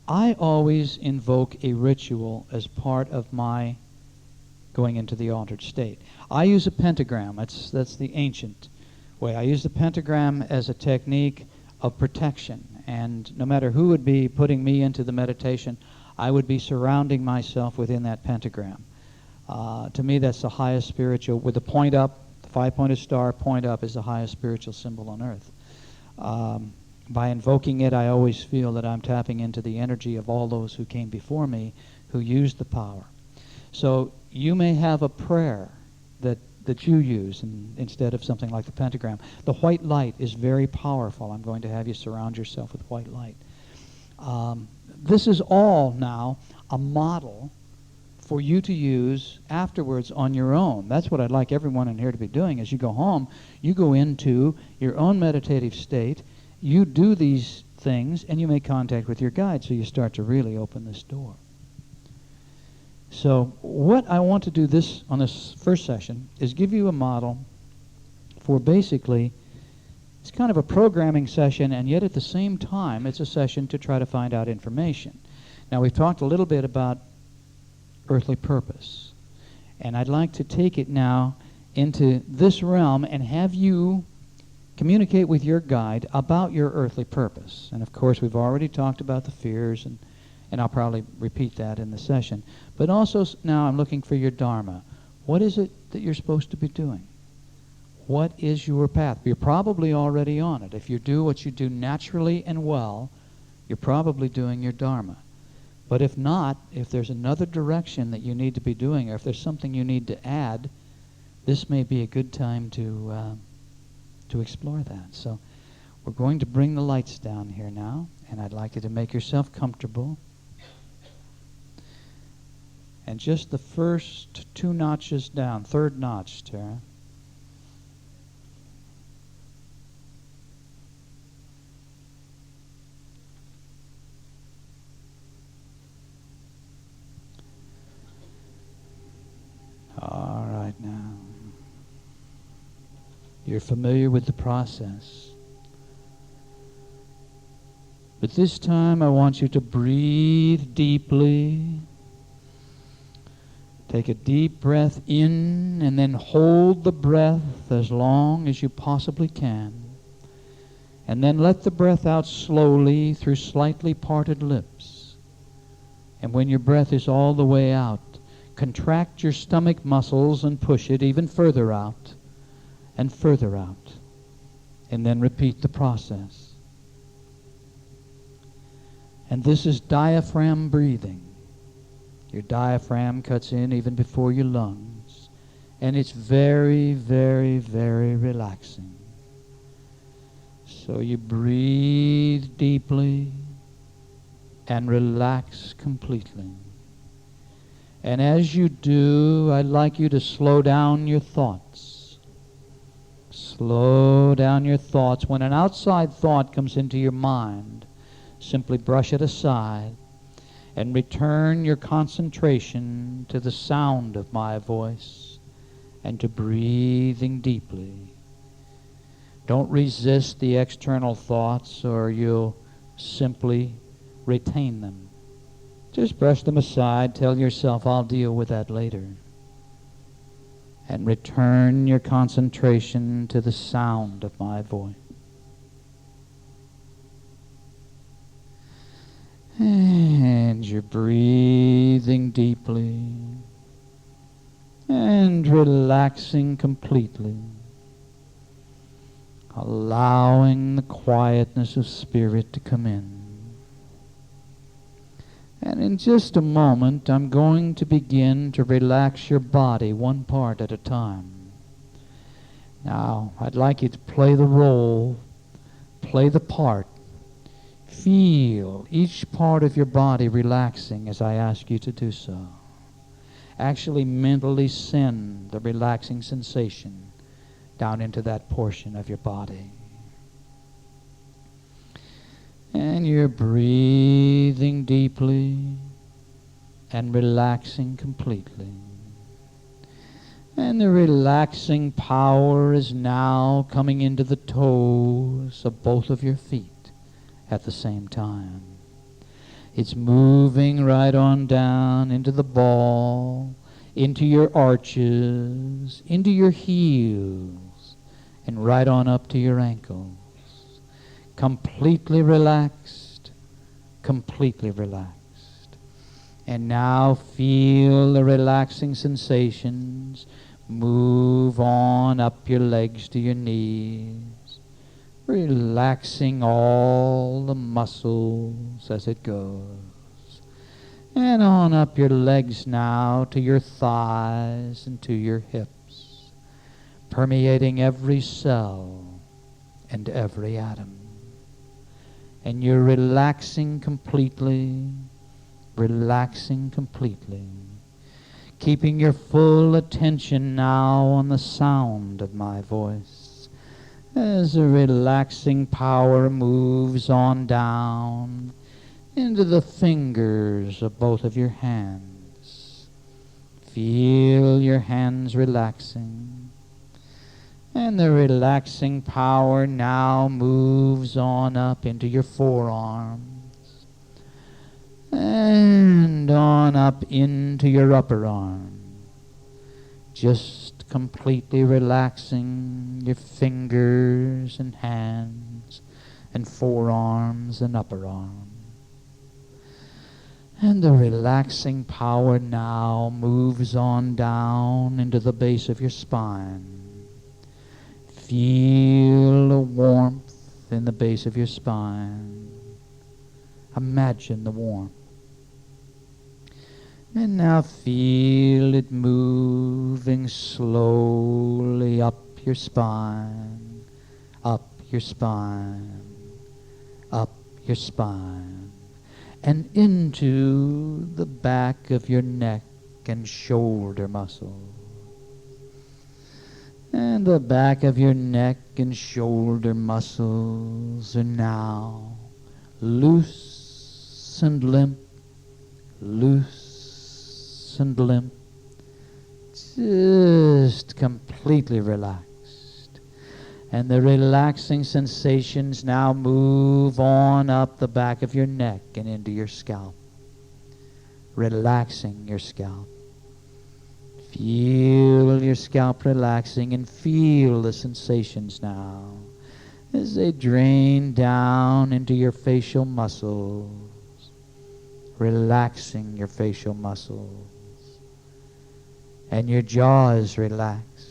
I always invoke a ritual as part of my going into the altered state. I use a pentagram. That's the ancient way. I use the pentagram as a technique of protection. And no matter who would be putting me into the meditation, I would be surrounding myself within that pentagram. To me, that's the highest spiritual, with the point up, the five-pointed star point up is the highest spiritual symbol on earth. By invoking it, I always feel that I'm tapping into the energy of all those who came before me, who used the power. So you may have a prayer that you use instead of something like the pentagram. The white light is very powerful. I'm going to have you surround yourself with white light. This is all now a model for you to use afterwards on your own. That's what I'd like everyone in here to be doing. As you go home, you go into your own meditative state, you do these things, and you make contact with your guide, so you start to really open this door. So what I want to do on this first session is give you a model for basically, it's kind of a programming session, and yet at the same time it's a session to try to find out information. Now, we've talked a little bit about earthly purpose, and I'd like to take it now into this realm and have you communicate with your guide about your earthly purpose. And of course, we've already talked about the fears, and I'll probably repeat that in the session. But also now I'm looking for your dharma. What is it that you're supposed to be doing? What is your path? You're probably already on it. If you do what you do naturally and well, you're probably doing your dharma. But if not, if there's another direction that you need to be doing, or if there's something you need to add, this may be a good time to explore that. So we're going to bring the lights down here now, and I'd like you to make yourself comfortable. And just the first 2 notches down, third notch, Tara. All right now. You're familiar with the process. But this time I want you to breathe deeply. Take a deep breath in and then hold the breath as long as you possibly can. And then let the breath out slowly through slightly parted lips. And when your breath is all the way out, contract your stomach muscles and push it even further out and further out. And then repeat the process. And this is diaphragm breathing. Your diaphragm cuts in even before your lungs. And it's very, very, very relaxing. So you breathe deeply and relax completely. And as you do, I'd like you to slow down your thoughts. Slow down your thoughts. When an outside thought comes into your mind, simply brush it aside and return your concentration to the sound of my voice and to breathing deeply. Don't resist the external thoughts, or you'll simply retain them. Just brush them aside. Tell yourself, I'll deal with that later. And return your concentration to the sound of my voice. And you're breathing deeply and relaxing completely, allowing the quietness of spirit to come in. And in just a moment, I'm going to begin to relax your body one part at a time. Now, I'd like you to play the role, play the part. Feel each part of your body relaxing as I ask you to do so. Actually mentally send the relaxing sensation down into that portion of your body. And you're breathing deeply and relaxing completely. And the relaxing power is now coming into the toes of both of your feet at the same time. It's moving right on down into the ball, into your arches, into your heels, and right on up to your ankles. Completely relaxed, completely relaxed. And now feel the relaxing sensations move on up your legs to your knees, relaxing all the muscles as it goes. And on up your legs now to your thighs and to your hips, permeating every cell and every atom. And you're relaxing completely, keeping your full attention now on the sound of my voice as a relaxing power moves on down into the fingers of both of your hands. Feel your hands relaxing, and the relaxing power now moves on up into your forearms and on up into your upper arm, just completely relaxing your fingers and hands and forearms and upper arm. And the relaxing power now moves on down into the base of your spine. Feel the warmth in the base of your spine. Imagine the warmth. And now feel it moving slowly up your spine, up your spine, up your spine, and into the back of your neck and shoulder muscles. And the back of your neck and shoulder muscles are now loose and limp, loose and limp, just completely relaxed. And the relaxing sensations now move on up the back of your neck and into your scalp, relaxing your scalp. Feel your scalp relaxing, and feel the sensations now as they drain down into your facial muscles, relaxing your facial muscles. And your jaw is relaxed.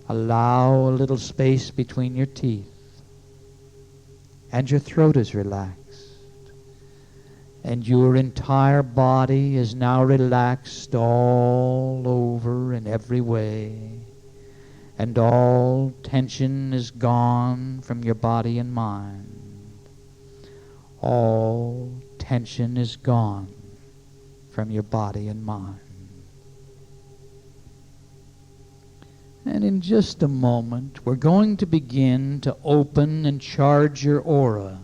Allow a little space between your teeth. And your throat is relaxed. And your entire body is now relaxed all over in every way. And all tension is gone from your body and mind. All tension is gone from your body and mind. And in just a moment, we're going to begin to open and charge your aura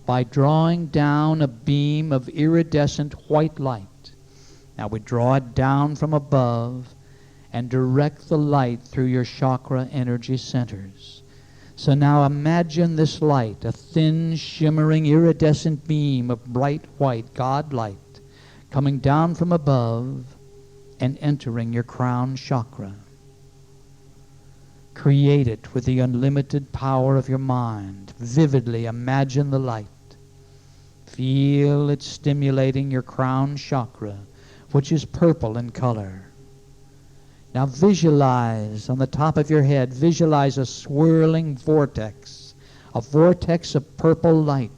by drawing down a beam of iridescent white light. Now we draw it down from above and direct the light through your chakra energy centers. So now imagine this light, a thin, shimmering, iridescent beam of bright white God light, coming down from above and entering your crown chakra. Create it with the unlimited power of your mind. Vividly imagine the light. Feel it stimulating your crown chakra, which is purple in color. Now visualize on the top of your head, visualize a swirling vortex, a vortex of purple light.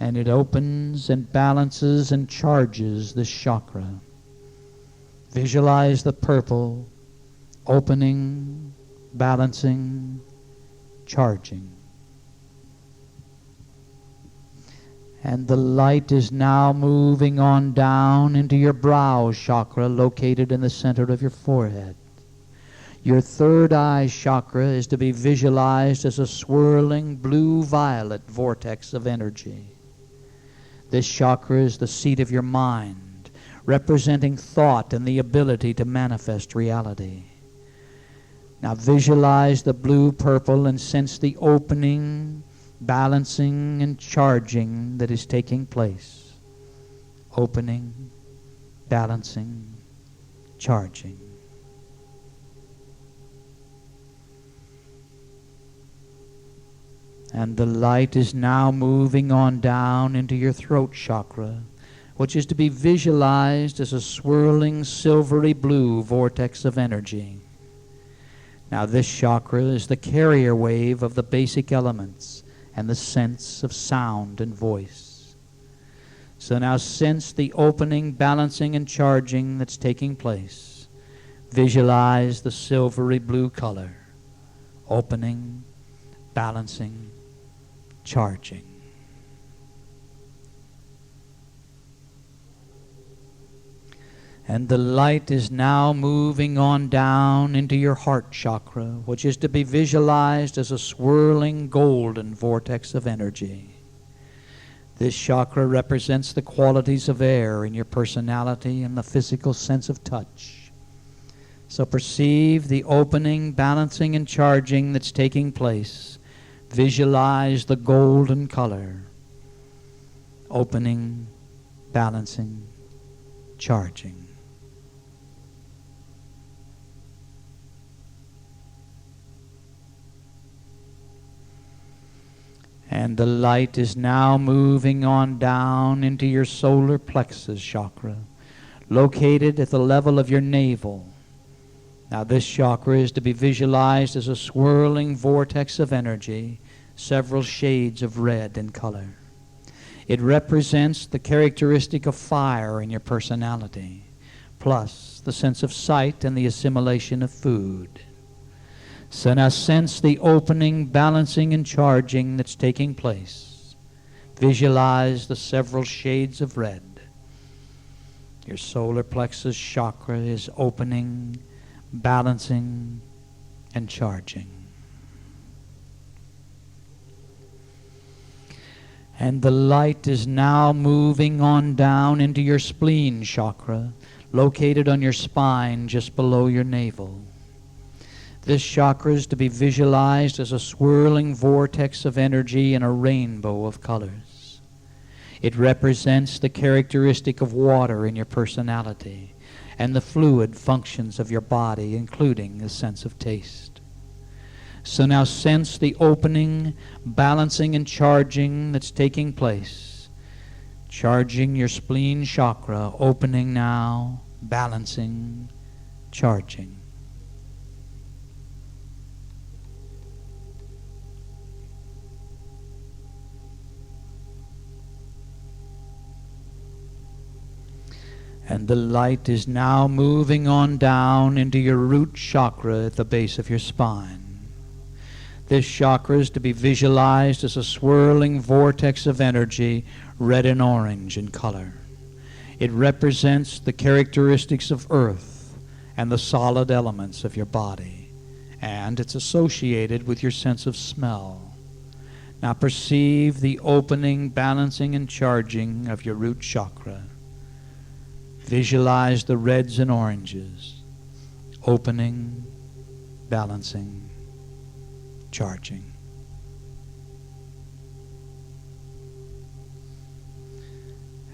And it opens and balances and charges this chakra. Visualize the purple opening, balancing, charging. And the light is now moving on down into your brow chakra located in the center of your forehead. Your third eye chakra is to be visualized as a swirling blue-violet vortex of energy. This chakra is the seat of your mind, representing thought and the ability to manifest reality. Now visualize the blue-purple and sense the opening balancing and charging that is taking place. Opening, balancing, charging. And the light is now moving on down into your throat chakra, which is to be visualized as a swirling silvery blue vortex of energy. Now this chakra is the carrier wave of the basic elements and the sense of sound and voice. So now sense the opening, balancing, and charging that's taking place. Visualize the silvery blue color. Opening, balancing, charging. And the light is now moving on down into your heart chakra, which is to be visualized as a swirling golden vortex of energy. This chakra represents the qualities of air in your personality and the physical sense of touch. So perceive the opening, balancing, and charging that's taking place. Visualize the golden color. Opening, balancing, charging. And the light is now moving on down into your solar plexus chakra, located at the level of your navel. Now this chakra is to be visualized as a swirling vortex of energy, several shades of red in color. It represents the characteristic of fire in your personality, plus the sense of sight and the assimilation of food. So now sense the opening, balancing, and charging that's taking place. Visualize the several shades of red. Your solar plexus chakra is opening, balancing, and charging. And the light is now moving on down into your spleen chakra, located on your spine just below your navel. This chakra is to be visualized as a swirling vortex of energy in a rainbow of colors. It represents the characteristic of water in your personality and the fluid functions of your body, including the sense of taste. So now sense the opening, balancing, and charging that's taking place. Charging your spleen chakra, opening now, balancing, charging. And the light is now moving on down into your root chakra at the base of your spine. This chakra is to be visualized as a swirling vortex of energy, red and orange in color. It represents the characteristics of earth and the solid elements of your body, and it's associated with your sense of smell. Now perceive the opening, balancing, and charging of your root chakra. Visualize the reds and oranges, opening, balancing, charging.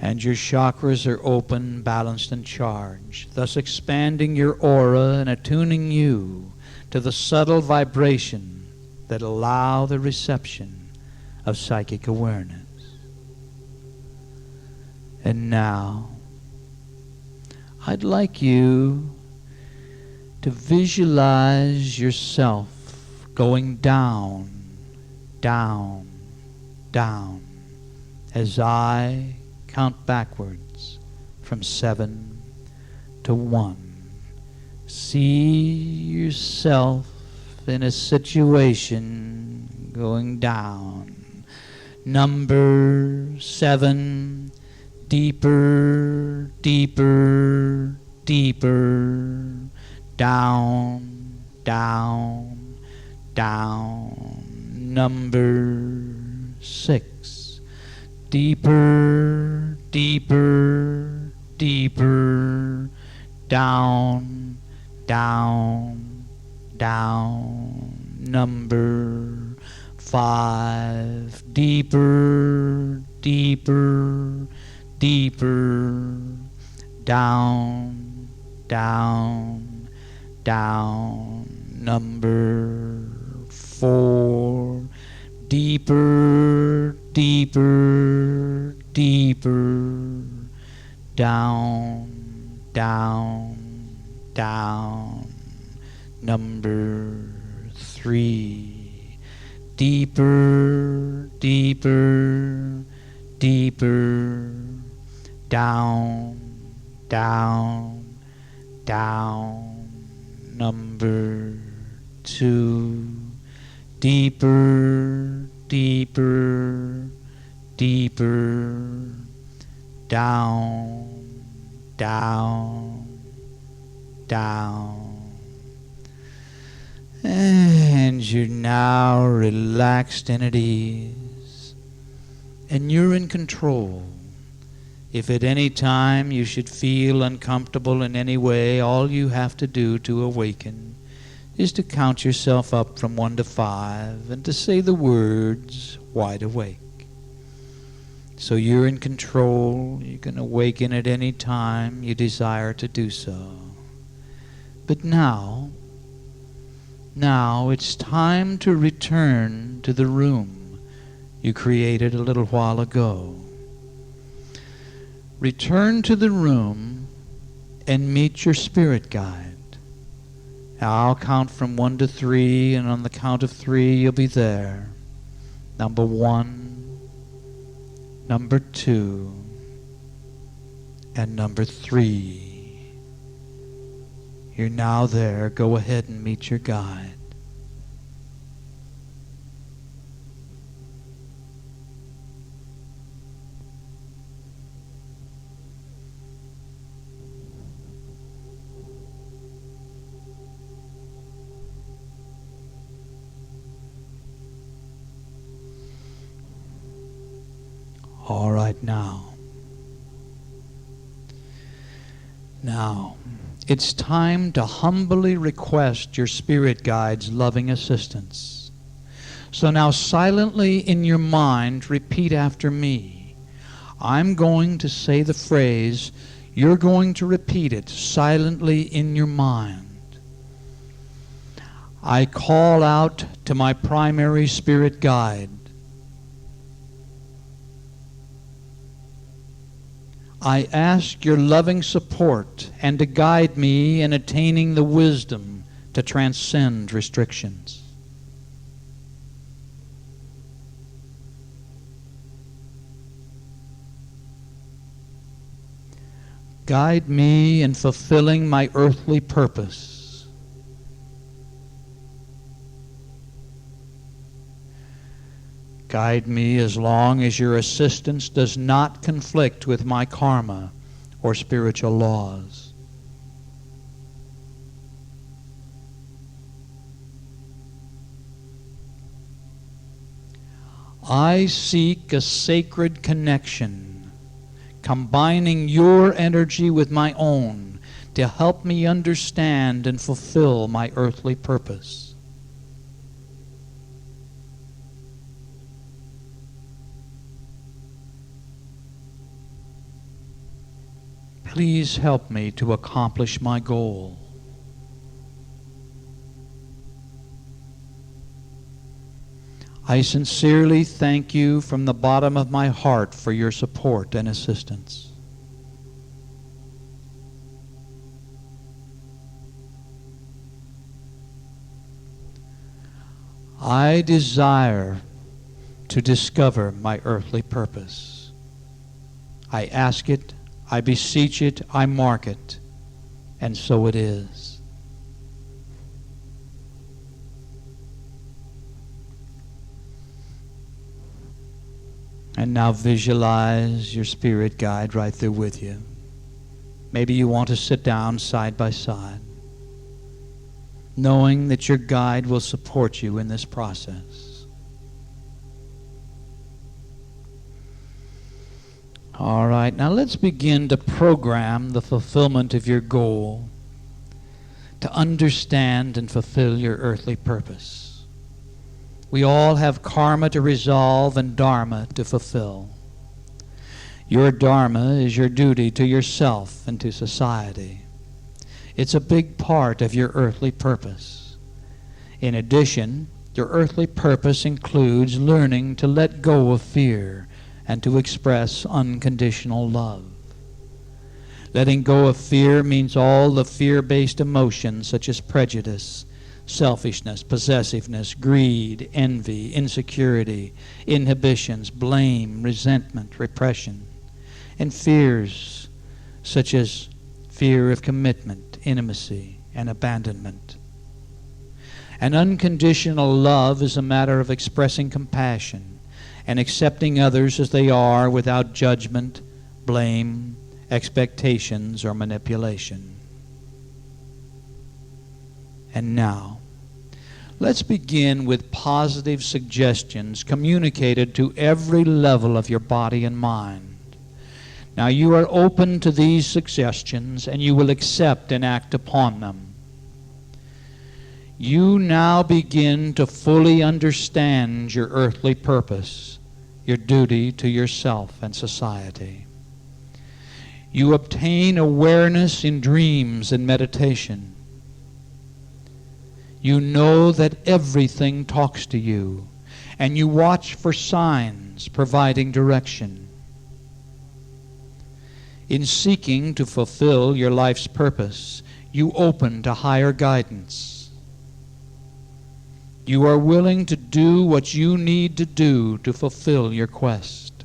And your chakras are open, balanced, and charged, thus expanding your aura and attuning you to the subtle vibration that allow the reception of psychic awareness. And now, I'd like you to visualize yourself going down, down, down, as I count backwards from 7 to 1. See yourself in a situation going down. Number 7, deeper, deeper, deeper, down, down, down. Number 6, deeper, deeper, deeper, down, down, down. Number 5. Deeper, deeper, deeper. Down, down, down. Number 4. Deeper, deeper, deeper. Down, down, down. Number 3. Deeper, deeper, deeper. Down, down, down. Number 2. Deeper, deeper, deeper. Down, down, down. And you're now relaxed and at ease. And you're in control. If at any time you should feel uncomfortable in any way, all you have to do to awaken is to count yourself up from 1 to 5 and to say the words, wide awake. So you're in control. You can awaken at any time you desire to do so. But now it's time to return to the room you created a little while ago. Return to the room and meet your spirit guide. Now I'll count from 1 to 3, and on the count of 3 you'll be there. Number 1, number 2, and number 3. You're now there. Go ahead and meet your guide. All right, now, it's time to humbly request your spirit guide's loving assistance. So now silently in your mind, repeat after me. I'm going to say the phrase. You're going to repeat it silently in your mind. I call out to my primary spirit guide. I ask your loving support and to guide me in attaining the wisdom to transcend restrictions. Guide me in fulfilling my earthly purpose. Guide me as long as your assistance does not conflict with my karma or spiritual laws. I seek a sacred connection, combining your energy with my own to help me understand and fulfill my earthly purpose. Please help me to accomplish my goal. I sincerely thank you from the bottom of my heart for your support and assistance. I desire to discover my earthly purpose. I ask it, I beseech it, I mark it, and so it is. And now visualize your spirit guide right there with you. Maybe you want to sit down side by side, knowing that your guide will support you in this process. All right, now let's begin to program the fulfillment of your goal to understand and fulfill your earthly purpose. We all have karma to resolve and dharma to fulfill. Your dharma is your duty to yourself and to society. It's a big part of your earthly purpose. In addition, your earthly purpose includes learning to let go of fear and to express unconditional love. Letting go of fear means all the fear-based emotions such as prejudice, selfishness, possessiveness, greed, envy, insecurity, inhibitions, blame, resentment, repression, and fears such as fear of commitment, intimacy, and abandonment. And unconditional love is a matter of expressing compassion and accepting others as they are without judgment, blame, expectations, or manipulation. And now, let's begin with positive suggestions communicated to every level of your body and mind. Now, you are open to these suggestions, and you will accept and act upon them. You now begin to fully understand your earthly purpose, your duty to yourself and society. You obtain awareness in dreams and meditation. You know that everything talks to you, and you watch for signs providing direction. In seeking to fulfill your life's purpose, you open to higher guidance. You are willing to do what you need to do to fulfill your quest.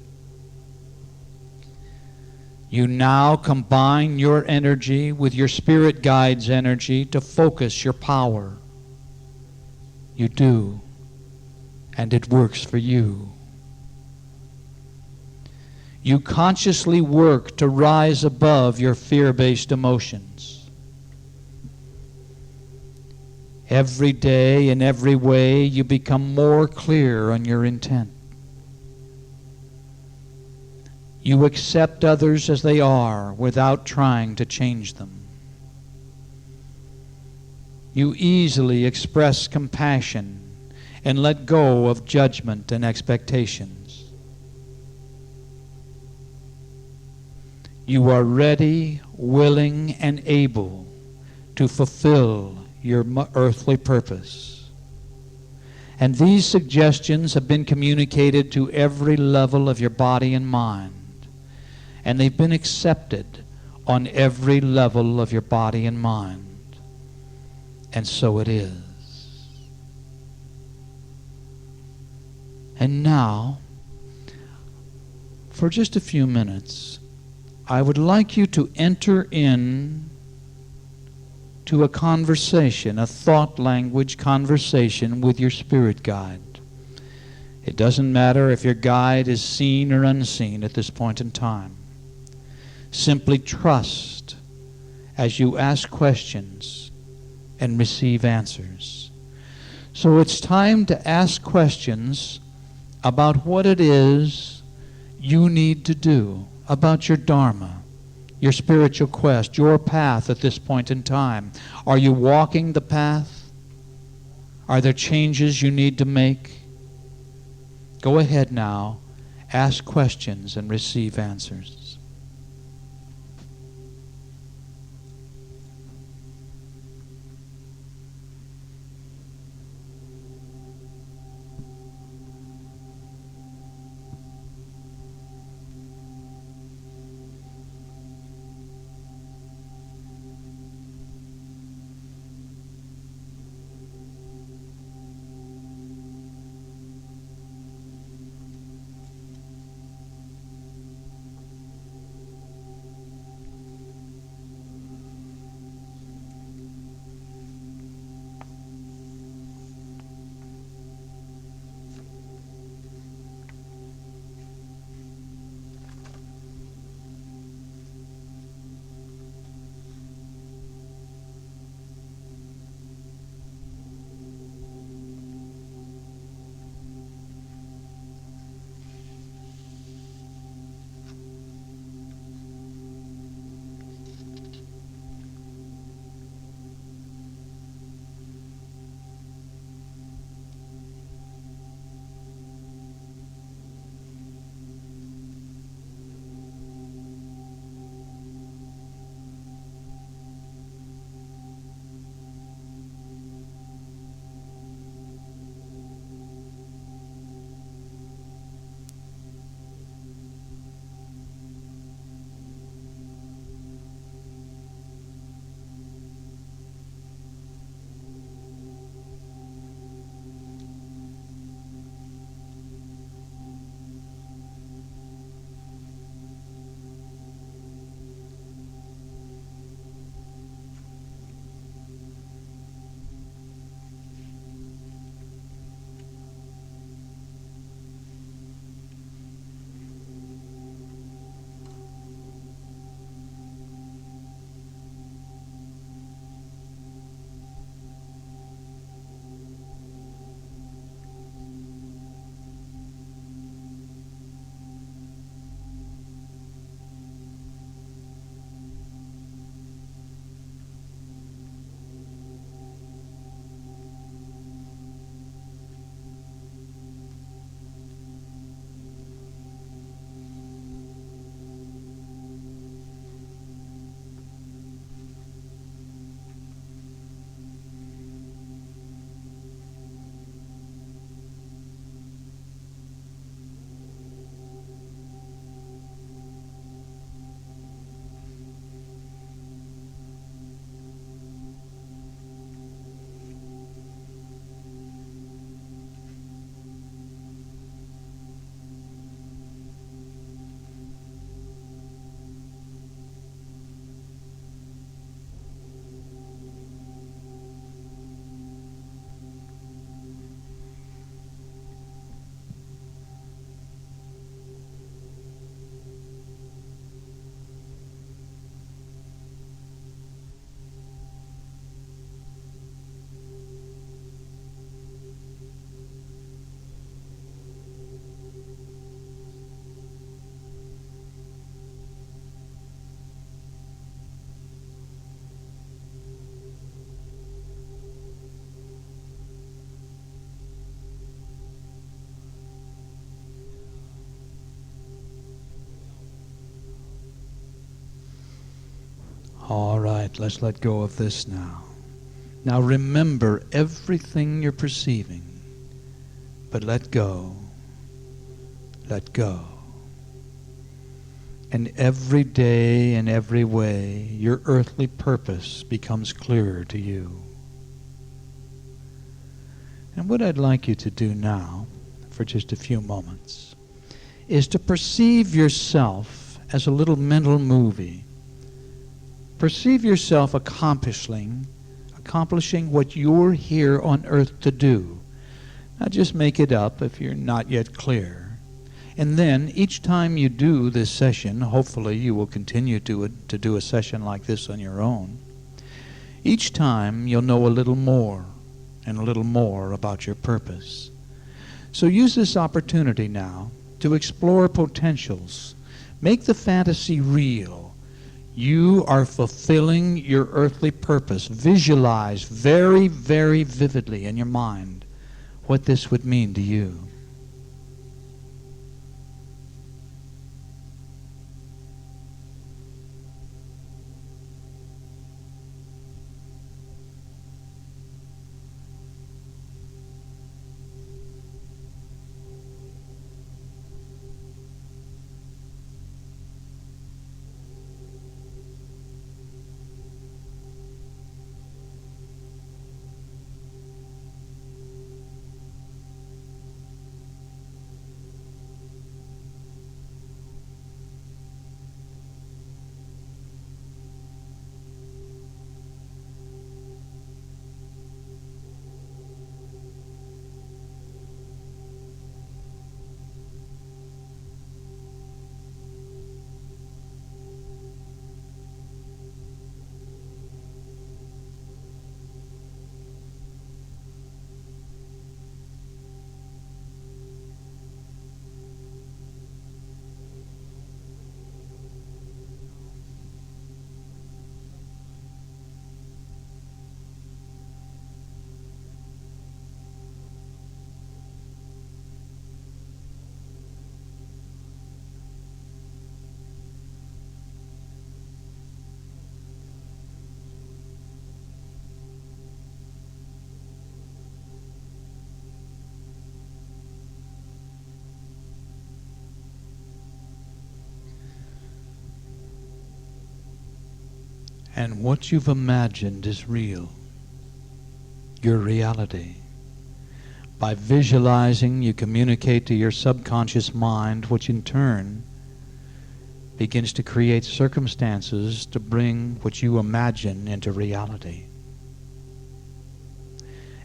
You now combine your energy with your spirit guide's energy to focus your power. You do, and it works for you. You consciously work to rise above your fear-based emotions. Every day, in every way, you become more clear on your intent. You accept others as they are without trying to change them. You easily express compassion and let go of judgment and expectations. You are ready, willing, and able to fulfill your earthly purpose. And these suggestions have been communicated to every level of your body and mind. And they've been accepted on every level of your body and mind. And so it is. And now, for just a few minutes, I would like you to enter in to a conversation, a thought language conversation with your spirit guide. It doesn't matter if your guide is seen or unseen at this point in time. Simply trust as you ask questions and receive answers. So it's time to ask questions about what it is you need to do, about your dharma, your spiritual quest, your path at this point in time. Are you walking the path? Are there changes you need to make? Go ahead now, ask questions and receive answers. All right, let's let go of this now. Now remember everything you're perceiving, but let go. Let go. And every day in every way, your earthly purpose becomes clearer to you. And what I'd like you to do now, for just a few moments, is to perceive yourself as a little mental movie. Perceive yourself accomplishing what you're here on earth to do. Now just make it up if you're not yet clear. And then each time you do this session, hopefully you will continue to do a session like this on your own. Each time you'll know a little more and a little more about your purpose. So use this opportunity now to explore potentials. Make the fantasy real. You are fulfilling your earthly purpose. Visualize very, very vividly in your mind what this would mean to you. And what you've imagined is real, your reality. By visualizing, you communicate to your subconscious mind, which in turn begins to create circumstances to bring what you imagine into reality.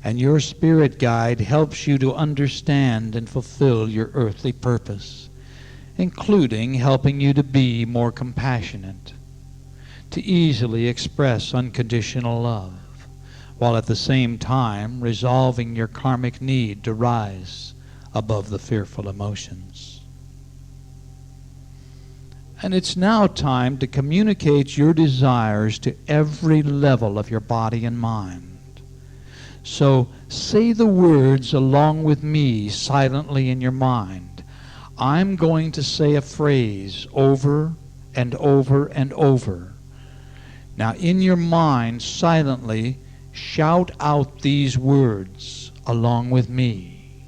And your spirit guide helps you to understand and fulfill your earthly purpose, including helping you to be more compassionate, to easily express unconditional love, while at the same time resolving your karmic need to rise above the fearful emotions. And it's now time to communicate your desires to every level of your body and mind. So say the words along with me silently in your mind. I'm going to say a phrase over and over and over. Now in your mind, silently, shout out these words along with me.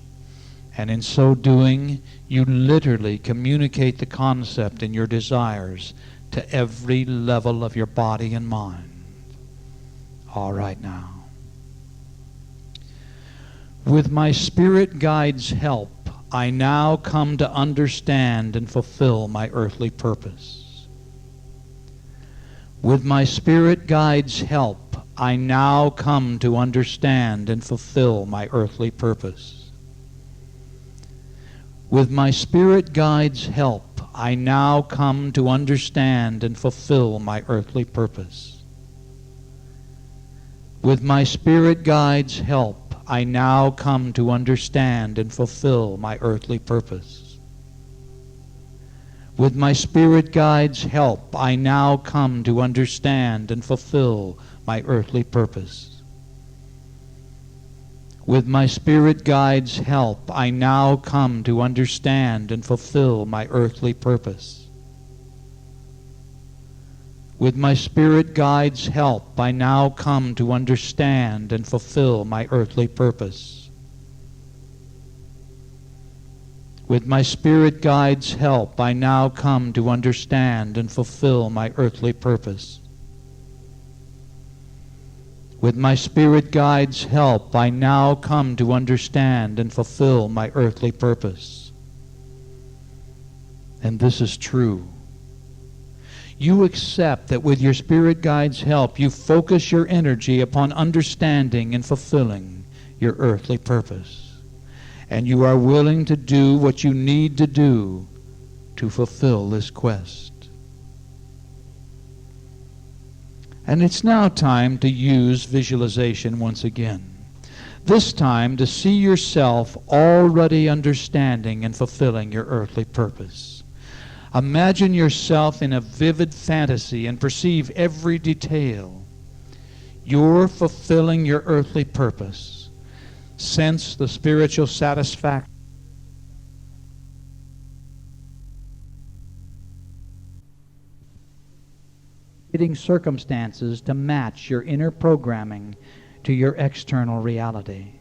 And in so doing, you literally communicate the concept and your desires to every level of your body and mind. All right now. With my spirit guide's help, I now come to understand and fulfill my earthly purpose. With my spirit guide's help, I now come to understand and fulfill my earthly purpose. With my spirit guide's help, I now come to understand and fulfill my earthly purpose. With my spirit guide's help, I now come to understand and fulfill my earthly purpose. With my spirit guide's help, I now come to understand and fulfill my earthly purpose. With my spirit guide's help, I now come to understand and fulfill my earthly purpose. With my spirit guide's help, I now come to understand and fulfill my earthly purpose. With my spirit guide's help, I now come to understand and fulfill my earthly purpose. With my spirit guide's help, I now come to understand and fulfill my earthly purpose. And this is true. You accept that with your spirit guide's help, you focus your energy upon understanding and fulfilling your earthly purpose. And you are willing to do what you need to do to fulfill this quest. And it's now time to use visualization once again. This time to see yourself already understanding and fulfilling your earthly purpose. Imagine yourself in a vivid fantasy and perceive every detail. You're fulfilling your earthly purpose. Sense the spiritual satisfaction. Fitting circumstances to match your inner programming to your external reality.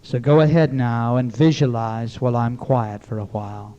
So go ahead now and visualize while I'm quiet for a while.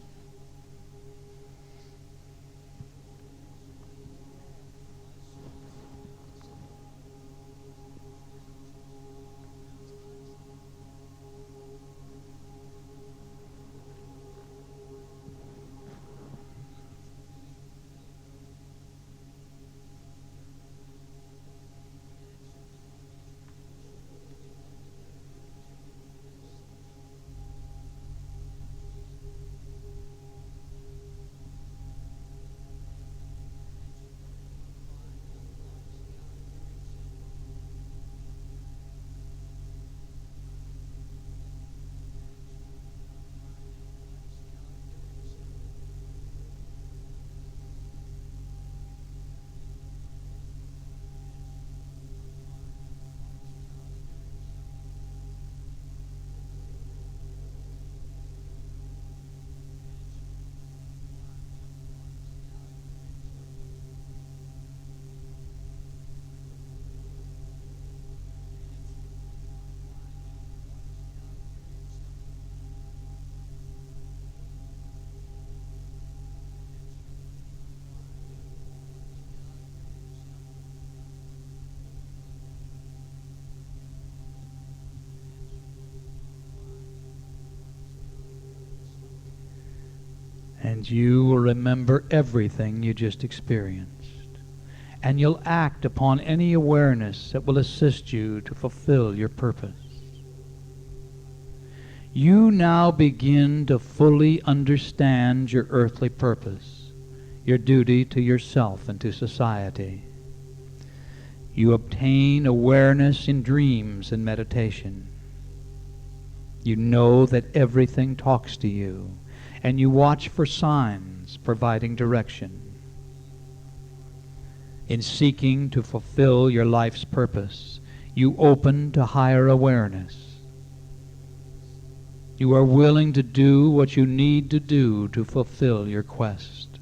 And you will remember everything you just experienced. And you'll act upon any awareness that will assist you to fulfill your purpose. You now begin to fully understand your earthly purpose, your duty to yourself and to society. You obtain awareness in dreams and meditation. You know that everything talks to you, and you watch for signs providing direction. In seeking to fulfill your life's purpose, you open to higher awareness. You are willing to do what you need to do to fulfill your quest.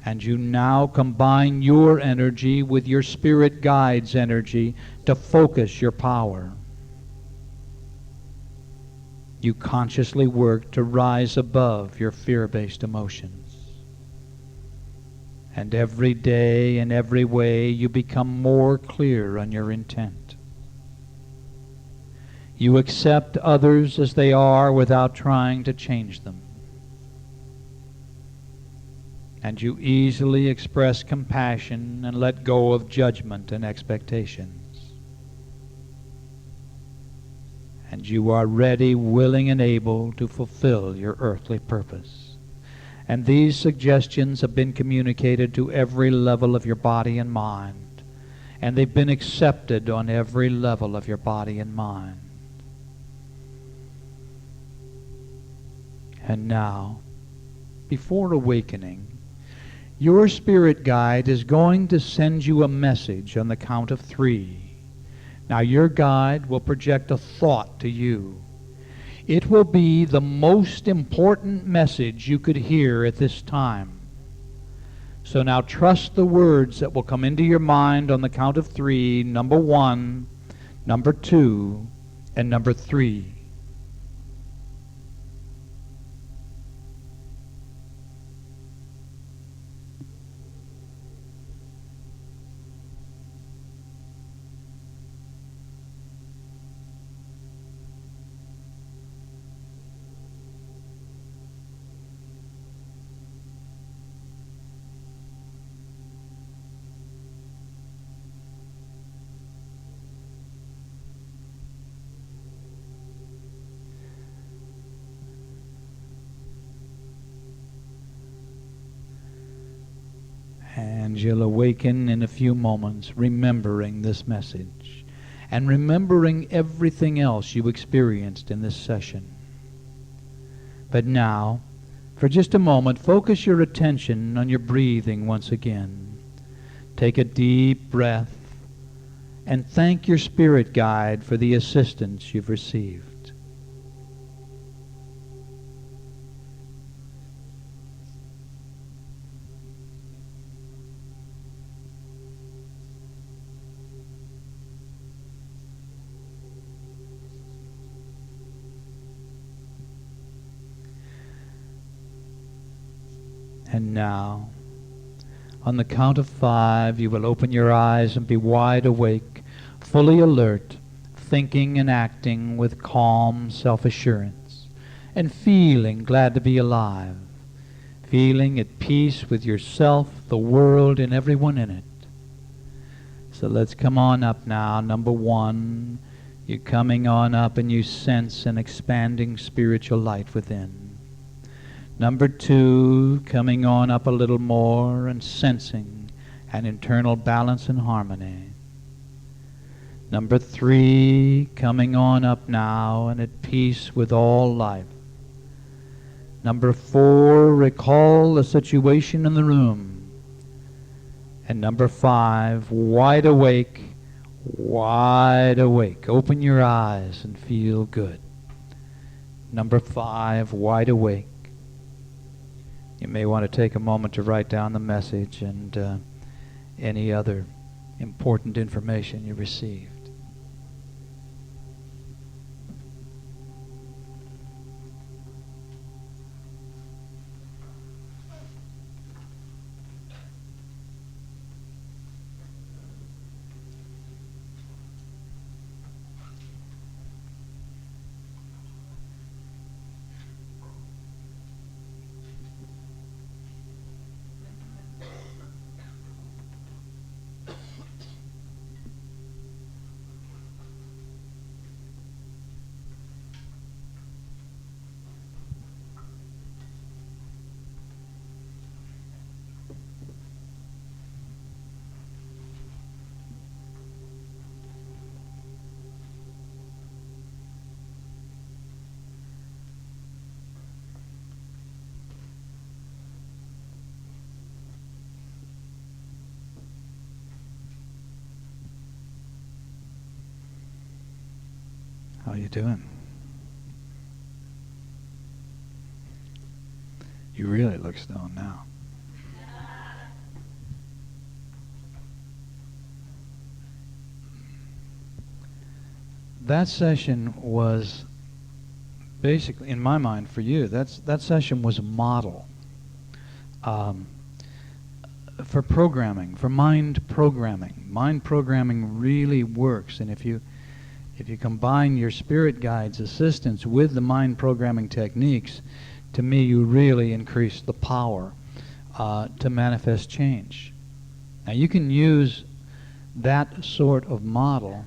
And you now combine your energy with your spirit guide's energy to focus your power. You consciously work to rise above your fear-based emotions. And every day in every way you become more clear on your intent. You accept others as they are without trying to change them. And you easily express compassion and let go of judgment and expectations. And you are ready, willing, and able to fulfill your earthly purpose. And these suggestions have been communicated to every level of your body and mind. And they've been accepted on every level of your body and mind. And now, before awakening, your spirit guide is going to send you a message on the count of 3. Now your guide will project a thought to you. It will be the most important message you could hear at this time. So now trust the words that will come into your mind on the count of 3. Number 1, number 2, and number 3. And you'll awaken in a few moments, remembering this message and remembering everything else you experienced in this session. But now, for just a moment, focus your attention on your breathing once again. Take a deep breath and thank your spirit guide for the assistance you've received. And now, on the count of 5, you will open your eyes and be wide awake, fully alert, thinking and acting with calm self-assurance, and feeling glad to be alive, feeling at peace with yourself, the world, and everyone in it. So let's come on up now. Number 1, you're coming on up and you sense an expanding spiritual light within. Number 2, coming on up a little more and sensing an internal balance and harmony. Number 3, coming on up now and at peace with all life. Number 4, recall the situation in the room. And number 5, wide awake, wide awake. Open your eyes and feel good. Number 5, wide awake. You may want to take a moment to write down the message and any other important information you received. How you doing? You really look stoned now. That session was basically, in my mind, for you, that session was a model for programming, for mind programming. Mind programming really works, and if you combine your spirit guide's assistance with the mind programming techniques, to me you really increase the power to manifest change. Now you can use that sort of model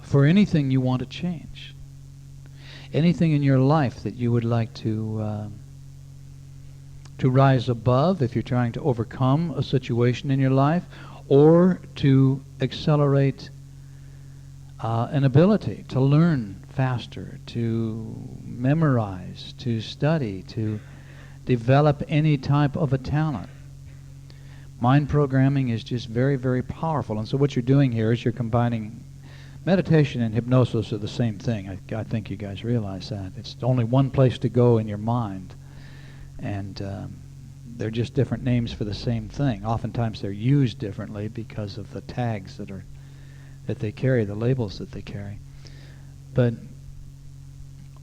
for anything you want to change. Anything in your life that you would like to rise above if you're trying to overcome a situation in your life, or to accelerate an ability to learn faster, to memorize, to study, to develop any type of a talent. Mind programming is just very, very powerful. And so what you're doing here is you're combining meditation and hypnosis are the same thing. I think you guys realize that. It's only one place to go in your mind. And They're just different names for the same thing. Oftentimes they're used differently because of the tags that they carry, the labels that they carry. But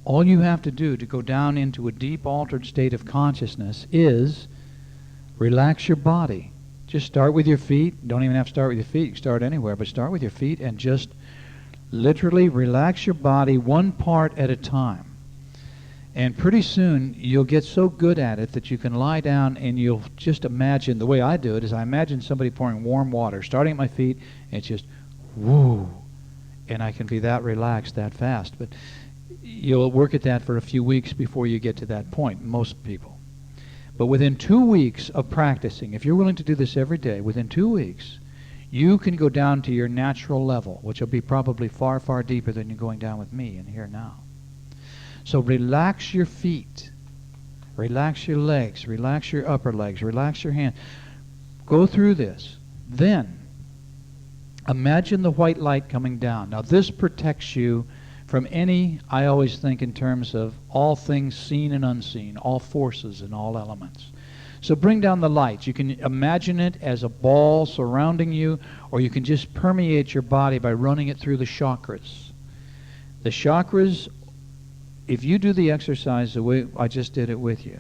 all you have to do to go down into a deep altered state of consciousness is relax your body. Just start with your feet. Don't even have to start with your feet. You can start anywhere, but start with your feet and just literally relax your body one part at a time. And pretty soon you'll get so good at it that you can lie down and you'll just imagine, the way I do it is I imagine somebody pouring warm water, starting at my feet, and it's just, whoo, and I can be that relaxed that fast. But you'll work at that for a few weeks before you get to that point, most people. But within 2 weeks of practicing, if you're willing to do this every day, within 2 weeks, you can go down to your natural level, which will be probably far, far deeper than you're going down with me in here now. So relax your feet, relax your legs, relax your upper legs, relax your hands. Go through this. Then, imagine the white light coming down. Now this protects you from any, I always think in terms of all things seen and unseen, all forces and all elements. So bring down the lights. You can imagine it as a ball surrounding you, or you can just permeate your body by running it through the chakras. The chakras, if you do the exercise the way I just did it with you,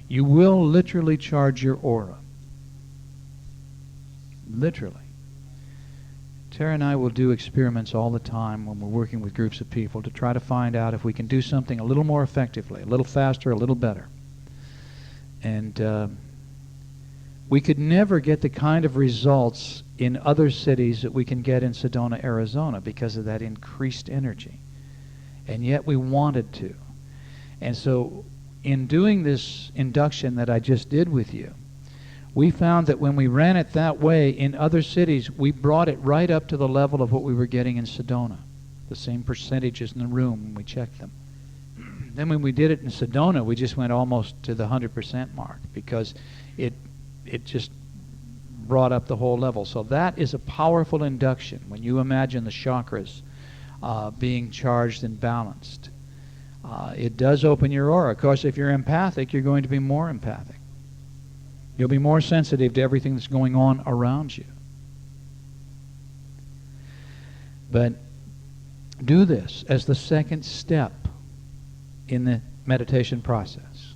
you will literally charge your aura. Literally. Tara and I will do experiments all the time when we're working with groups of people to try to find out if we can do something a little more effectively, a little faster, a little better. And we could never get the kind of results in other cities that we can get in Sedona, Arizona because of that increased energy. And yet we wanted to. And so in doing this induction that I just did with you, we found that when we ran it that way in other cities, we brought it right up to the level of what we were getting in Sedona. The same percentages in the room when we checked them. Then when we did it in Sedona, we just went almost to the 100% mark because it just brought up the whole level. So that is a powerful induction when you imagine the chakras being charged and balanced. It does open your aura. Of course, if you're empathic, you're going to be more empathic. You'll be more sensitive to everything that's going on around you. But do this as the second step in the meditation process.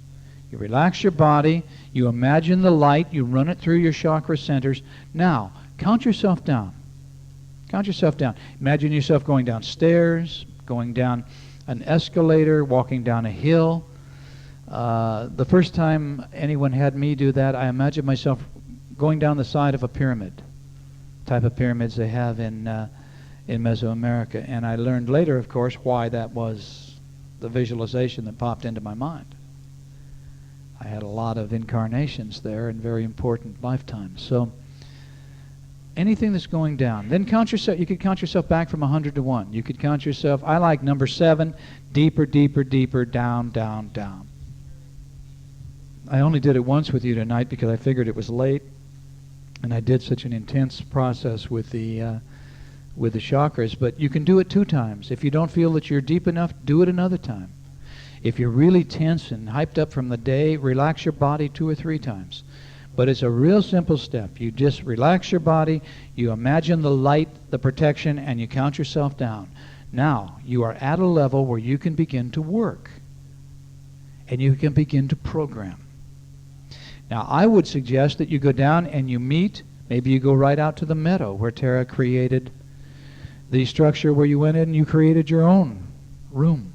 You relax your body, you imagine the light, you run it through your chakra centers. Now, count yourself down. Count yourself down. Imagine yourself going downstairs, going down an escalator, walking down a hill. The first time anyone had me do that, I imagined myself going down the side of a pyramid, type of pyramids they have in Mesoamerica. And I learned later, of course, why that was the visualization that popped into my mind. I had a lot of incarnations there in very important lifetimes. So anything that's going down. Then count yourself. You could count yourself back from 100 to 1. You could count yourself, I like number 7, deeper, deeper, deeper, down, down, down. I only did it once with you tonight because I figured it was late, and I did such an intense process with the chakras, but you can do it 2 times. If you don't feel that you're deep enough, do it another time. If you're really tense and hyped up from the day, relax your body 2 or 3 times. But it's a real simple step. You just relax your body, you imagine the light, the protection, and you count yourself down. Now, you are at a level where you can begin to work. And you can begin to program. Now, I would suggest that you go down and you meet, maybe you go right out to the meadow where Tara created the structure where you went in and you created your own room.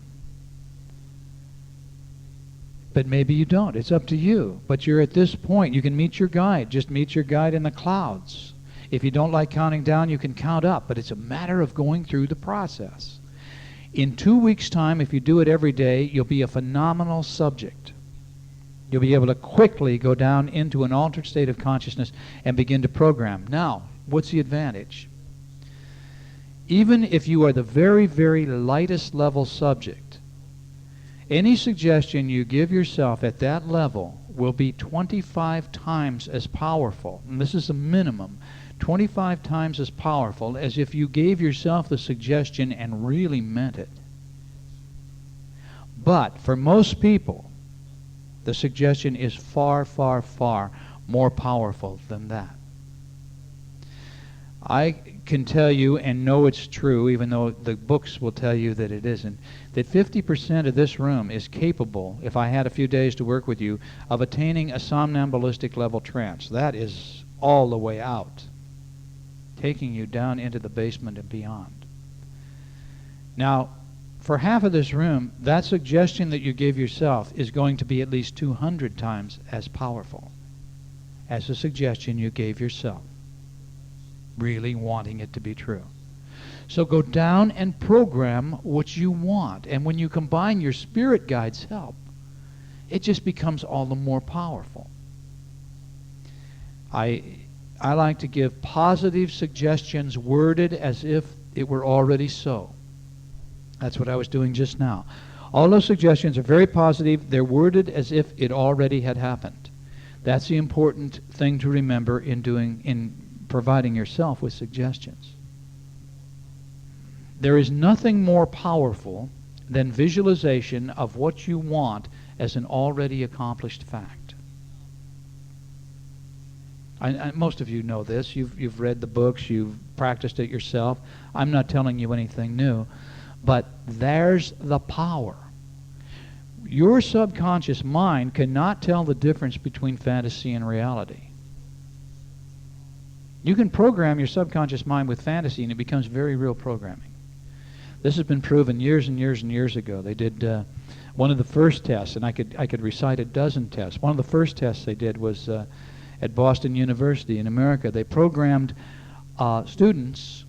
But maybe you don't. It's up to you. But you're at this point. You can meet your guide. Just meet your guide in the clouds. If you don't like counting down, you can count up. But it's a matter of going through the process. In 2 weeks' time, if you do it every day, you'll be a phenomenal subject. You'll be able to quickly go down into an altered state of consciousness and begin to program. Now, what's the advantage? Even if you are the very, very lightest level subject, any suggestion you give yourself at that level will be 25 times as powerful. And this is a minimum. 25 times as powerful as if you gave yourself the suggestion and really meant it. But for most people, The suggestion is far, far, far more powerful than that. I can tell you, and know it's true, even though the books will tell you that it isn't, that 50% of this room is capable, if I had a few days to work with you, of attaining a somnambulistic level trance. That is all the way out, taking you down into the basement and beyond. Now, for half of this room, that suggestion that you give yourself is going to be at least 200 times as powerful as the suggestion you gave yourself, really wanting it to be true. So go down and program what you want. And when you combine your spirit guide's help, it just becomes all the more powerful. I like to give positive suggestions worded as if it were already so. That's what I was doing just now. All those suggestions are very positive. They're worded as if it already had happened. That's the important thing to remember in providing yourself with suggestions. There is nothing more powerful than visualization of what you want as an already accomplished fact. Most of you know this. You've read the books. You've practiced it yourself. I'm not telling you anything new. But there's the power. Your subconscious mind cannot tell the difference between fantasy and reality. You can program your subconscious mind with fantasy and it becomes very real programming. This has been proven years and years and years ago. They did one of the first tests, and I could recite a dozen tests. One of the first tests they did was at Boston University in America. They programmed students.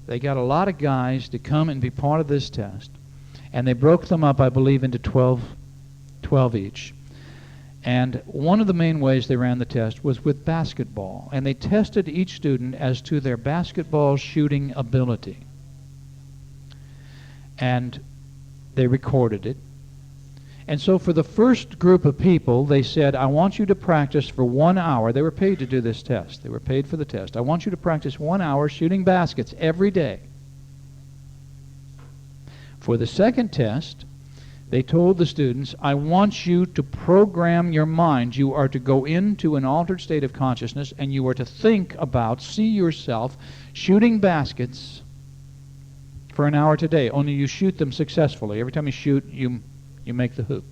They got a lot of guys to come and be part of this test, and they broke them up, I believe, into 12 each. And one of the main ways they ran the test was with basketball, and they tested each student as to their basketball shooting ability. And they recorded it. And so for the first group of people, they said, I want you to practice for 1 hour. They were paid to do this test. They were paid for the test. I want you to practice 1 hour shooting baskets every day. For the second test, they told the students, I want you to program your mind. You are to go into an altered state of consciousness, and you are to think about, see yourself shooting baskets for an hour today. Only you shoot them successfully. Every time you shoot, you make the hoop.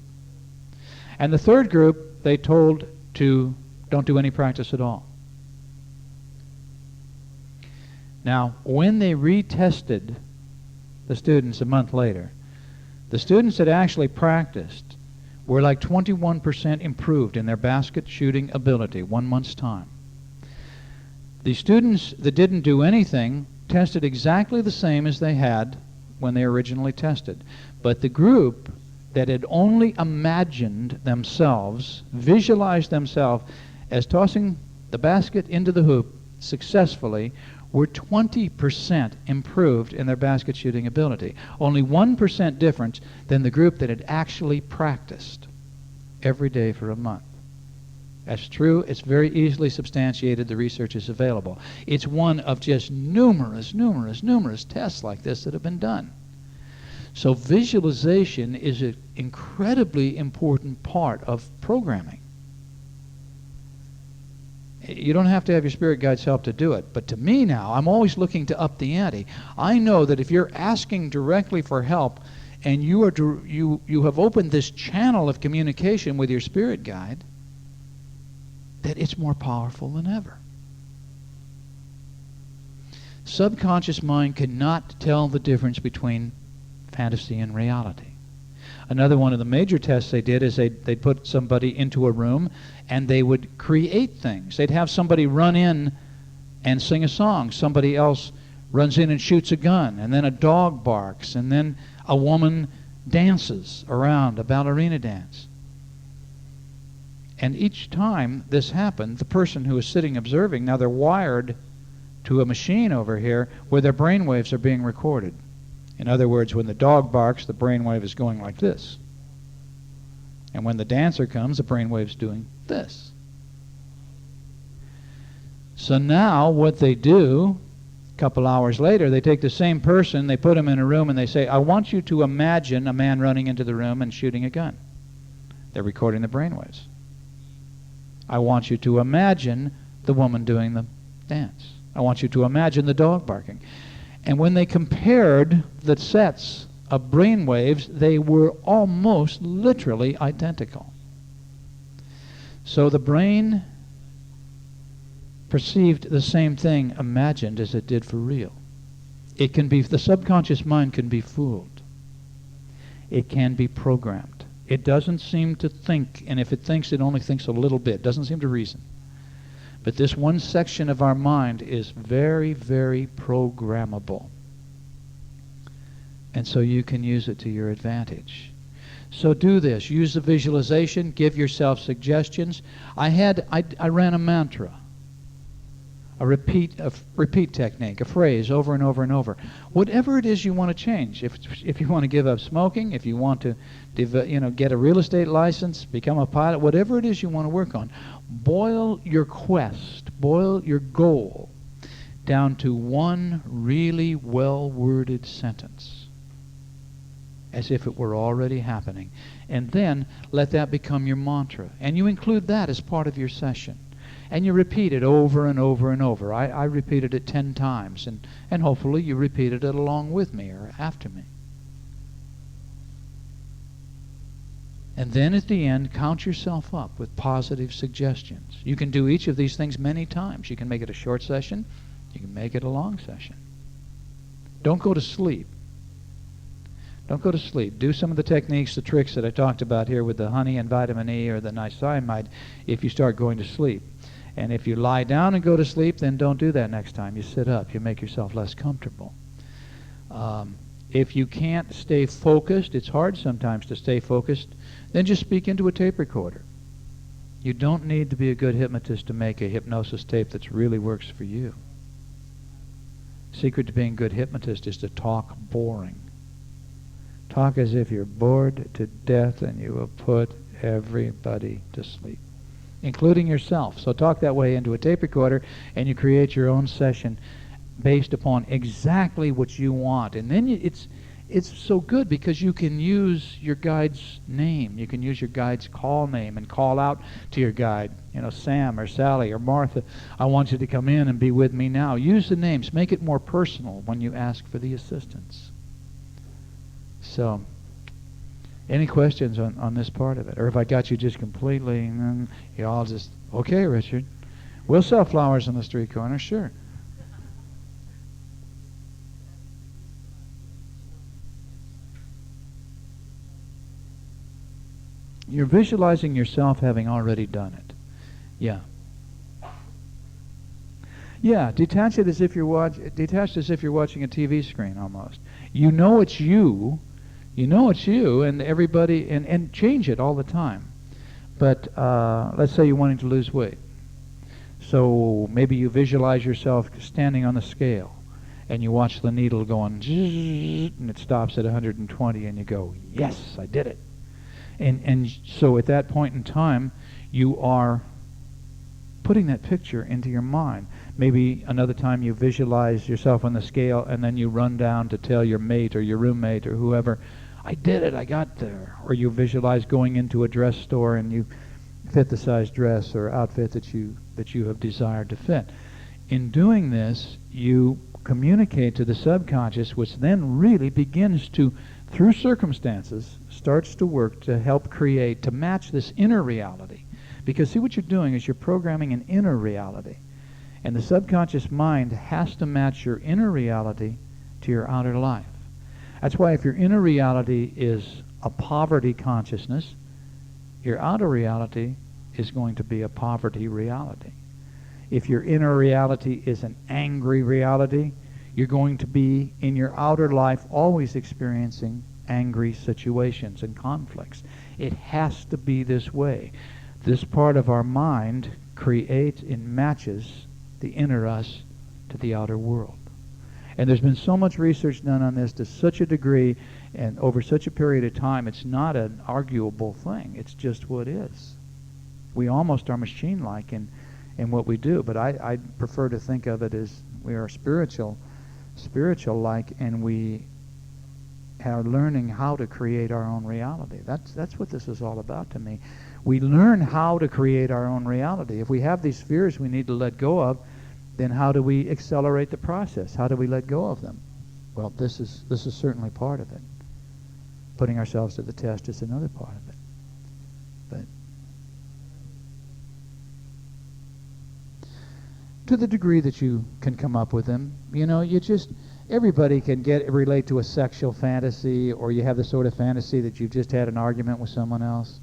And the third group, they told to don't do any practice at all. Now, when they retested the students a month later, the students that actually practiced were like 21% improved in their basket shooting ability 1 month's time. The students that didn't do anything tested exactly the same as they had when they originally tested. But the group that had only imagined themselves, visualized themselves as tossing the basket into the hoop successfully, were 20% improved in their basket shooting ability. Only 1% difference than the group that had actually practiced every day for a month. That's true. It's very easily substantiated. The research is available. It's one of just numerous tests like this that have been done. So visualization is an incredibly important part of programming. You don't have to have your spirit guides help to do it. But to me now, I'm always looking to up the ante. I know that if you're asking directly for help and you have opened this channel of communication with your spirit guide, that it's more powerful than ever. Subconscious mind cannot tell the difference between fantasy and reality. Another one of the major tests they did is they'd put somebody into a room and they would create things. They'd have somebody run in and sing a song. Somebody else runs in and shoots a gun, and then a dog barks, and then a woman dances around, a ballerina dance. And each time this happened, the person who was sitting observing, now they're wired to a machine over here where their brain waves are being recorded. In other words, when the dog barks, the brainwave is going like this. And when the dancer comes, the brainwave's doing this. So now what they do, a couple hours later, they take the same person, they put him in a room, and they say, I want you to imagine a man running into the room and shooting a gun. They're recording the brainwaves. I want you to imagine the woman doing the dance. I want you to imagine the dog barking. And when they compared the sets of brainwaves, they were almost literally identical. So the brain perceived the same thing imagined as it did for real. It can be, the subconscious mind can be fooled. It can be programmed. It doesn't seem to think, and if it thinks, it only thinks a little bit. Doesn't seem to reason. But this one section of our mind is very, very programmable. And so you can use it to your advantage. So do this. Use the visualization. Give yourself suggestions. I ran a mantra. A repeat technique, a phrase over and over and over. Whatever it is you want to change. If you want to give up smoking, if you want to get a real estate license, become a pilot, whatever it is you want to work on, boil your quest, boil your goal down to one really well-worded sentence, as if it were already happening. And then let that become your mantra. And you include that as part of your session. And you repeat it over and over and over. I repeated it 10 times, and hopefully you repeated it along with me or after me. And then at the end, count yourself up with positive suggestions. You can do each of these things many times. You can make it a short session. You can make it a long session. Don't go to sleep. Don't go to sleep. Do some of the techniques, the tricks that I talked about here with the honey and vitamin E or the niacinamide if you start going to sleep. And if you lie down and go to sleep, then don't do that next time. You sit up. You make yourself less comfortable. If you can't stay focused, it's hard sometimes to stay focused, then just speak into a tape recorder. You don't need to be a good hypnotist to make a hypnosis tape that really works for you. Secret to being a good hypnotist is to talk boring. Talk as if you're bored to death and you will put everybody to sleep, including yourself. So talk that way into a tape recorder and you create your own session based upon exactly what you want. And then it's so good because you can use your guide's name. You can use your guide's call name and call out to your guide, Sam or Sally or Martha, I want you to come in and be with me now. Use the names. Make it more personal when you ask for the assistance. So, any questions on this part of it? Or if I got you just completely, you all just, okay, Richard, we'll sell flowers on the street corner, sure. You're visualizing yourself having already done it. Yeah. Yeah, detached as if you're watching a TV screen almost. You know it's you. You know it's you, and everybody, and change it all the time. But let's say you're wanting to lose weight. So maybe you visualize yourself standing on the scale, and you watch the needle going, and it stops at 120, and you go, yes, I did it. And so at that point in time, you are putting that picture into your mind. Maybe another time you visualize yourself on the scale, and then you run down to tell your mate or your roommate or whoever, I did it, I got there. Or you visualize going into a dress store and you fit the size dress or outfit that you have desired to fit. In doing this, you communicate to the subconscious, which then really begins to, through circumstances, starts to work to help create, to match this inner reality. Because see, what you're doing is you're programming an inner reality. And the subconscious mind has to match your inner reality to your outer life. That's why if your inner reality is a poverty consciousness, your outer reality is going to be a poverty reality. If your inner reality is an angry reality, you're going to be in your outer life always experiencing angry situations and conflicts. It has to be this way. This part of our mind creates and matches the inner us to the outer world. And there's been so much research done on this to such a degree and over such a period of time, it's not an arguable thing. It's just what is. We almost are machine-like in what we do, but I prefer to think of it as we are spiritual-like, and we are learning how to create our own reality. That's what this is all about to me. We learn how to create our own reality. If we have these fears we need to let go of, then how do we accelerate the process? How do we let go of them? Well, this is certainly part of it. Putting ourselves to the test is another part of it. But to the degree that you can come up with them, everybody can relate to a sexual fantasy, or you have the sort of fantasy that you've just had an argument with someone else,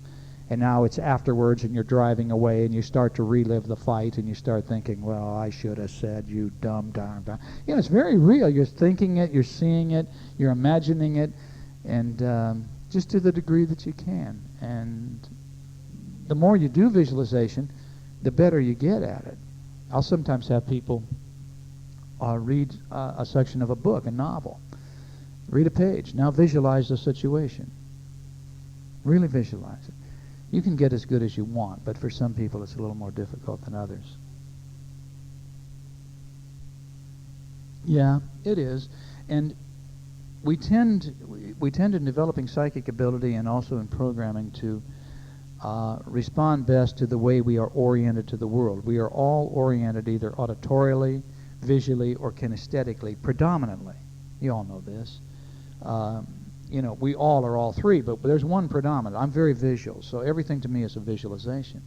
and now it's afterwards and you're driving away and you start to relive the fight and you start thinking, well, I should have said, you dumb. It's very real. You're thinking it, you're seeing it, you're imagining it, and just to the degree that you can. And the more you do visualization, the better you get at it. I'll sometimes have people read a section of a book, a novel. Read a page. Now visualize the situation. Really visualize it. You can get as good as you want, but for some people it's a little more difficult than others. Yeah, it is. And we tend in developing psychic ability and also in programming to respond best to the way we are oriented to the world. We are all oriented either auditorially, visually, or kinesthetically, predominantly. You all know this. We all are all three, but there's one predominant. I'm very visual, so everything to me is a visualization.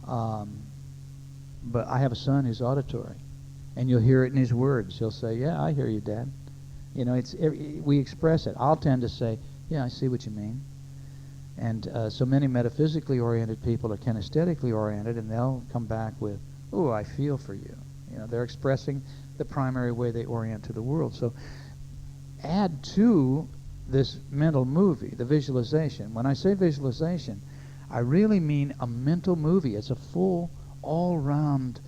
But I have a son who's auditory, and you'll hear it in his words. He'll say, yeah, I hear you, Dad. We express it. I'll tend to say, yeah, I see what you mean. And so many metaphysically oriented people are kinesthetically oriented, and they'll come back with, oh, I feel for you. They're expressing the primary way they orient to the world. So add to this mental movie, the visualization. When I say visualization, I really mean a mental movie. It's a full, all-round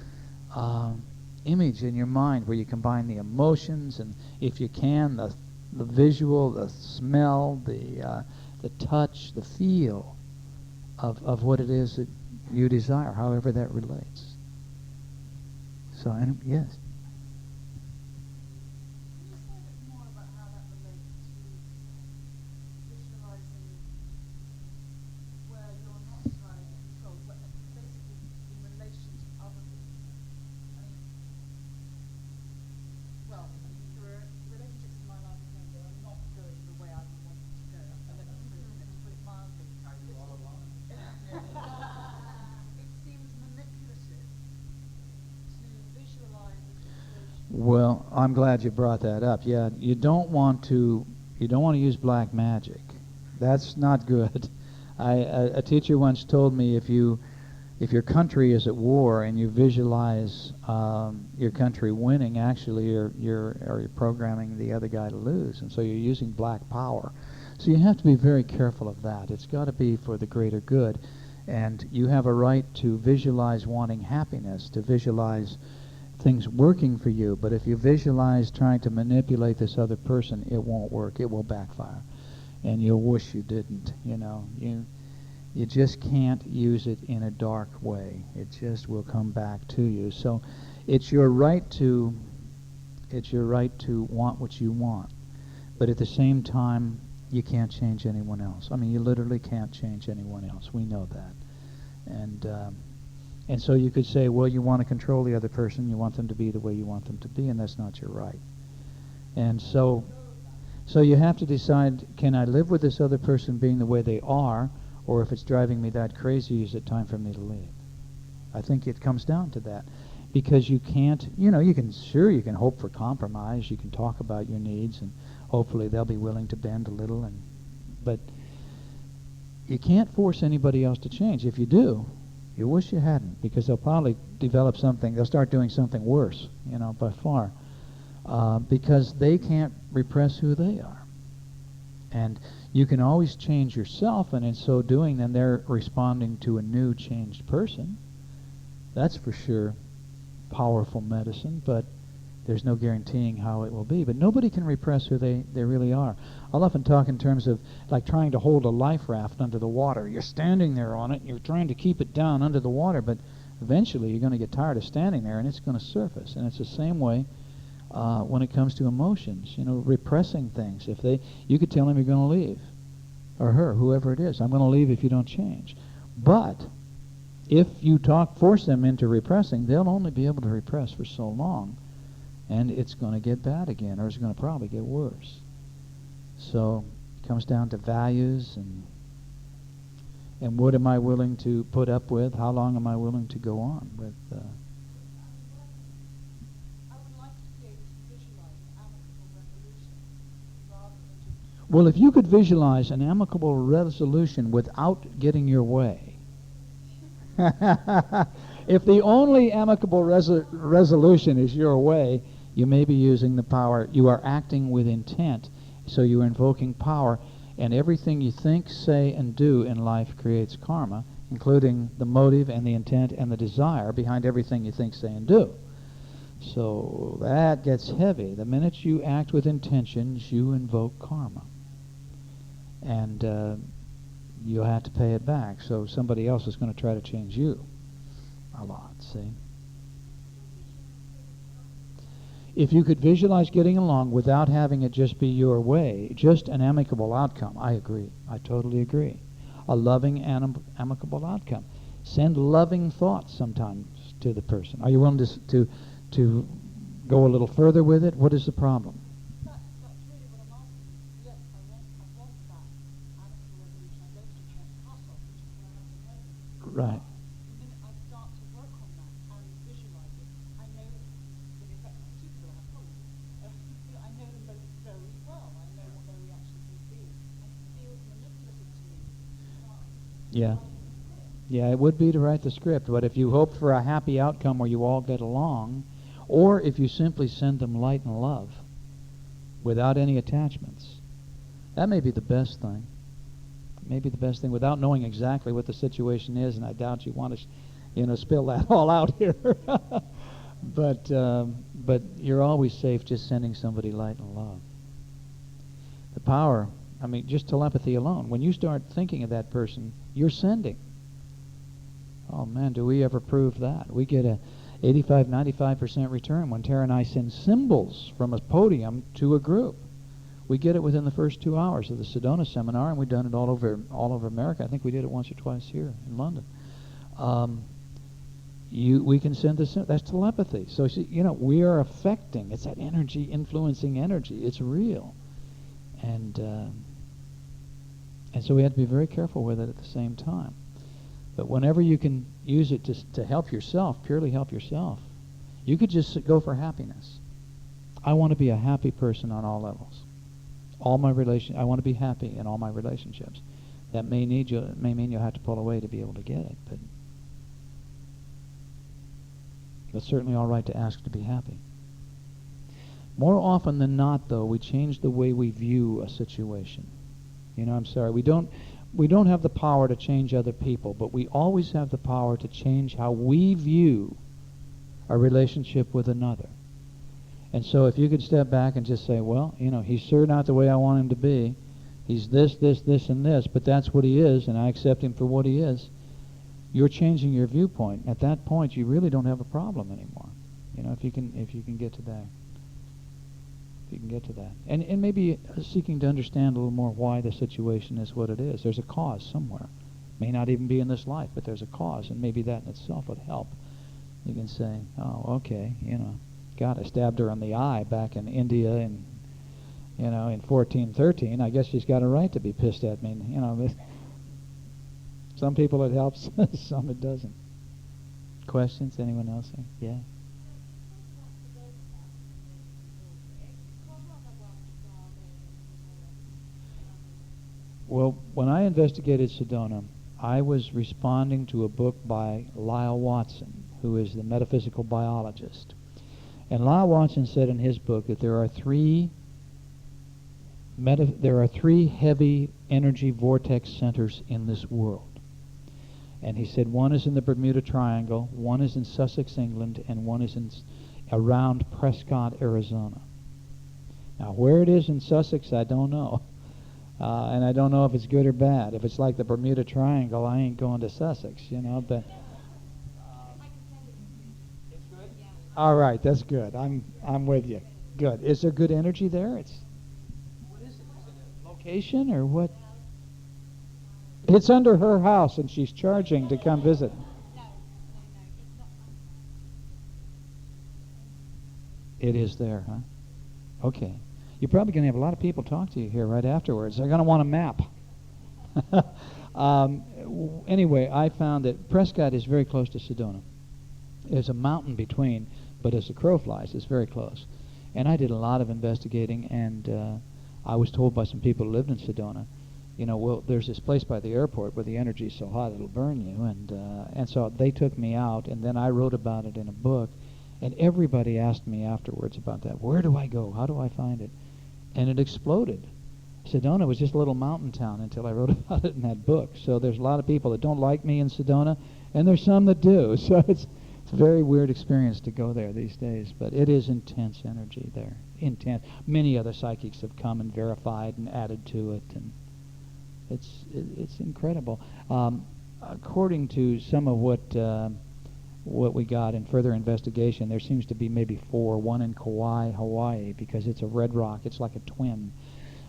image in your mind where you combine the emotions and, if you can, the visual, the smell, the touch, the feel of what it is that you desire, however that relates. So, yes. Can you say a bit more about how that relates to visualizing where you're not trying to control, but basically in relation to other people? There are relationships in my life that are not going the way I would want them to go. Let's put it mildly. It seems manipulative to visualize a situation. Well, I'm glad you brought that up. Yeah, you don't want to use black magic. That's not good. A teacher once told me if your country is at war and you visualize your country winning, actually you're programming the other guy to lose, and so you're using black power. So you have to be very careful of that. It's got to be for the greater good, and you have a right to visualize wanting happiness, to visualize things working for you. But if you visualize trying to manipulate this other person, it won't work. It will backfire, and you'll wish you didn't. You just can't use it in a dark way. It just will come back to you. So it's your right to want what you want, but at the same time you can't change anyone else. I mean, you literally can't change anyone else. We know that. And so you could say, well, you want to control the other person, you want them to be the way you want them to be, and that's not your right. And so you have to decide, can I live with this other person being the way they are, or if it's driving me that crazy, is it time for me to leave? I think it comes down to that. Because you can't, you can hope for compromise, you can talk about your needs, and hopefully they'll be willing to bend a little, but you can't force anybody else to change. If you do, you wish you hadn't, because they'll probably develop something, they'll start doing something worse, by far, because they can't repress who they are. And you can always change yourself, and in so doing, then they're responding to a new changed person. That's for sure powerful medicine, but there's no guaranteeing how it will be. But nobody can repress who they really are. I'll often talk in terms of like trying to hold a life raft under the water. You're standing there on it, and you're trying to keep it down under the water, but eventually you're going to get tired of standing there, and it's going to surface. And it's the same way when it comes to emotions, repressing things. You could tell him you're going to leave, or her, whoever it is. I'm going to leave if you don't change. But if you force them into repressing, they'll only be able to repress for so long, and it's going to get bad again, or it's going to probably get worse. So it comes down to values and what am I willing to put up with? How long am I willing to go on with? I would like to be able to visualize an amicable resolution rather than just... Well, if you could visualize an amicable resolution without getting your way, if the only amicable resolution is your way, you may be using the power. You are acting with intent, so you're invoking power, and everything you think, say, and do in life creates karma, including the motive and the intent and the desire behind everything you think, say, and do. So that gets heavy. The minute you act with intentions, you invoke karma. And you'll have to pay it back. So somebody else is going to try to change you a lot, see? If you could visualize getting along without having it just be your way, just an amicable outcome, I agree. I totally agree. A loving, amicable outcome. Send loving thoughts sometimes to the person. Are you willing to go a little further with it? What is the problem? That's really what I'm asking. Yes, I want that amicable resolution. I go to the church castle, which is where I'm at the moment. Right. The minute I start to work on that and visualize it, I know that it affects two people I have problems. I know them both very well. I know what their reactions would be. And it feels manipulative to me. Yeah. Yeah, it would be to write the script, but if you hope for a happy outcome where you all get along, or if you simply send them light and love without any attachments, that may be the best thing. Maybe the best thing without knowing exactly what the situation is, and I doubt you want to, spill that all out here. But you're always safe just sending somebody light and love. The power, just telepathy alone. When you start thinking of that person, you're sending. Oh man, do we ever prove that? We get a 85-95% return when Tara and I send symbols from a podium to a group. We get it within the first 2 hours of the Sedona seminar, and we've done it all over America. I think we did it once or twice here in London. We can send this. That's telepathy. So we are affecting. It's that energy, influencing energy. It's real, and so we have to be very careful with it at the same time. But whenever you can use it to help yourself, purely help yourself, you could just go for happiness. I want to be a happy person on all levels. I want to be happy in all my relationships. That may mean you'll have to pull away to be able to get it, but it's certainly all right to ask to be happy. More often than not, though, we change the way we view a situation. I'm sorry, we don't have the power to change other people, but we always have the power to change how we view a relationship with another. And so if you could step back and just say, well, he's sure not the way I want him to be. He's this, and this, but that's what he is, and I accept him for what he is. You're changing your viewpoint. At that point, you really don't have a problem anymore. If you can get to that. If you can get to that. And maybe seeking to understand a little more why the situation is what it is. There's a cause somewhere. May not even be in this life, but there's a cause, and maybe that in itself would help. You can say, oh, okay, God, I stabbed her in the eye back in India in 1413. I guess she's got a right to be pissed at me. Some people it helps, some it doesn't. Questions? Anyone else? Yeah. Well, when I investigated Sedona, I was responding to a book by Lyle Watson, who is the metaphysical biologist. And Lyle Watson said in his book that there are three heavy energy vortex centers in this world. And he said one is in the Bermuda Triangle, one is in Sussex, England, and one is around Prescott, Arizona. Now, where it is in Sussex, I don't know. And I don't know if it's good or bad. If it's like the Bermuda Triangle, I ain't going to Sussex, but... It's good? All right, that's good. I'm with you. Good. Is there good energy there? What is it? Is it a location or what? It's under her house and she's charging to come visit. It is there, huh? Okay. You're probably going to have a lot of people talk to you here right afterwards. They're going to want a map. Anyway, I found that Prescott is very close to Sedona. There's a mountain between, but as the crow flies, it's very close. And I did a lot of investigating, and I was told by some people who lived in Sedona, you know, well, there's this place by the airport where the energy is so hot it'll burn you, and so they took me out, and then I wrote about it in a book, and everybody asked me afterwards about that. Where do I go? How do I find it? And it exploded. Sedona was just a little mountain town until I wrote about it in that book. So there's a lot of people that don't like me in Sedona, and there's some that do. So it's a very weird experience to go there these days, but it is intense energy there. Intense. Many other psychics have come and verified and added to it, and it's incredible. According to some of what we got in further investigation, there seems to be maybe 4, one in Kauai, Hawaii, because it's a red rock. It's like a twin.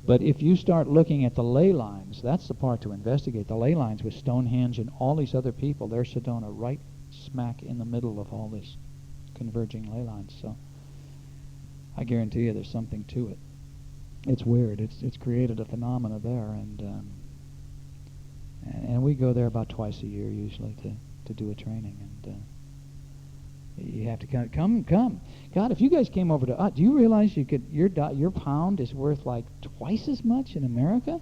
But if you start looking at the ley lines, that's the part to investigate. The ley lines with Stonehenge and all these other people, there's Sedona right smack in the middle of all these converging ley lines. So I guarantee you there's something to it. It's weird. It's created a phenomena there, and we go there about twice a year usually to do a training, and you have to come. God, if you guys came over to do you realize you could your pound is worth like twice as much in America?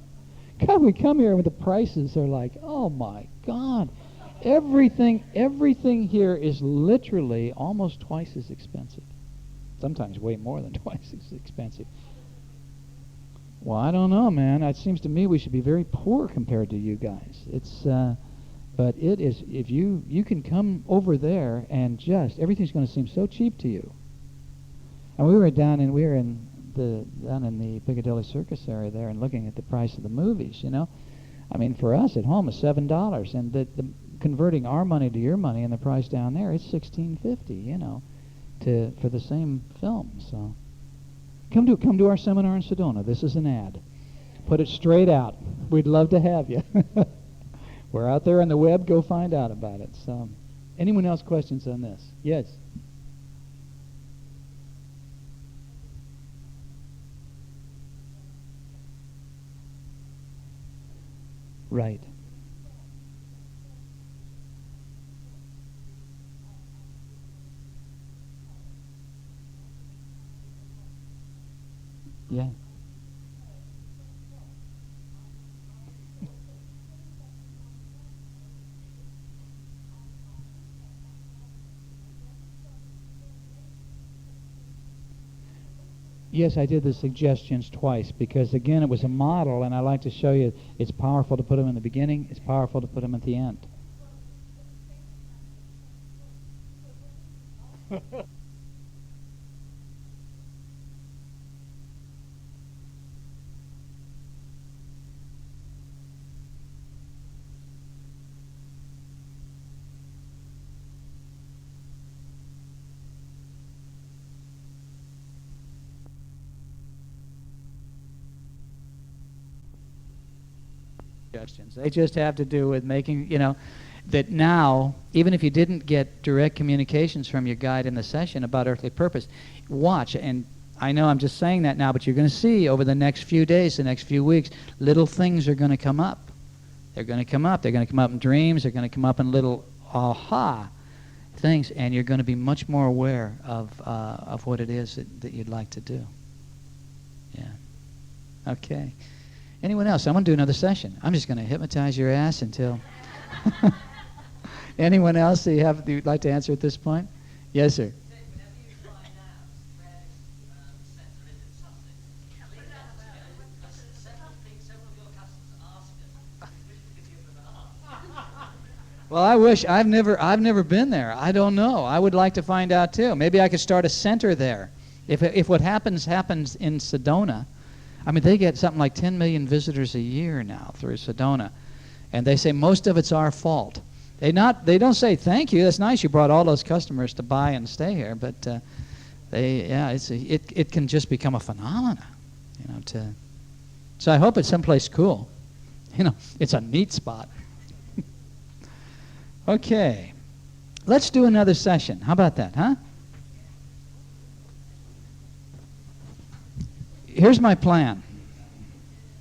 God, we come here with the prices are like, oh my God, everything here is literally almost twice as expensive. Sometimes way more than twice as expensive. Well, I don't know, man. It seems to me we should be very poor compared to you guys. It's but it is, if you can come over there and just, everything's going to seem so cheap to you. And we were down in the Piccadilly Circus area there and looking at the price of the movies, you know. I mean, for us at home it's $7, and the converting our money to your money and the price down there, it's $16.50, you know, for the same film. So come to our seminar in Sedona. This is an ad. Put it straight out. We'd love to have you. We're out there on the web. Go find out about it. So, anyone else questions on this? Yes. Right. Yeah. Yes, I did the suggestions twice because, again, it was a model, and I like to show you it's powerful to put them in the beginning, it's powerful to put them at the end. Suggestions. They just have to do with making, you know, that now, even if you didn't get direct communications from your guide in the session about earthly purpose, watch, and I know I'm just saying that now, but you're going to see over the next few days, the next few weeks, little things are going to come up. They're going to come up. They're going to come up in dreams. They're going to come up in little aha things, and you're going to be much more aware of what it is that you'd like to do. Yeah. Okay. Anyone else? I'm going to do another session. I'm just going to hypnotize your ass until... Anyone else that you'd like to answer at this point? Yes, sir. Well, I wish. I've never been there. I don't know. I would like to find out too. Maybe I could start a center there. If what happens in Sedona. I mean, they get something like 10 million visitors a year now through Sedona, and they say most of it's our fault. They don't say thank you. That's nice you brought all those customers to buy and stay here, but It can just become a phenomena, so I hope it's someplace cool. It's a neat spot. Okay, let's do another session. How about that, huh? Here's my plan.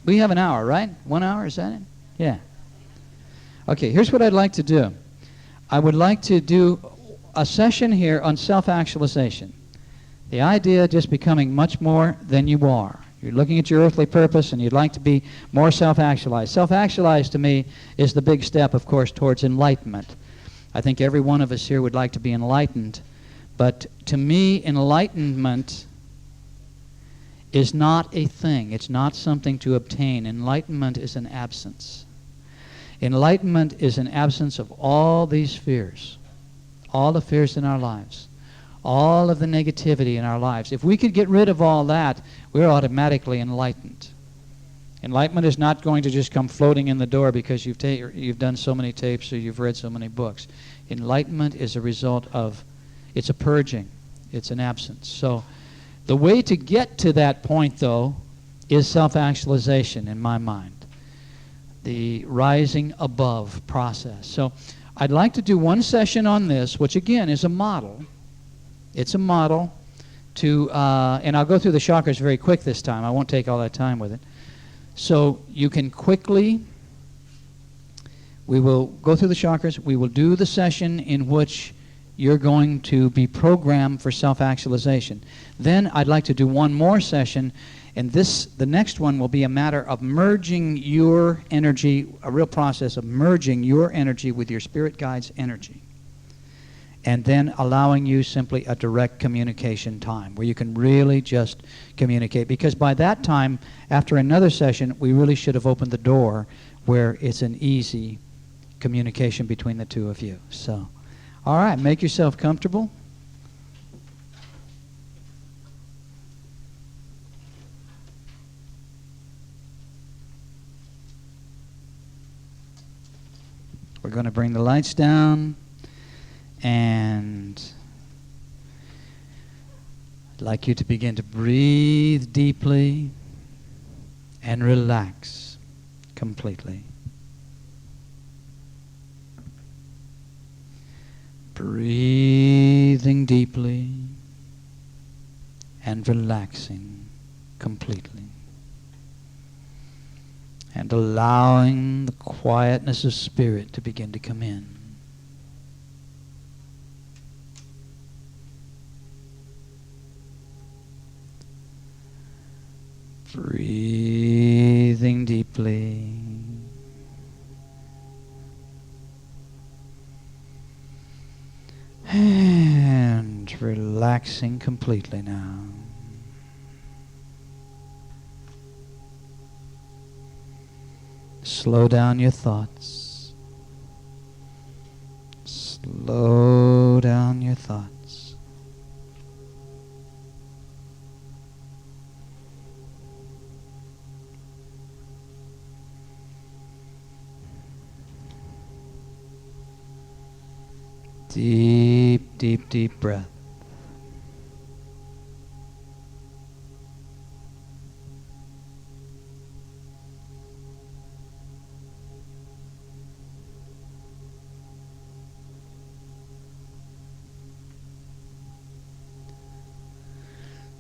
We have an hour, right? 1 hour, is that it? Yeah. Okay, here's what I'd like to do. I would like to do a session here on self-actualization. The idea of just becoming much more than you are. You're looking at your earthly purpose and you'd like to be more self-actualized. Self-actualized to me is the big step, of course, towards enlightenment. I think every one of us here would like to be enlightened. But to me, enlightenment is not a thing. It's not something to obtain. Enlightenment is an absence. Enlightenment is an absence of all these fears, all the fears in our lives, all of the negativity in our lives. If we could get rid of all that, we're automatically enlightened. Enlightenment is not going to just come floating in the door because you've done so many tapes or you've read so many books. Enlightenment is a result of, it's a purging, it's an absence. So the way to get to that point, though, is self-actualization in my mind. The rising above process. So I'd like to do one session on this, which again is a model. It's a model to, and I'll go through the chakras very quick this time. I won't take all that time with it. So you can quickly, we will go through the chakras. We will do the session in which you're going to be programmed for self-actualization. Then I'd like to do one more session, and the next one will be a matter of merging your energy, a real process of merging your energy with your spirit guide's energy. And then allowing you simply a direct communication time where you can really just communicate. Because by that time, after another session, we really should have opened the door where it's an easy communication between the two of you. So, all right, make yourself comfortable. We're going to bring the lights down, and I'd like you to begin to breathe deeply and relax completely. Breathing deeply and relaxing completely. And allowing the quietness of spirit to begin to come in. Breathing deeply. And relaxing completely now. Slow down your thoughts. Slow down your thoughts. Deep, deep, deep breath.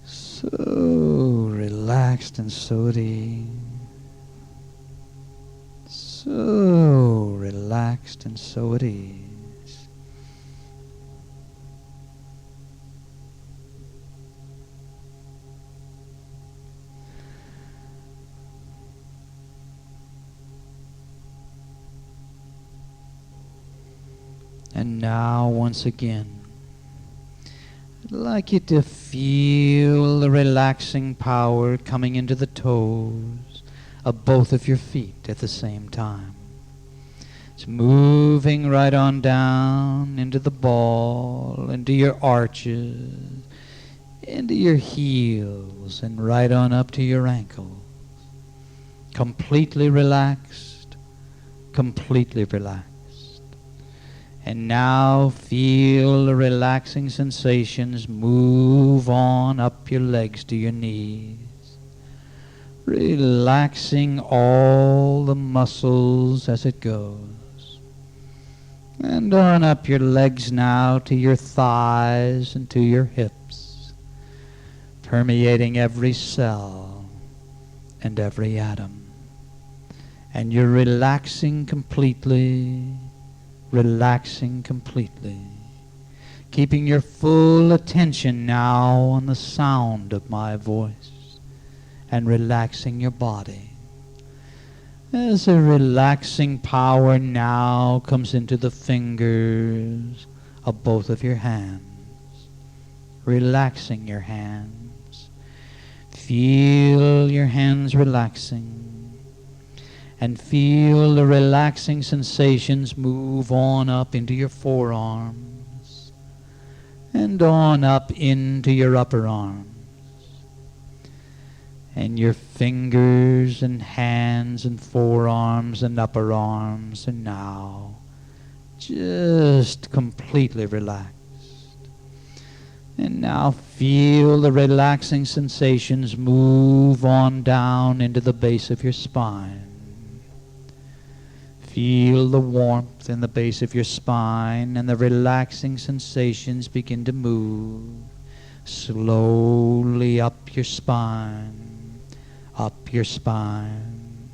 So relaxed and so at ease. So relaxed and so at ease. And now, once again, I'd like you to feel the relaxing power coming into the toes of both of your feet at the same time. It's moving right on down into the ball, into your arches, into your heels, and right on up to your ankles. Completely relaxed, completely relaxed. And now feel the relaxing sensations move on up your legs to your knees, relaxing all the muscles as it goes. And on up your legs now to your thighs and to your hips, permeating every cell and every atom. And you're relaxing completely, keeping your full attention now on the sound of my voice and relaxing your body. As a relaxing power now comes into the fingers of both of your hands, relaxing your hands. Feel your hands relaxing. And feel the relaxing sensations move on up into your forearms and on up into your upper arms. And your fingers and hands and forearms and upper arms are now just completely relaxed. And now feel the relaxing sensations move on down into the base of your spine. Feel the warmth in the base of your spine, and the relaxing sensations begin to move slowly up your spine, up your spine,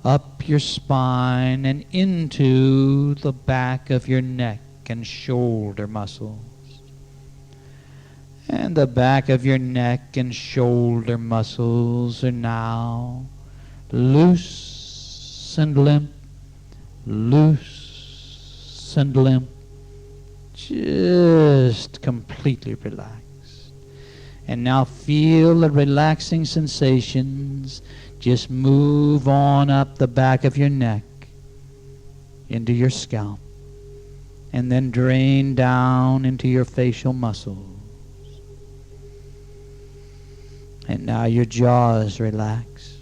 up your spine, and into the back of your neck and shoulder muscles. And the back of your neck and shoulder muscles are now loose and limp, loose and limp, just completely relaxed. And now feel the relaxing sensations just move on up the back of your neck into your scalp, and then drain down into your facial muscles. And now your jaw is relaxed.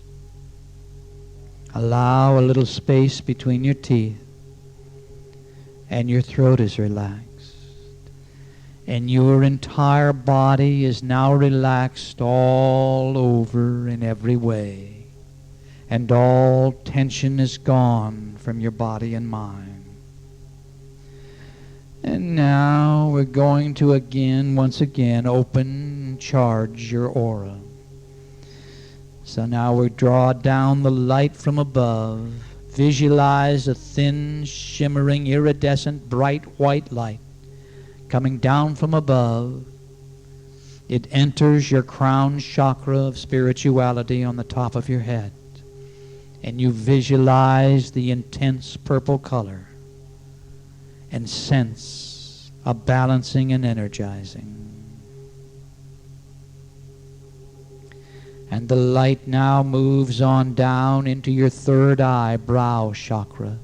Allow a little space between your teeth, and your throat is relaxed. And your entire body is now relaxed all over in every way. And all tension is gone from your body and mind. And now we're going to once again, open and charge your aura. So now we draw down the light from above. Visualize a thin, shimmering, iridescent, bright white light coming down from above. It enters your crown chakra of spirituality on the top of your head. And you visualize the intense purple color and sense a balancing and energizing. And the light now moves on down into your third eye, brow chakra.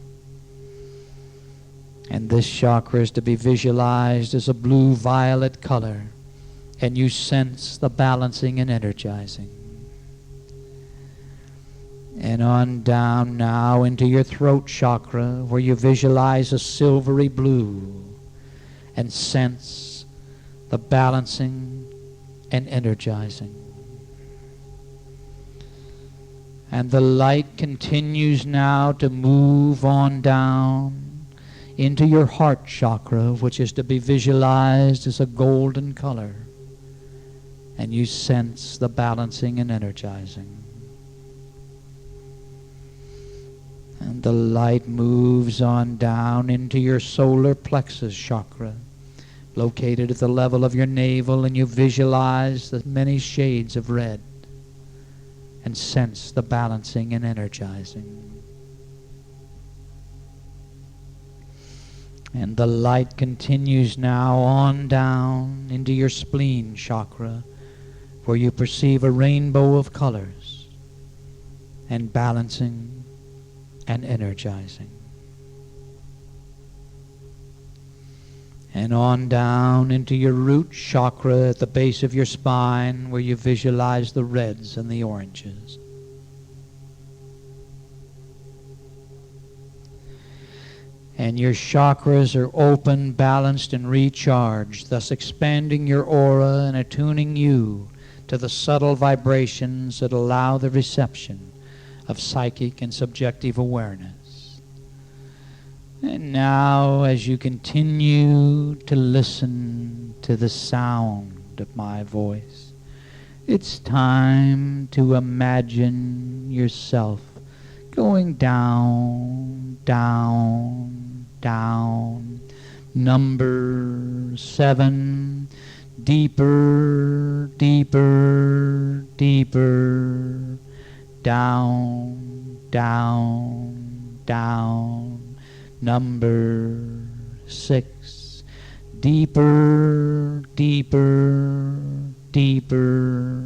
And this chakra is to be visualized as a blue-violet color. And you sense the balancing and energizing. And on down now into your throat chakra, where you visualize a silvery blue and sense the balancing and energizing. And the light continues now to move on down into your heart chakra, which is to be visualized as a golden color. And you sense the balancing and energizing. And the light moves on down into your solar plexus chakra, located at the level of your navel, and you visualize the many shades of red and sense the balancing and energizing. And the light continues now on down into your spleen chakra, where you perceive a rainbow of colors and balancing and energizing. And on down into your root chakra at the base of your spine, where you visualize the reds and the oranges. And your chakras are open, balanced, and recharged, thus expanding your aura and attuning you to the subtle vibrations that allow the reception of psychic and subjective awareness. And now, as you continue to listen to the sound of my voice, it's time to imagine yourself going down, down, down. Number 7, deeper, deeper, deeper, down, down, down. Number 6, deeper, deeper, deeper,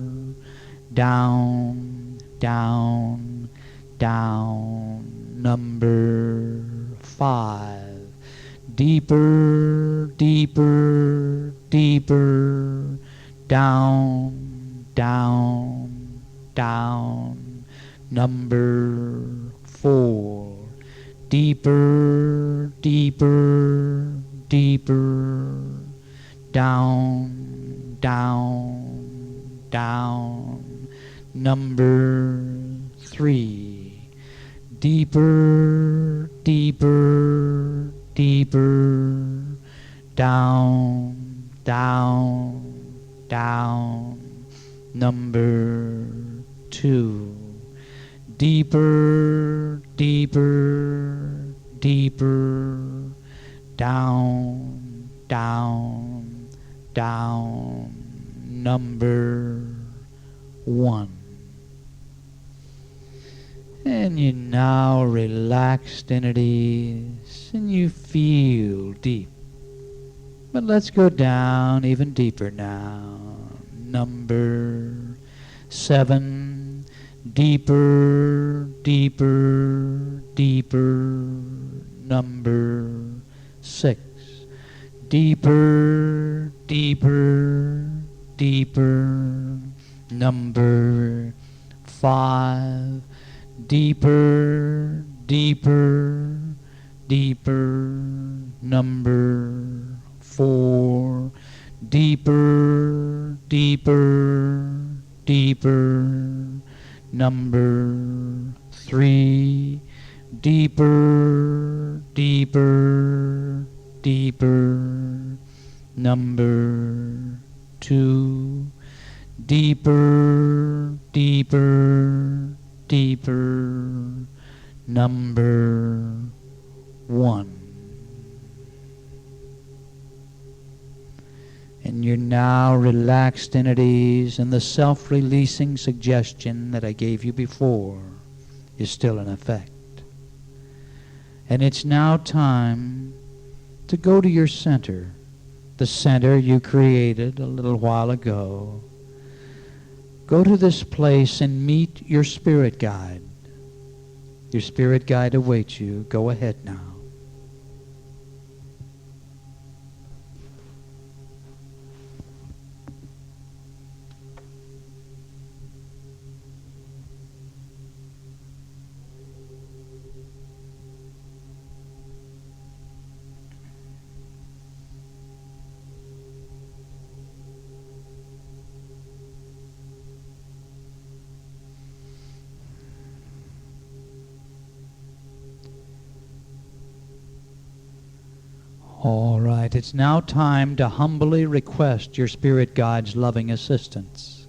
down, down, down. Number 5, deeper, deeper, deeper, down, down, down. Number 4, deeper, deeper, deeper, down, down, down. Number 3, deeper, deeper, deeper, down, down, down. Number 2, deeper, deeper, deeper, down, down, down. Number 1. And you're now relaxed and at ease, and you feel deep. But let's go down even deeper now. Number 7, deeper, deeper, deeper. Number 6, deeper, deeper, deeper. Number 5, deeper, deeper, deeper. Number 4, deeper, deeper, deeper. Number 3, deeper, deeper, deeper. Number 2, deeper, deeper, deeper. Number 1. And you're now relaxed and at ease, and the self-releasing suggestion that I gave you before is still in effect. And it's now time to go to your center, the center you created a little while ago. Go to this place and meet your spirit guide. Your spirit guide awaits you. Go ahead now. All right, it's now time to humbly request your spirit guide's loving assistance.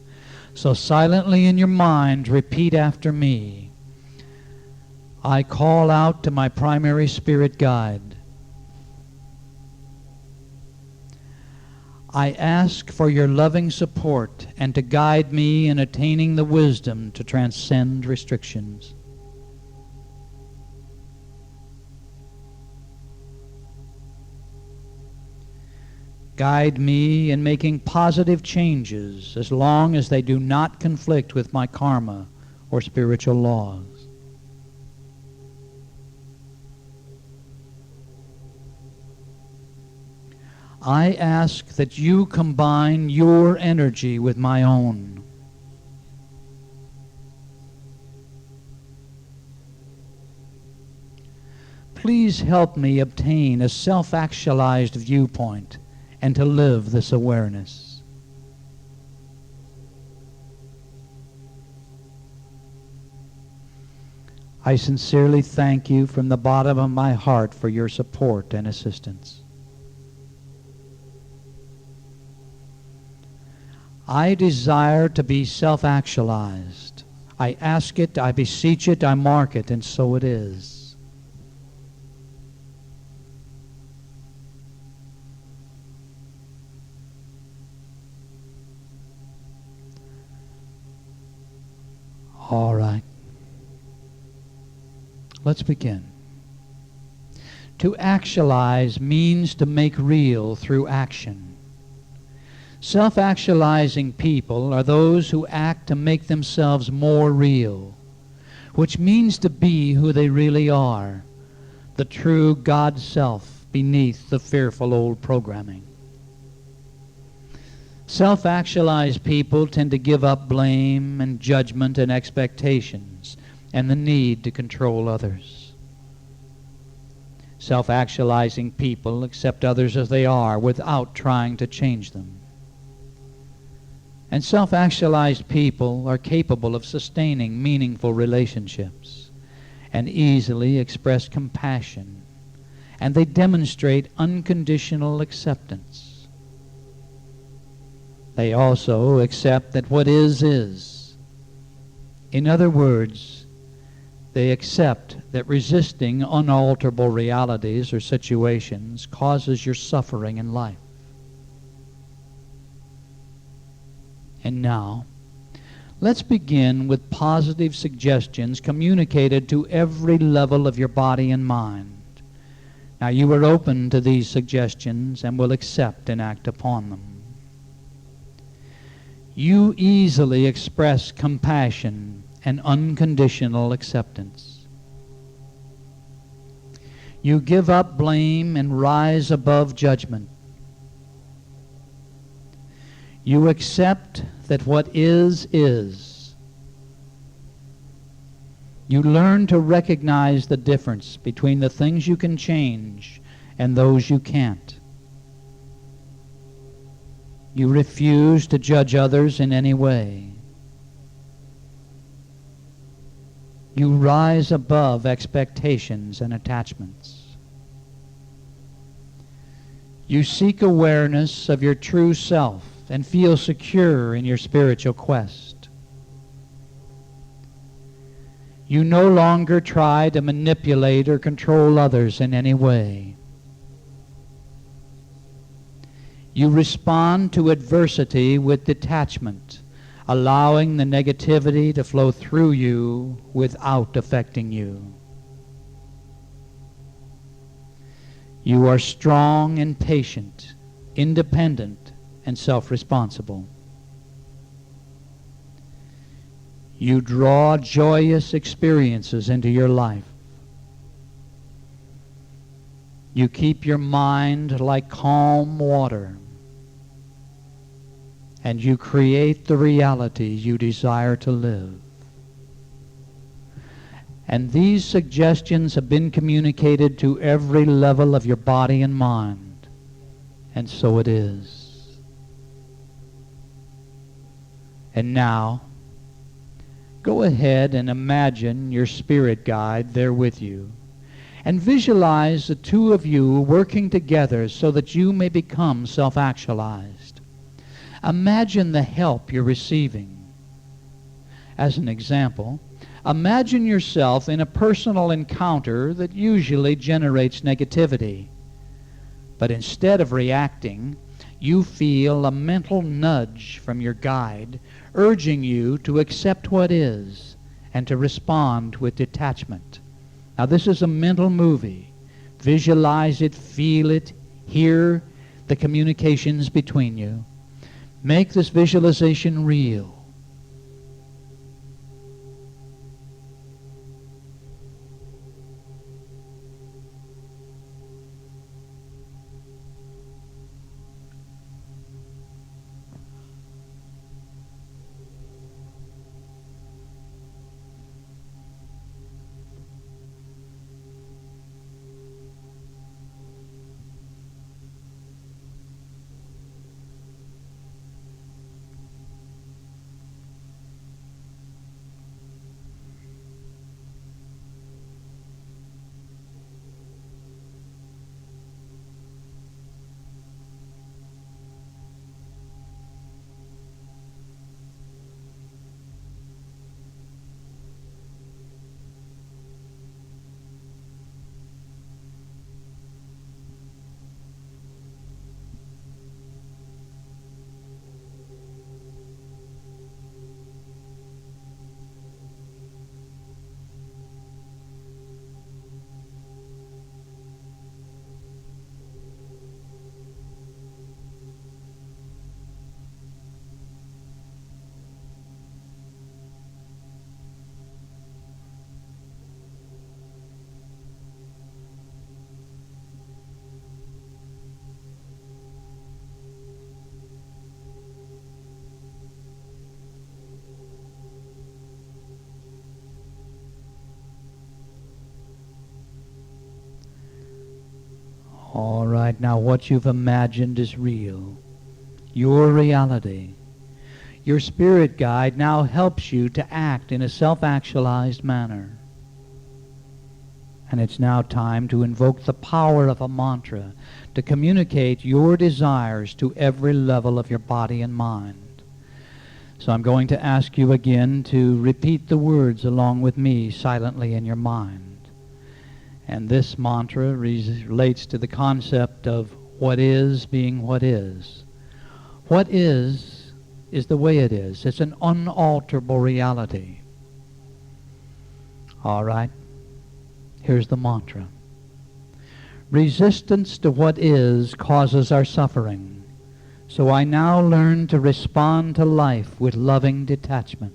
So silently in your mind, repeat after me. I call out to my primary spirit guide. I ask for your loving support and to guide me in attaining the wisdom to transcend restrictions. Guide me in making positive changes as long as they do not conflict with my karma or spiritual laws. I ask that you combine your energy with my own. please help me obtain a self-actualized viewpoint and to live this awareness. I sincerely thank you from the bottom of my heart for your support and assistance. I desire to be self-actualized. I ask it, I beseech it, I mark it, and so it is. All right. Let's begin. To actualize means to make real through action. Self-actualizing people are those who act to make themselves more real, which means to be who they really are, the true God self beneath the fearful old programming. Self-actualized people tend to give up blame and judgment and expectations and the need to control others. Self-actualizing people accept others as they are without trying to change them. And self-actualized people are capable of sustaining meaningful relationships and easily express compassion, and they demonstrate unconditional acceptance. They also accept that what is. In other words, they accept that resisting unalterable realities or situations causes your suffering in life. And now, let's begin with positive suggestions communicated to every level of your body and mind. Now, you are open to these suggestions and will accept and act upon them. You easily express compassion and unconditional acceptance. You give up blame and rise above judgment. You accept that what is. You learn to recognize the difference between the things you can change and those you can't. You refuse to judge others in any way. You rise above expectations and attachments. You seek awareness of your true self and feel secure in your spiritual quest. You no longer try to manipulate or control others in any way. You respond to adversity with detachment, allowing the negativity to flow through you without affecting you. You are strong and patient, independent, and self-responsible. You draw joyous experiences into your life. You keep your mind like calm water, and you create the reality you desire to live. And these suggestions have been communicated to every level of your body and mind, and so it is. And now, go ahead and imagine your spirit guide there with you, and visualize the two of you working together so that you may become self-actualized. Imagine the help you're receiving. As an example, imagine yourself in a personal encounter that usually generates negativity. But instead of reacting, you feel a mental nudge from your guide urging you to accept what is and to respond with detachment. Now, this is a mental movie. Visualize it, feel it, hear the communications between you. Make this visualization real. All right, now what you've imagined is real. Your reality. Your spirit guide now helps you to act in a self-actualized manner. And it's now time to invoke the power of a mantra to communicate your desires to every level of your body and mind. So I'm going to ask you again to repeat the words along with me silently in your mind. And this mantra relates to the concept of what is being what is. What is the way it is. It's an unalterable reality. All right. Here's the mantra. Resistance to what is causes our suffering. So I now learn to respond to life with loving detachment.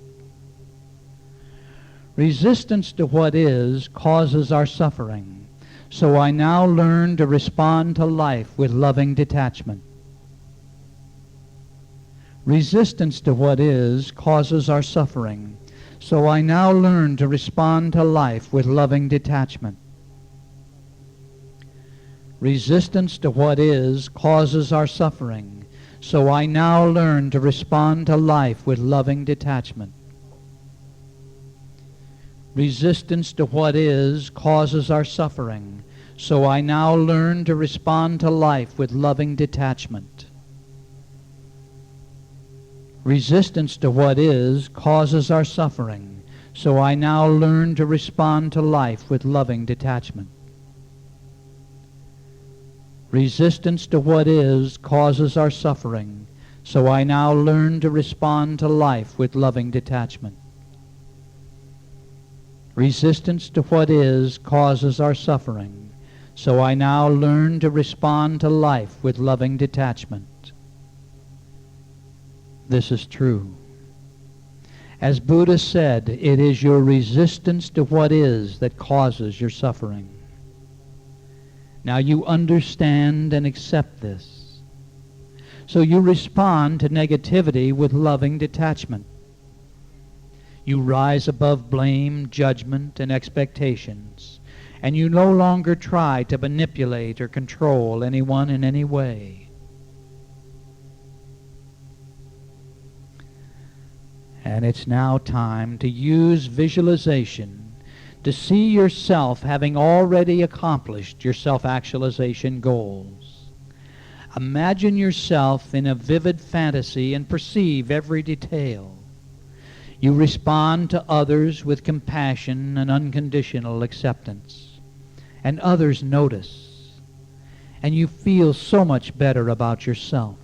Resistance to what is causes our suffering. So I now learn to respond to life with loving detachment. Resistance to what is causes our suffering. So I now learn to respond to life with loving detachment. Resistance to what is causes our suffering. So I now learn to respond to life with loving detachment. Resistance to what is causes our suffering. So I now learn to respond to life with loving detachment. Resistance to what is causes our suffering. So I now learn to respond to life with loving detachment. Resistance to what is causes our suffering. So I now learn to respond to life with loving detachment. Resistance to what is causes our suffering. So I now learn to respond to life with loving detachment. This is true. As Buddha said, it is your resistance to what is that causes your suffering. Now you understand and accept this. So you respond to negativity with loving detachment. You rise above blame, judgment, and expectations, and you no longer try to manipulate or control anyone in any way. And it's now time to use visualization to see yourself having already accomplished your self-actualization goals. Imagine yourself in a vivid fantasy and perceive every detail. You respond to others with compassion and unconditional acceptance. And others notice. And you feel so much better about yourself.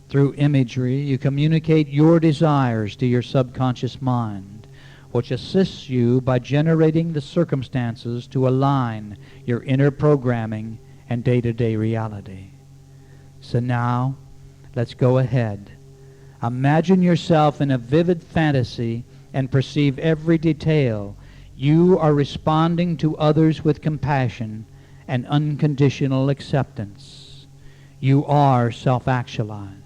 Through imagery, you communicate your desires to your subconscious mind, which assists you by generating the circumstances to align your inner programming and day-to-day reality. So now, let's go ahead. Imagine yourself in a vivid fantasy and perceive every detail. You are responding to others with compassion and unconditional acceptance. You are self-actualized.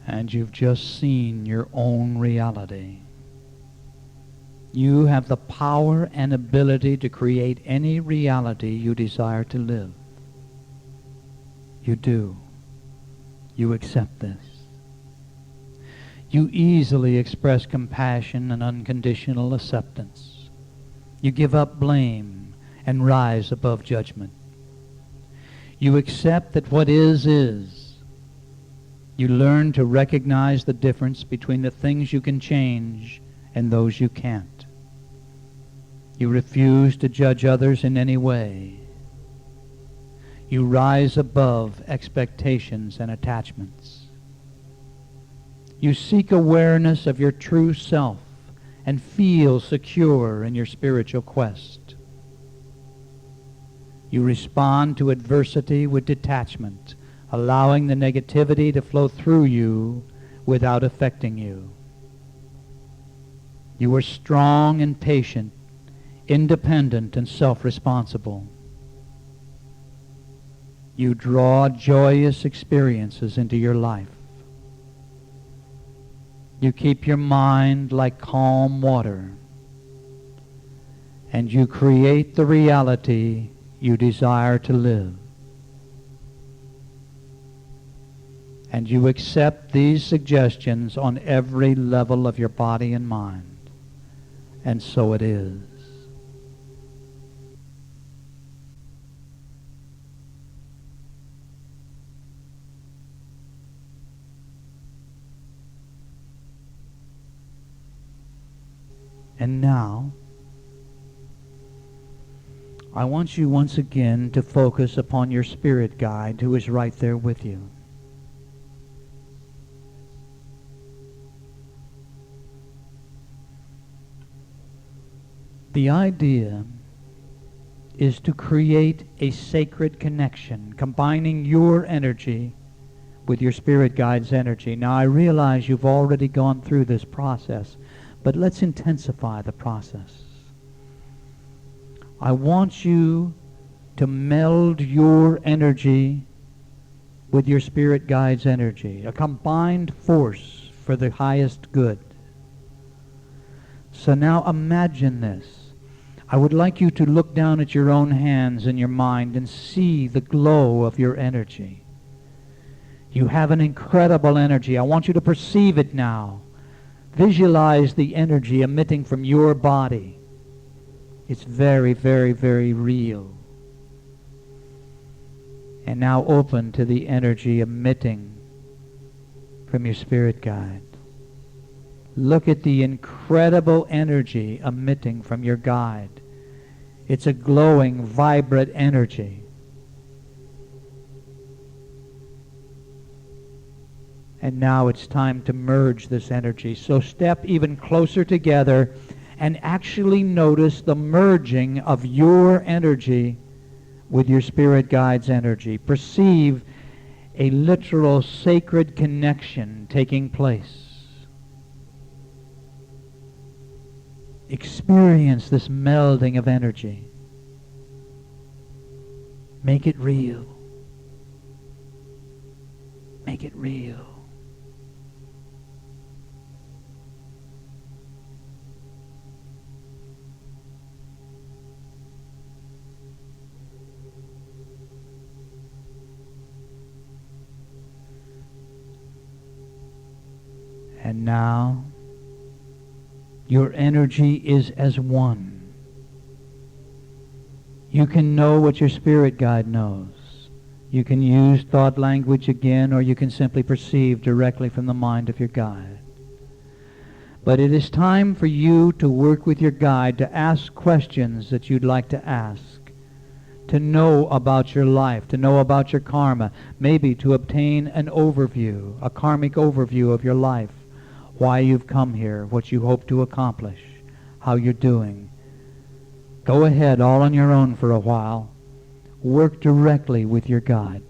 And you've just seen your own reality. You have the power and ability to create any reality you desire to live. You do. You accept this. You easily express compassion and unconditional acceptance. You give up blame and rise above judgment. You accept that what is. You learn to recognize the difference between the things you can change and those you can't. You refuse to judge others in any way. You rise above expectations and attachments. You seek awareness of your true self and feel secure in your spiritual quest. You respond to adversity with detachment, allowing the negativity to flow through you without affecting you. You are strong and patient, independent and self-responsible. You draw joyous experiences into your life. You keep your mind like calm water, and you create the reality you desire to live. And you accept these suggestions on every level of your body and mind. And so it is. And now, I want you once again to focus upon your spirit guide who is right there with you. The idea is to create a sacred connection, combining your energy with your spirit guide's energy. Now, I realize you've already gone through this process, but let's intensify the process. I want you to meld your energy with your spirit guide's energy, a combined force for the highest good. So now imagine this. I would like you to look down at your own hands in your mind and see the glow of your energy. You have an incredible energy. I want you to perceive it now. Visualize the energy emitting from your body. It's very, very, very real. And now open to the energy emitting from your spirit guide. Look at the incredible energy emitting from your guide. It's a glowing, vibrant energy. And now it's time to merge this energy. So step even closer together and actually notice the merging of your energy with your spirit guide's energy. Perceive a literal sacred connection taking place. Experience this melding of energy. Make it real. Make it real. And now, your energy is as one. You can know what your spirit guide knows. You can use thought language again, or you can simply perceive directly from the mind of your guide. But it is time for you to work with your guide to ask questions that you'd like to ask, to know about your life, to know about your karma, maybe to obtain an overview, a karmic overview of your life. Why you've come here, what you hope to accomplish, how you're doing. Go ahead all on your own for a while. Work directly with your guide.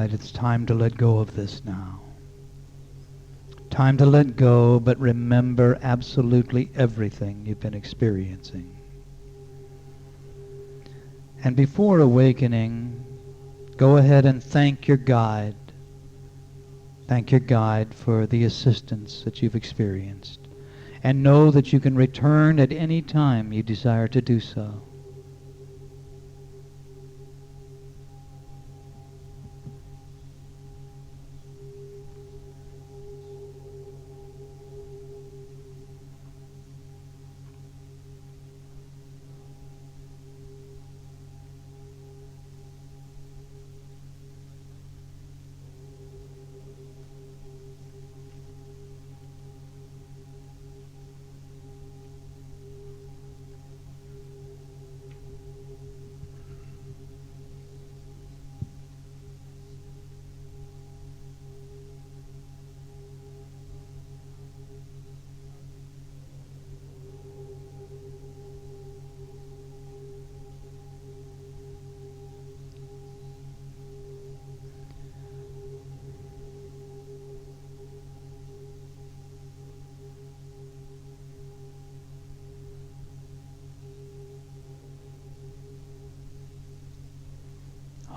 right, it's time to let go of this now. Time to let go, but remember absolutely everything you've been experiencing. And before awakening, go ahead and thank your guide. Thank your guide for the assistance that you've experienced. And know that you can return at any time you desire to do so.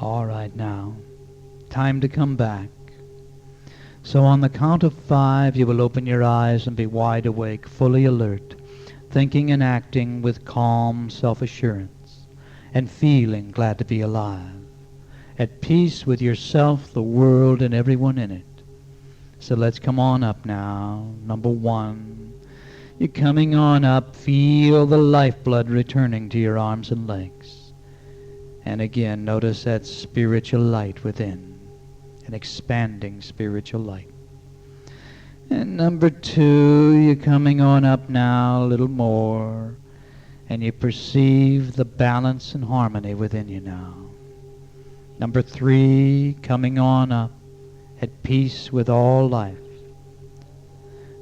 All right, now, time to come back. So on the count of 5, you will open your eyes and be wide awake, fully alert, thinking and acting with calm self-assurance, and feeling glad to be alive, at peace with yourself, the world, and everyone in it. So let's come on up now. Number 1, you're coming on up. Feel the lifeblood returning to your arms and legs. And again, notice that spiritual light within, an expanding spiritual light. And number 2, you're coming on up now a little more, and you perceive the balance and harmony within you now. Number 3, coming on up, at peace with all life.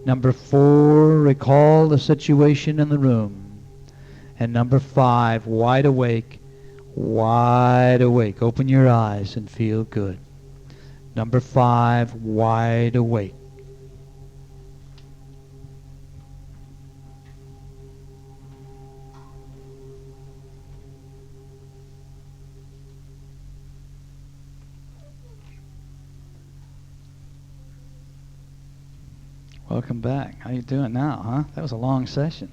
Number 4, recall the situation in the room. And number 5, wide awake. Wide awake. Open your eyes and feel good. Number 5, wide awake. Welcome back. How you doing now, huh? That was a long session.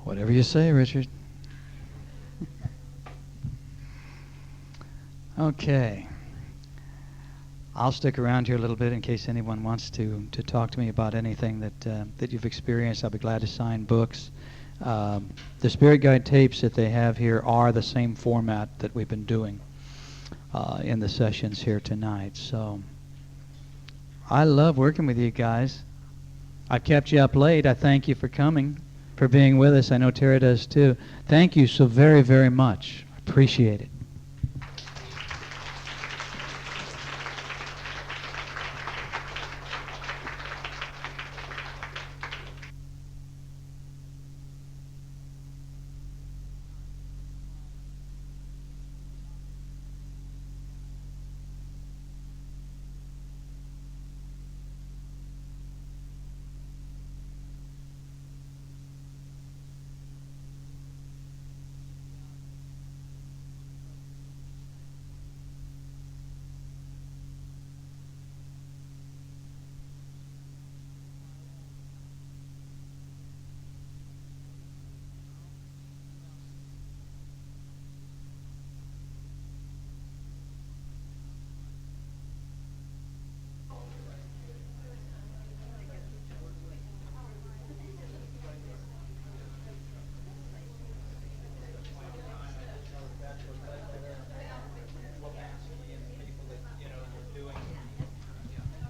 Whatever you say, Richard. Okay. I'll stick around here a little bit in case anyone wants to talk to me about anything that you've experienced. I'll be glad to sign books. The Spirit Guide tapes that they have here are the same format that we've been doing in the sessions here tonight. So I love working with you guys. I've kept you up late. I thank you for coming, for being with us. I know Tara does too. Thank you so very, very much. I appreciate it.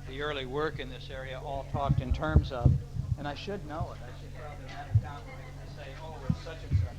The early work in this area all talked in terms of, and I should know it. I should probably have it down to say, oh, it's such and such.